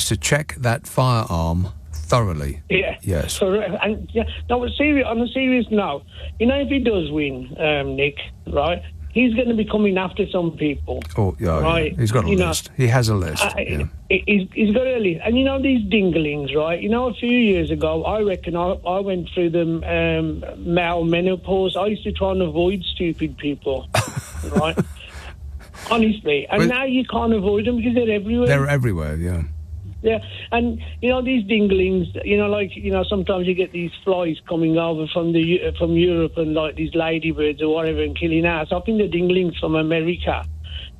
to check that firearm thoroughly. Yeah. Yes. On a serious note, if he does win, Nick, right, he's going to be coming after some people. Oh, yeah, right? He's got a list. He has a list. He's got a list. And these dinglings, right? A few years ago, I reckon I went through the male menopause. I used to try and avoid stupid people, right? Honestly. And now you can't avoid them because they're everywhere. They're everywhere, yeah. Yeah, and these dinglings, sometimes you get these flies coming over from Europe, and like these ladybirds or whatever, and killing us. I think the dinglings from America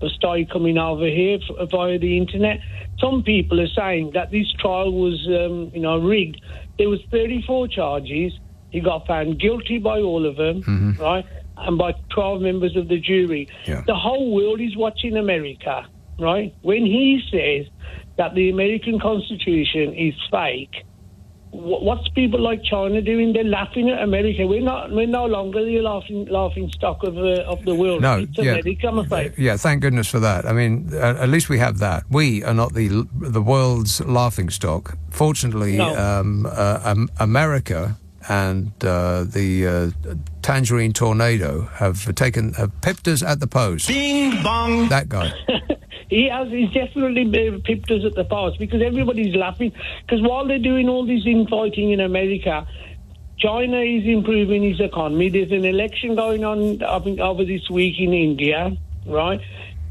have started coming over here via the internet. Some people are saying that this trial was, rigged. There was 34 charges. He got found guilty by all of them, right, and by 12 members of the jury. Yeah. The whole world is watching America, right? When he says that the American Constitution is fake, what's people like China doing? They're laughing at America. We're no longer the laughing stock of the world. No, it's America, I'm afraid. Yeah, thank goodness for that. I mean, at least we have that. We are not the world's laughing stock. Fortunately, America and the Tangerine Tornado have pipped us at the post. Bing bong. That guy. He's definitely pipped us at the post, because everybody's laughing. Because while they're doing all this infighting in America, China is improving its economy. There's an election going on, I think, over this week in India, right?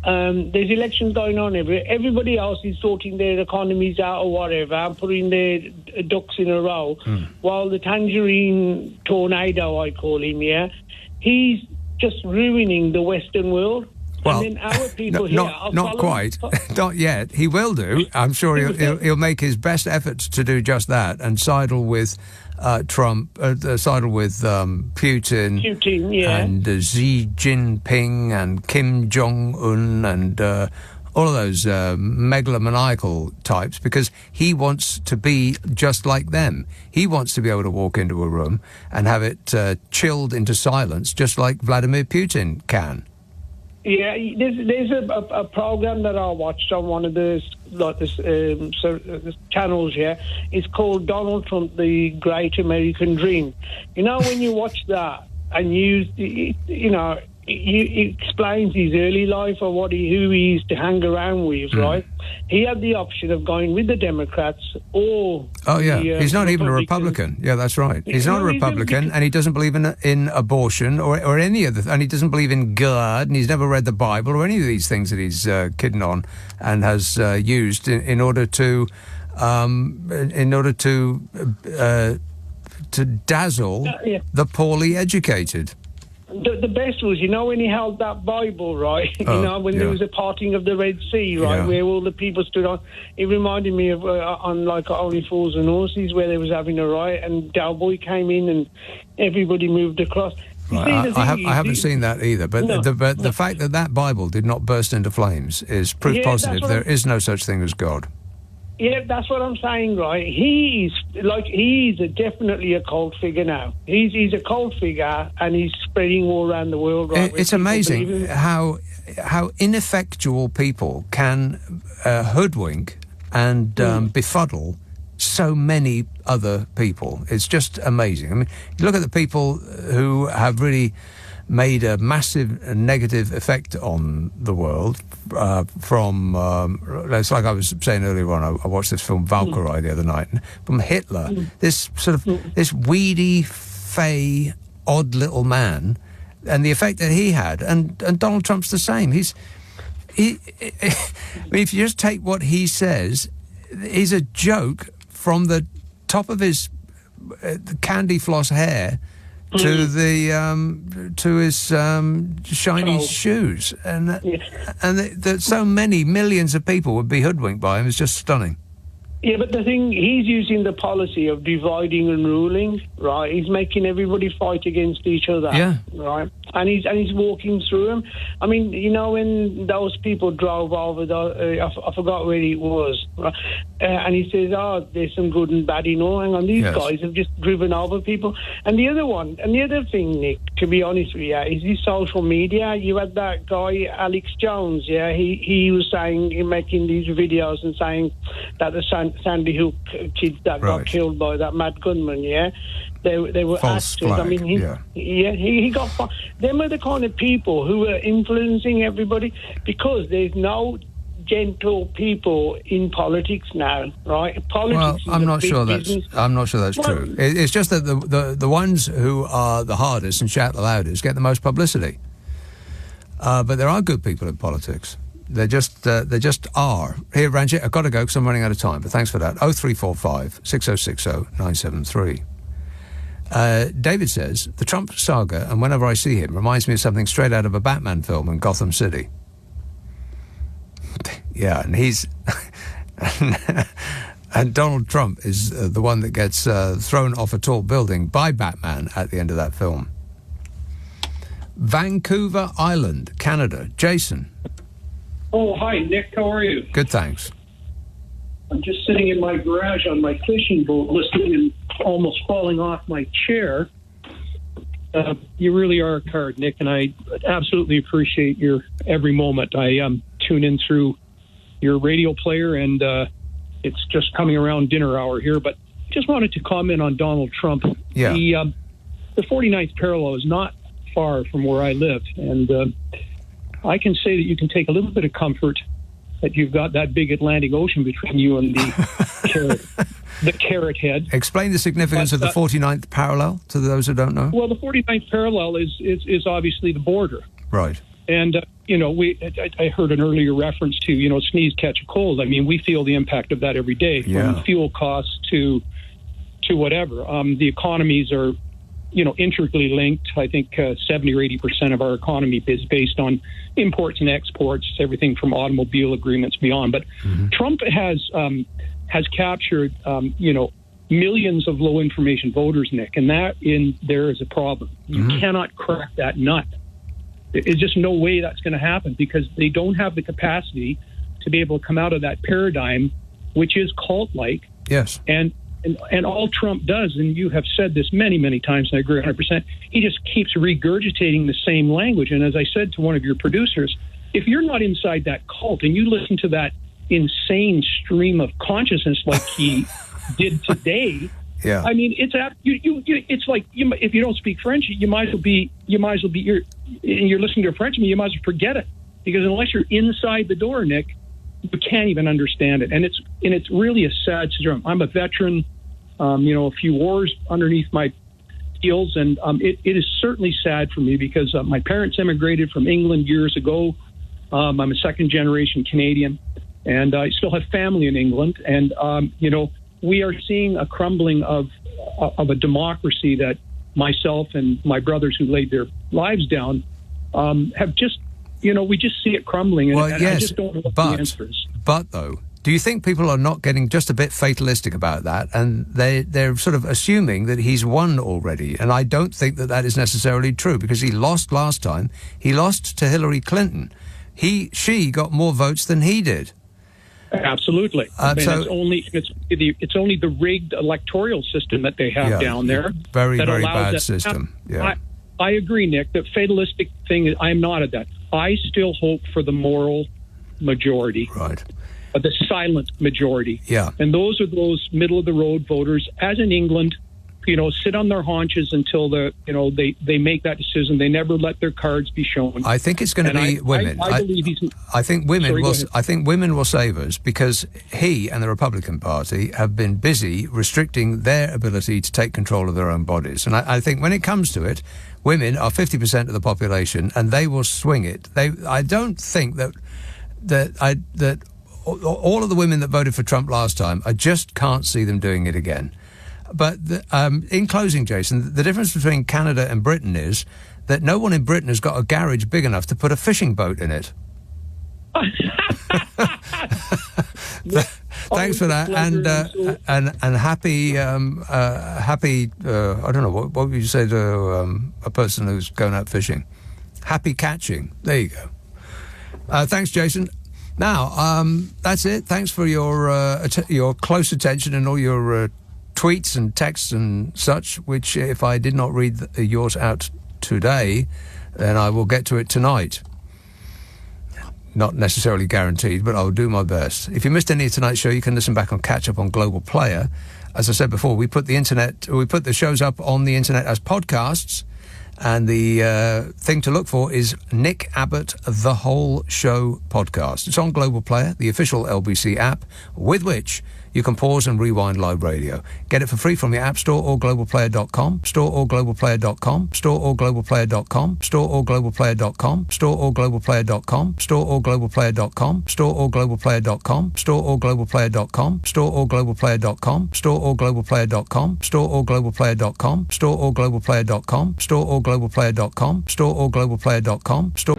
There's elections going on everywhere. Everybody else is sorting their economies out or whatever, and putting their ducks in a row, while the Tangerine Tornado, I call him, he's just ruining the Western world. Well, and then our people not quite, not yet. He will do. I'm sure he'll make his best efforts to do just that, and sidle with Trump, sidle with Putin, and Xi Jinping and Kim Jong Un and all of those megalomaniacal types, because he wants to be just like them. He wants to be able to walk into a room and have it chilled into silence, just like Vladimir Putin can. Yeah, there's a program that I watched on one of the channels. It's called Donald Trump: The Great American Dream. When you watch that, and he explains his early life or who he used to hang around with, right? He had the option of going with the Democrats or... Oh, yeah. He's not even a Republican. Yeah, that's right. He's not a Republican, and he doesn't believe in abortion or any of and he doesn't believe in God, and he's never read the Bible or any of these things that he's kidding on and has used in order to in order to dazzle the poorly educated. The best was, when he held that Bible, right? When there was a parting of the Red Sea, right, where all the people stood on. It reminded me of on like Only Fools and Horses, where they was having a riot, and Del Boy came in and everybody moved across. Right. I haven't seen that either, but the fact that Bible did not burst into flames is proof positive there is no such thing as God. Yeah, that's what I'm saying, right? He's definitely a cult figure now. He's a cult figure, and he's spreading all around the world. Right? It's amazing how ineffectual people can hoodwink and befuddle so many other people. It's just amazing. I mean, you look at the people who have really made a massive negative effect on the world from, it's like I was saying earlier on, I watched this film Valkyrie the other night, from Hitler, this sort of, this weedy, fey, odd little man, and the effect that he had, and Donald Trump's the same. I mean, if you just take what he says, he's a joke from the top of his candy floss hair to his shiny shoes, and so many millions of people would be hoodwinked by him. It's just stunning. Yeah, but the thing, he's using the policy of dividing and ruling, right? He's making everybody fight against each other, right? And he's walking through them. I mean, when those people drove over, I forgot where it was, right? And he says, there's some good and bad, hang on, these guys have just driven over people. And the other thing, Nick, to be honest with you, is this social media. You had that guy, Alex Jones, he was saying, making these videos and saying that the Sandy Hook kids that got killed by that mad gunman, they were false actors. flag. I mean, he got. Them are the kind of people who are influencing everybody, because there's no gentle people in politics now, right? Politics. Well, I'm not sure that's true. It's just that the ones who are the hardest and shout the loudest get the most publicity. But there are good people in politics. They just are. Here, Ranjit, I've got to go because I'm running out of time, but thanks for that. 0345 6060 973. David says, the Trump saga, and whenever I see him, reminds me of something straight out of a Batman film in Gotham City. Yeah, and he's... and Donald Trump is the one that gets thrown off a tall building by Batman at the end of that film. Vancouver Island, Canada. Jason. Oh, hi, Nick. How are you? Good, thanks. I'm just sitting in my garage on my fishing boat, listening and almost falling off my chair. You really are a card, Nick, and I absolutely appreciate your every moment. I tune in through your radio player, and it's just coming around dinner hour here, but just wanted to comment on Donald Trump. Yeah. The 49th parallel is not far from where I live, and I can say that you can take a little bit of comfort that you've got that big Atlantic Ocean between you and the carrot head. Explain the significance of the 49th parallel to those who don't know. Well, the 49th parallel is obviously the border. Right. And, I heard an earlier reference to, sneeze, catch a cold. I mean, we feel the impact of that every day, from fuel costs to whatever. The economies are, intricately linked. I think 70 or 80% of our economy is based on imports and exports, everything from automobile agreements beyond. But Trump has captured, millions of low information voters, Nick, and that there is a problem. You cannot crack that nut. There's just no way that's going to happen, because they don't have the capacity to be able to come out of that paradigm, which is cult-like. Yes. And all Trump does, and you have said this many, many times, and I agree 100%, he just keeps regurgitating the same language. And as I said to one of your producers, if you're not inside that cult and you listen to that insane stream of consciousness like he did today, I mean, it's like if you don't speak French, you might as well be you're listening to a Frenchman, you might as well forget it, because unless you're inside the door, Nick, you can't even understand it. And it's really a sad syndrome. I'm a veteran, a few wars underneath my heels, and it is certainly sad for me, because my parents immigrated from England years ago. I'm a second generation Canadian, and I still have family in England. And, we are seeing a crumbling of a democracy that myself and my brothers who laid their lives down have just, we just see it crumbling. And, well, and yes, I just don't know what the answer is. But, though, do you think people are not getting just a bit fatalistic about that, and they're sort of assuming that he's won already? And I don't think that is necessarily true, because he lost last time. He lost to Hillary Clinton. She got more votes than he did. Absolutely. It's only the rigged electoral system that they have down there. Very, that very allows bad that. system. Yeah. I agree, Nick. The fatalistic thing, I'm not at that. I still hope for the moral majority. Right. The silent majority. Yeah. And those are those middle-of-the-road voters, as in England, sit on their haunches until they make that decision. They never let their cards be shown. I think it's going to be women. I think women will save us, because he and the Republican Party have been busy restricting their ability to take control of their own bodies. And I think when it comes to it, women are 50% of the population, and they will swing it. I don't think that all of the women that voted for Trump last time, I just can't see them doing it again. But in closing, Jason, the difference between Canada and Britain is that no one in Britain has got a garage big enough to put a fishing boat in it. Thanks for that, and happy. I don't know what would you say to a person who's going out fishing. Happy catching. There you go. Thanks, Jason. Now, that's it. Thanks for your close attention and all your tweets and texts and such, which if I did not read yours out today, then I will get to it tonight. Not necessarily guaranteed, but I'll do my best. If you missed any of tonight's show, you can listen back on Catch Up on Global Player. As I said before, we put the shows up on the internet as podcasts, and the thing to look for is Nick Abbot, The Whole Show Podcast. It's on Global Player, the official LBC app, with which you can pause and rewind live radio. Get it for free from the App Store or globalplayer.com, store or globalplayer.com, store or globalplayer.com, store or globalplayer.com, store or globalplayer.com, store or globalplayer.com, store or globalplayer.com, store or globalplayer.com, store or globalplayer.com, store or globalplayer.com, store or globalplayer.com, store or globalplayer.com, store or globalplayer.com, store or globalplayer.com, store.